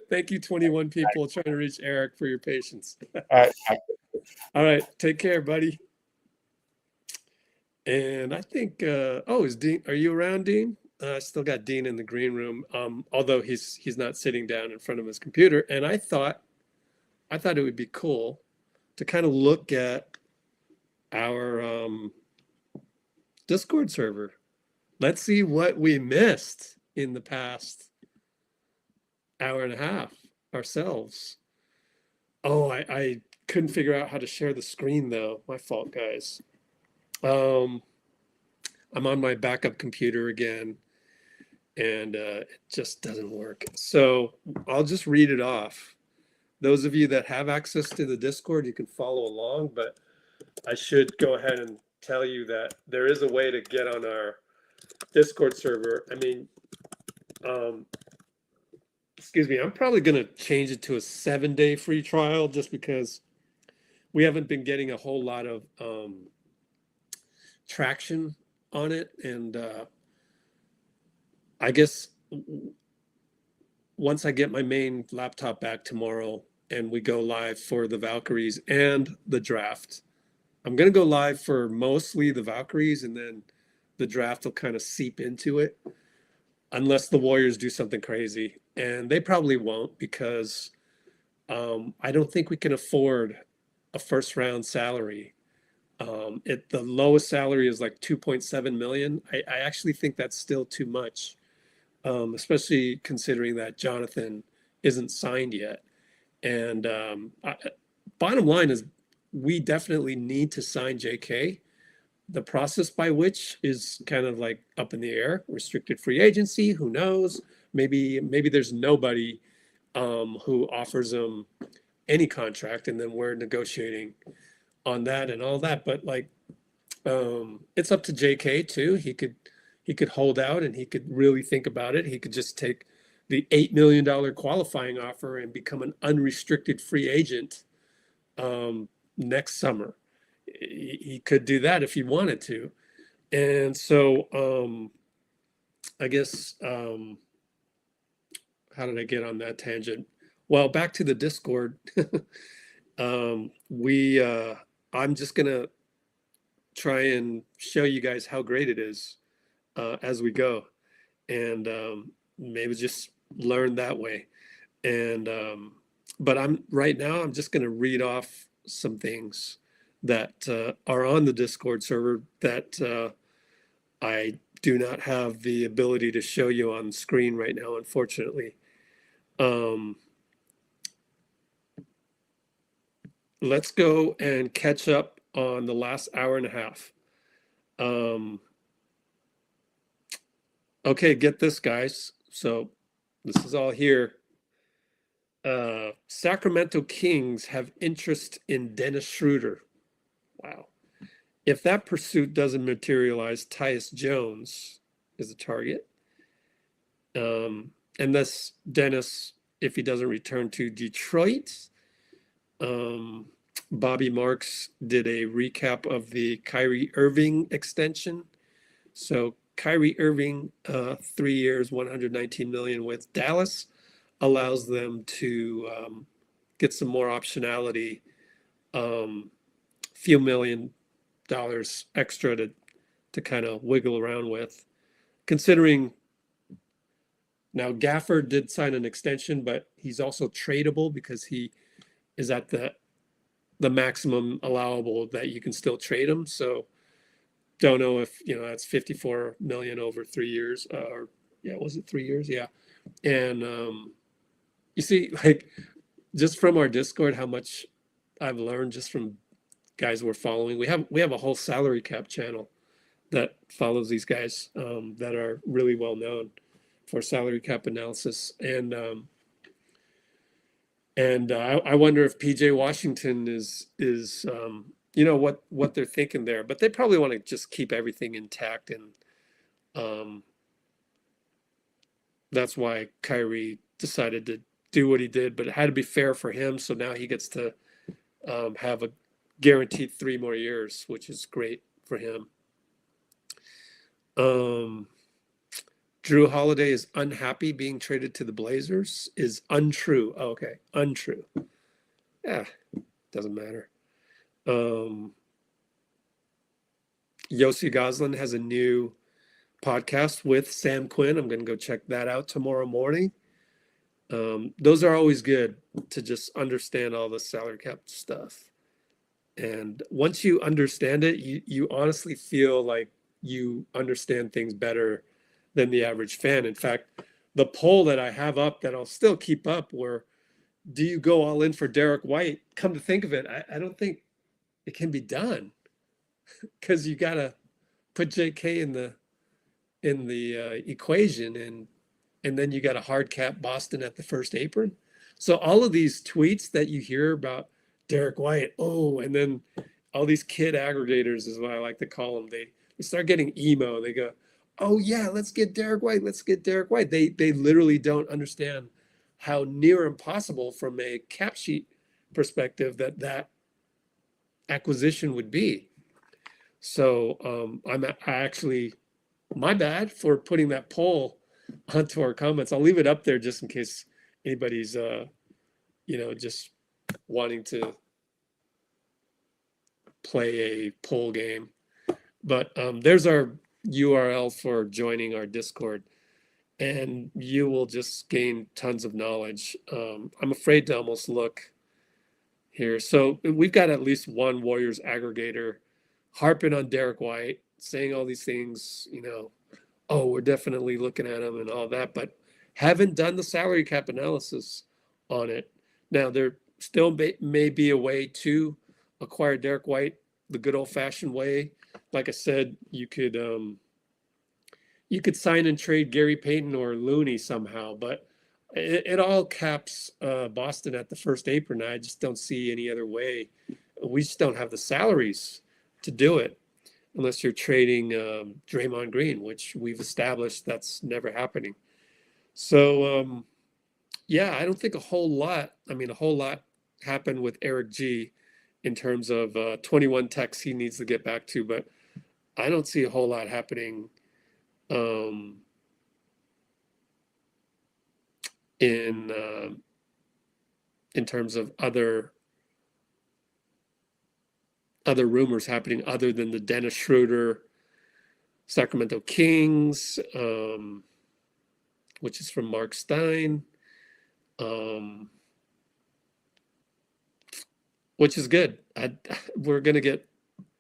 Thank you, 21 people trying to reach Eric, for your patience. All right. Bye. All right, take care, buddy. And I think, is Dean? Are you around, Dean? I still got Dean in the green room, although he's not sitting down in front of his computer. And I thought it would be cool to kind of look at our Discord server. Let's see what we missed in the past hour and a half ourselves. Oh, I couldn't figure out how to share the screen though. My fault, guys. I'm on my backup computer again, and it just doesn't work. So I'll just read it off. Those of you that have access to the Discord, you can follow along, but I should go ahead and tell you that there is a way to get on our Discord server. I mean, excuse me, I'm probably going to change it to a 7-day free trial just because we haven't been getting a whole lot of traction on it. And I guess once I get my main laptop back tomorrow and we go live for the Valkyries and the draft, I'm going to go live for mostly the Valkyries, and then the draft will kind of seep into it unless the Warriors do something crazy. And they probably won't, because I don't think we can afford a first round salary. The lowest salary is like 2.7 million. I actually think that's still too much, especially considering that Jonathan isn't signed yet. And bottom line is, we definitely need to sign JK. The process by which is kind of like up in the air. Restricted free agency, who knows? Maybe there's nobody who offers him any contract, and then we're negotiating on that and all that. But like, it's up to JK too. He could hold out, and he could really think about it. He could just take the $8 million qualifying offer and become an unrestricted free agent next summer. He could do that if he wanted to. And so I guess how did I get on that tangent? Well, back to the Discord. I'm just gonna try and show you guys how great it is as we go, and maybe just learn that way. And but right now I'm just gonna read off some things that are on the Discord server that I do not have the ability to show you on screen right now, unfortunately. Let's go and catch up on the last hour and a half. Okay, get this, guys. So this is all here. Sacramento Kings have interest in Dennis Schroeder. Wow. If that pursuit doesn't materialize, Tyus Jones is a target. And thus Dennis, if he doesn't return to Detroit. Bobby Marks did a recap of the Kyrie Irving extension. So Kyrie Irving, 3 years, 119 million with Dallas, allows them to get some more optionality, few $1 million extra to kind of wiggle around with. Considering now Gafford did sign an extension, but he's also tradable because he is at the maximum allowable that you can still trade him. So don't know if that's 54 million over 3 years, or was it 3 years? Yeah. And you see, like, just from our Discord, how much I've learned just from guys we're following. We have a whole salary cap channel that follows these guys that are really well known for salary cap analysis. And I wonder if PJ Washington is what they're thinking there, but they probably want to just keep everything intact, and that's why Kyrie decided to do what he did. But it had to be fair for him, so now he gets to have guaranteed 3 more years, which is great for him. Drew Holiday is unhappy being traded to the Blazers is untrue. Oh, okay, untrue. Yeah, doesn't matter. Yossi Goslin has a new podcast with Sam Quinn. I'm going to go check that out tomorrow morning. Those are always good to just understand all the salary cap stuff. And once you understand it, you honestly feel like you understand things better than the average fan. In fact, the poll that I have up that I'll still keep up where do you go all in for Derek White? Come to think of it, I don't think it can be done because you got to put JK in the equation and then you got a hard cap Boston at the first apron. So all of these tweets that you hear about Derek White, and then all these kid aggregators is what I like to call them. They start getting emo. They go, oh yeah, let's get Derek White. Let's get Derek White. They literally don't understand how near impossible from a cap sheet perspective that acquisition would be. So I actually, my bad for putting that poll onto our comments. I'll leave it up there just in case anybody's just wanting to play a poll game. But there's our URL for joining our Discord, and you will just gain tons of knowledge. I'm afraid to almost look here. So we've got at least one Warriors aggregator harping on Derek White, saying all these things, we're definitely looking at him and all that, but haven't done the salary cap analysis on it. Now, there still may be a way to acquire Derek White the good old-fashioned way. Like I said, you could sign and trade Gary Payton or Looney somehow, but it all caps Boston at the first apron. I just don't see any other way. We just don't have the salaries to do it unless you're trading Draymond Green, which we've established that's never happening. So, I don't think a whole lot happened with Eric G in terms of 21 techs he needs to get back to, but I don't see a whole lot happening in terms of other rumors happening other than the Dennis Schroeder Sacramento Kings, which is from Mark Stein, which is good. We're going to get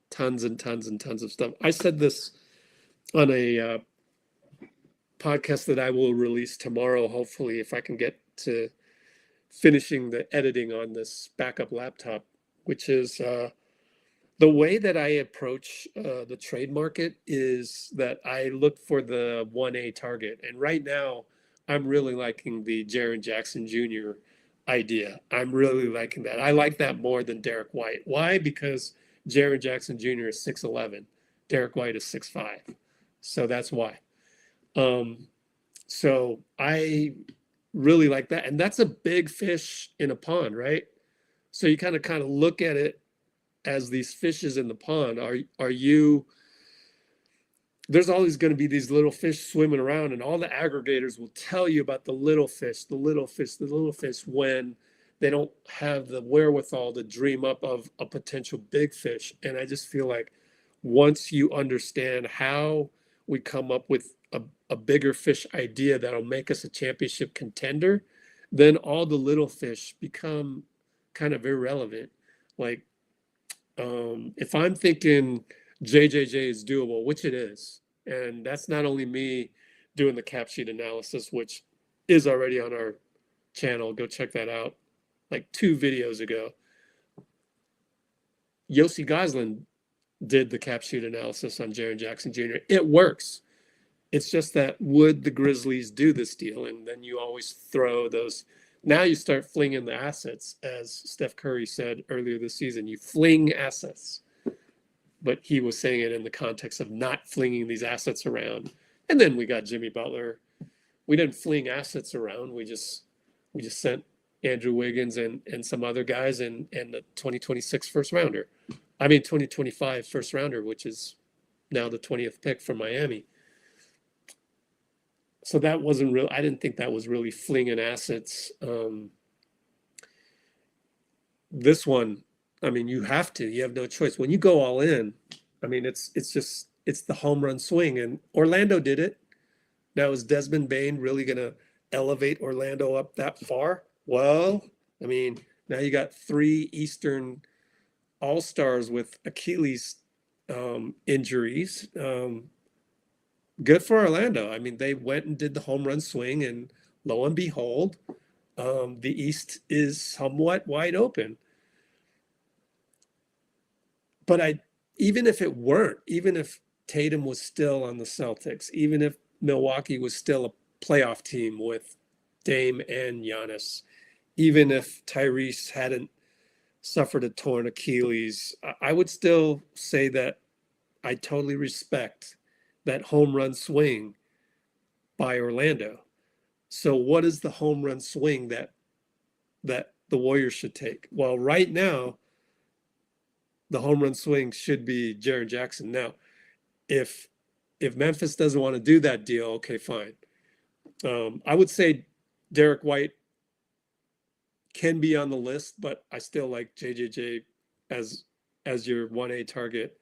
tons and tons and tons of stuff. I said this on a podcast that I will release tomorrow, hopefully, if I can get to finishing the editing on this backup laptop, which is the way that I approach the trade market is that I look for the 1A target. And right now, I'm really liking the Jaren Jackson Jr. idea. I'm really liking that. I like that more than Derek White. Why? Because Jaren Jackson Jr. is 6'11". Derek White is 6'5". So that's why. So I really like that. And that's a big fish in a pond, right? So you kind of look at it as these fishes in the pond. Are you, there's always going to be these little fish swimming around, and all the aggregators will tell you about the little fish when they don't have the wherewithal to dream up of a potential big fish. And I just feel like once you understand how we come up with a bigger fish idea that'll make us a championship contender, then all the little fish become kind of irrelevant. Like, if I'm thinking JJJ is doable, which it is, and that's not only me doing the cap sheet analysis, which is already on our channel. Go check that out. Like 2 videos ago, Yossi Goslin did the cap sheet analysis on Jaren Jackson Jr. It works. It's just that would the Grizzlies do this deal? And then you always throw those. Now you start flinging the assets, as Steph Curry said earlier this season. You fling assets. But he was saying it in the context of not flinging these assets around. And then we got Jimmy Butler. We didn't fling assets around. We just sent Andrew Wiggins and some other guys and the 2026 first rounder. I mean 2025 first rounder, which is now the 20th pick from Miami. So that wasn't real. I didn't think that was really flinging assets. This one, I mean, you have to. You have no choice. When you go all in, I mean, it's the home run swing, and Orlando did it. Now, is Desmond Bain really going to elevate Orlando up that far? Well, I mean, now you got 3 Eastern All-Stars with Achilles injuries. Good for Orlando. I mean, they went and did the home run swing, and lo and behold, the East is somewhat wide open. But even if it weren't, even if Tatum was still on the Celtics, even if Milwaukee was still a playoff team with Dame and Giannis, even if Tyrese hadn't suffered a torn Achilles, I would still say that I totally respect that home run swing by Orlando. So what is the home run swing that the Warriors should take? Well, right now, the home run swing should be Jaren Jackson. Now, if Memphis doesn't want to do that deal, okay, fine. I would say Derek White can be on the list, but I still like JJJ as your 1A target.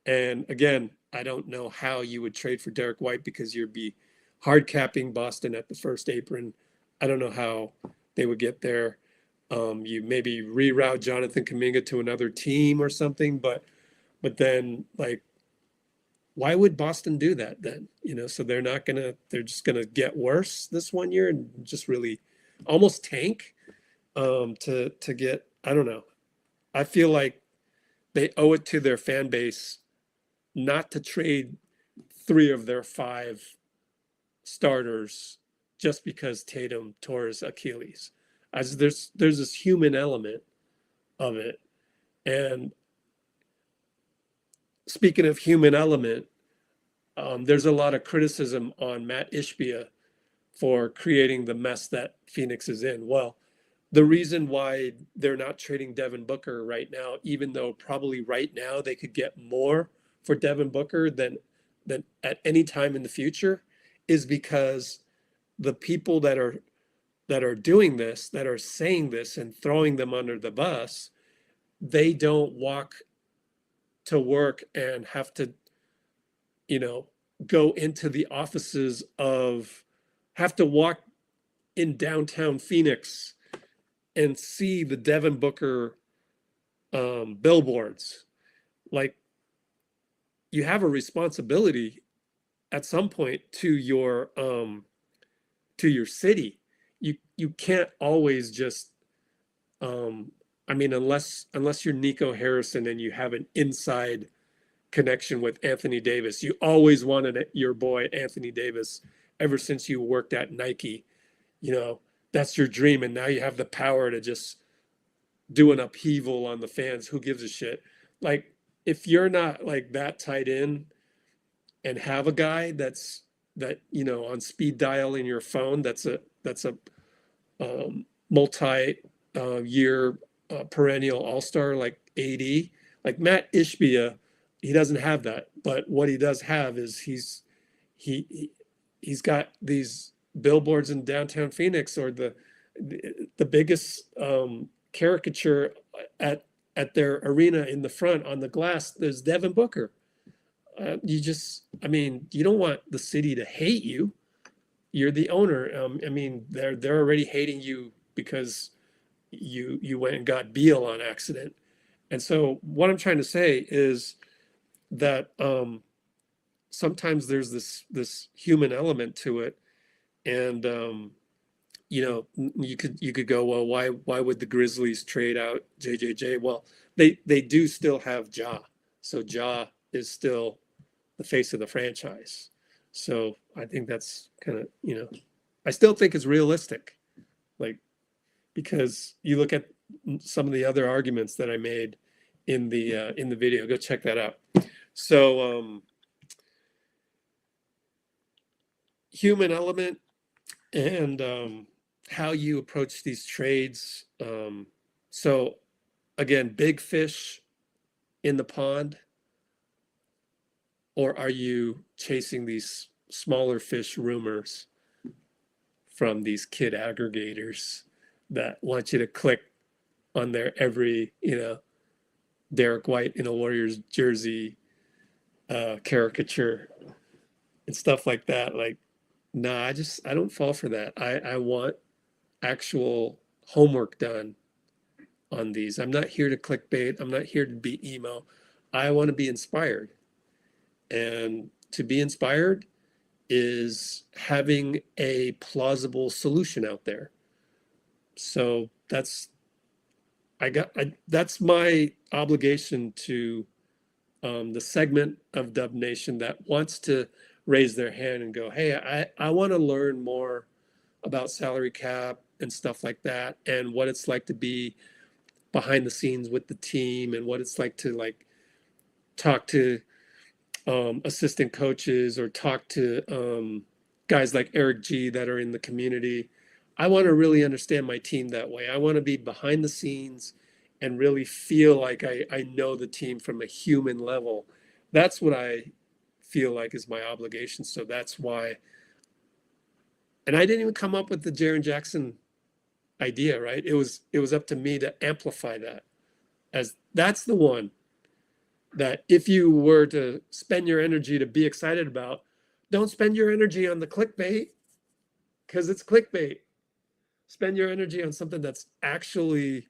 And again, I don't know how you would trade for Derek White because you'd be hard capping Boston at the first apron. I don't know how they would get there. You maybe reroute Jonathan Kuminga to another team or something, but then like, why would Boston do that then? So they're just gonna get worse this one year and just really almost tank to get, I don't know. I feel like they owe it to their fan base not to trade 3 of their 5 starters just because Tatum tore his Achilles. As there's this human element of it. And speaking of human element, there's a lot of criticism on Matt Ishbia for creating the mess that Phoenix is in. Well, the reason why they're not trading Devin Booker right now, even though probably right now they could get more for Devin Booker than at any time in the future, is because the people that are doing this, that are saying this and throwing them under the bus, they don't walk to work and have to, go into the offices have to walk in downtown Phoenix and see the Devin Booker billboards. Like, you have a responsibility at some point to your city. You can't always just unless you're Nico Harrison and you have an inside connection with Anthony Davis. You always wanted your boy Anthony Davis ever since you worked at Nike. That's your dream, and now you have the power to just do an upheaval on the fans. Who gives a shit? Like, if you're not like that tight in and have a guy that on speed dial in your phone, that's a multi year perennial all-star like AD, like Matt Ishbia, he doesn't have that. But what he does have is he's got these billboards in downtown Phoenix, or the biggest caricature at their arena in the front on the glass. There's Devin Booker. You don't want the city to hate you. You're the owner. They're already hating you because you went and got Beal on accident. And so what I'm trying to say is that sometimes there's this human element to it, and you could go, well, why would the Grizzlies trade out JJJ? Well, they do still have Ja, so Ja is still the face of the franchise. So I think that's kind of, I still think it's realistic, like, because you look at some of the other arguments that I made in the video. Go check that out. So human element and how you approach these trades. So again, big fish in the pond, or are you chasing these smaller fish rumors from these kid aggregators that want you to click on their every, Derek White in a Warriors jersey caricature and stuff like that? Like, nah, I don't fall for that. I want actual homework done on these. I'm not here to clickbait. I'm not here to be emo. I want to be inspired. And to be inspired is having a plausible solution out there. So that's my obligation to the segment of Dub Nation that wants to raise their hand and go, hey, I want to learn more about salary cap and stuff like that, and what it's like to be behind the scenes with the team, and what it's like to like talk to assistant coaches or talk to guys like Eric G that are in the community. I want to really understand my team that way. I want to be behind the scenes and really feel like I know the team from a human level. That's what I feel like is my obligation. So that's why. And I didn't even come up with the Jaren Jaxson idea, right? It was up to me to amplify that, as that's the one that if you were to spend your energy to be excited about, don't spend your energy on the clickbait, because it's clickbait. Spend your energy on something that's actually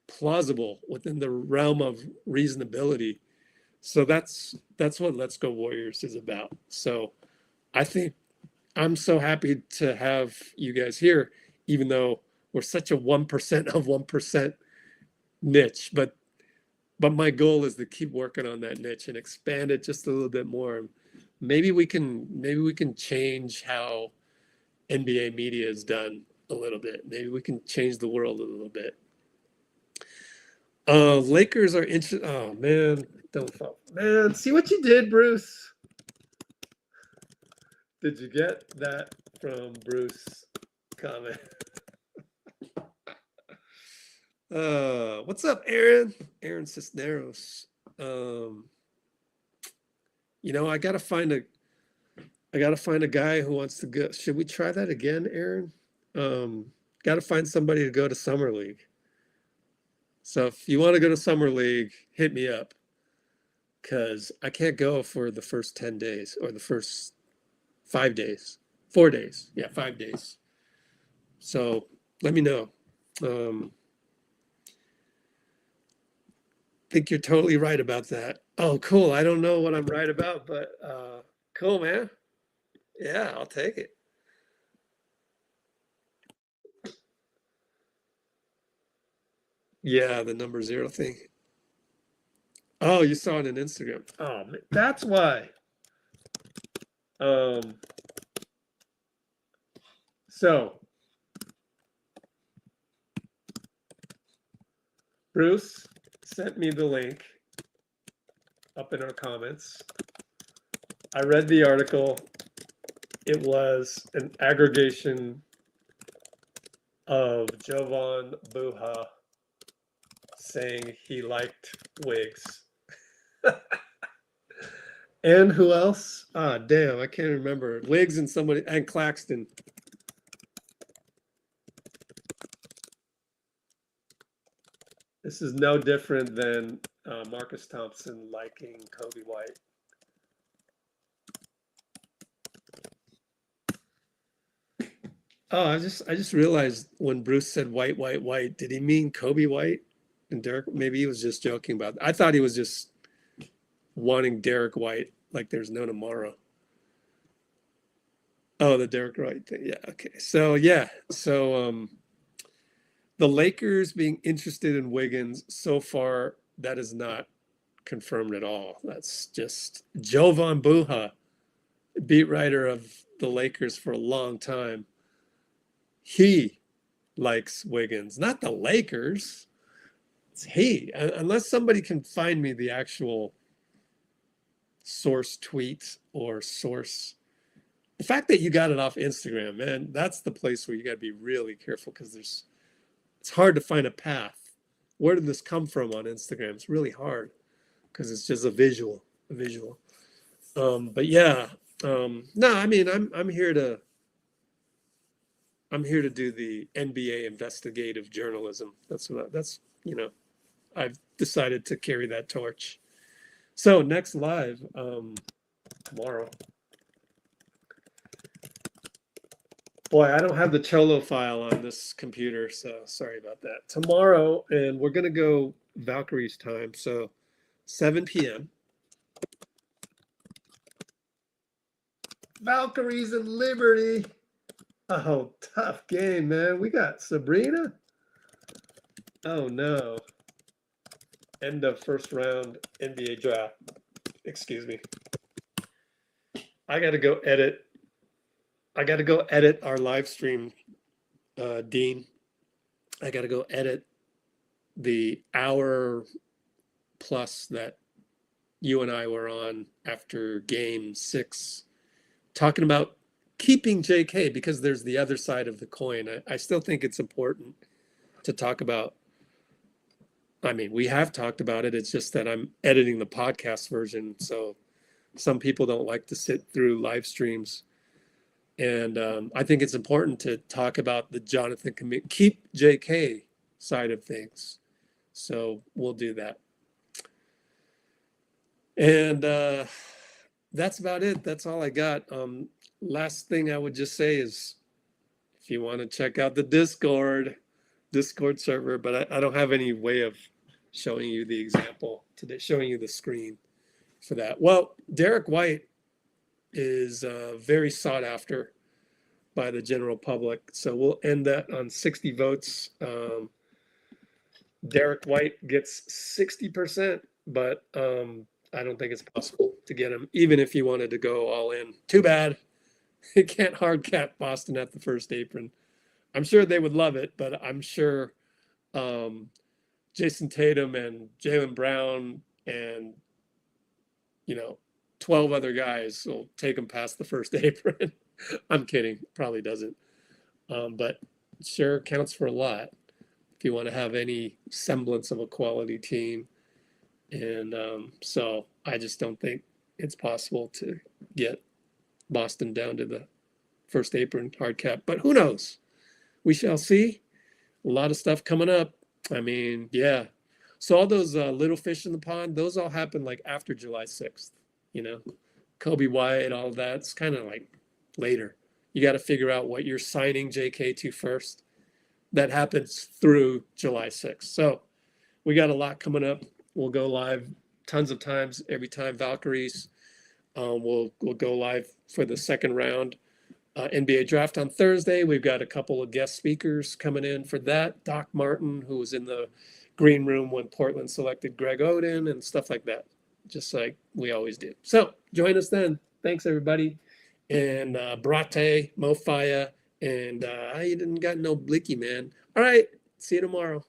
plausible within the realm of reasonability. So that's what Let's Go Warriors is about. So I think I'm so happy to have you guys here, even though we're such a 1% of 1% niche, but my goal is to keep working on that niche and expand it just a little bit more. Maybe we can change how NBA media is done a little bit. Maybe we can change the world a little bit. Lakers are interested. Oh man, don't fall. Man, see what you did, Bruce. Did you get that from Bruce comment? What's up, Aaron? Aaron Cisneros. I gotta find a guy who wants to go. Should we try that again, Aaron? Gotta find somebody to go to Summer League. So if you want to go to Summer League, hit me up, because I can't go for the first 10 days or the first 5 days. 4 days. Yeah, 5 days. So let me know. Think you're totally right about that. Oh, cool. I don't know what I'm right about, but cool, man. Yeah, I'll take it. Yeah, the number 0 thing. Oh, you saw it on Instagram. Oh, man, that's why. So Bruce sent me the link up in our comments. I read the article. It was an aggregation of Jovan Buha saying he liked wigs. And who else? Ah, damn, I can't remember. Wigs and somebody, and Claxton. This is no different than Marcus Thompson liking Kobe White. Oh, I just realized when Bruce said white, did he mean Kobe White and Derek? Maybe he was just joking about that. I thought he was just wanting Derek White like there's no tomorrow. Oh, the Derek White thing. Yeah, okay. So the Lakers being interested in Wiggins, so far that is not confirmed at all. That's just Jovan Buha, beat writer of the Lakers for a long time. He likes Wiggins, not the Lakers. It's he. Unless somebody can find me the actual source tweet or source the fact that you got it off Instagram, man, that's the place where you got to be really careful because it's hard to find a path. Where did this come from on Instagram? It's really hard because it's just a visual. But yeah, no, I mean, I'm here to do the NBA investigative journalism. That's I've decided to carry that torch. So next live tomorrow. Boy, I don't have the Cholo file on this computer, so sorry about that. Tomorrow, and we're gonna go Valkyrie's time, so 7 p.m. Valkyries and Liberty. Oh, tough game, man. We got Sabrina. Oh no. End of first round NBA draft. Excuse me. I gotta go edit our live stream, Dean. I got to go edit the hour plus that you and I were on after game 6, talking about keeping JK because there's the other side of the coin. I still think it's important to talk about. I mean, we have talked about it. It's just that I'm editing the podcast version. So some people don't like to sit through live streams. And I think it's important to talk about the Jonathan keep JK side of things. So we'll do that. And that's about it. That's all I got. Last thing I would just say is if you want to check out the Discord server, but I don't have any way of showing you the example today, showing you the screen for that. Well, D.White is very sought after by the general public. So we'll end that on 60 votes. D.White gets 60%, but I don't think it's possible to get him, even if you wanted to go all in. Too bad. You can't hard cap Boston at the first apron. I'm sure they would love it, but I'm sure Jason Tatum and Jaylen Brown and 12 other guys will take him past the first apron. I'm kidding. Probably doesn't. But sure counts for a lot if you want to have any semblance of a quality team. And so I just don't think it's possible to get Boston down to the first apron hard cap. But who knows? We shall see. A lot of stuff coming up. I mean, yeah. So all those little fish in the pond, those all happen like after July 6th. Kobe Brea, all that. It's kind of like later. You got to figure out what you're signing JK to first. That happens through July 6th. So we got a lot coming up. We'll go live tons of times every time Valkyries. We'll go live for the second round NBA draft on Thursday. We've got a couple of guest speakers coming in for that. Doc Martin, who was in the green room when Portland selected Greg Oden and stuff like that, just like we always do. So join us then. Thanks, everybody. And Brate, Mofaya, and I didn't got no blicky, man. All right. See you tomorrow.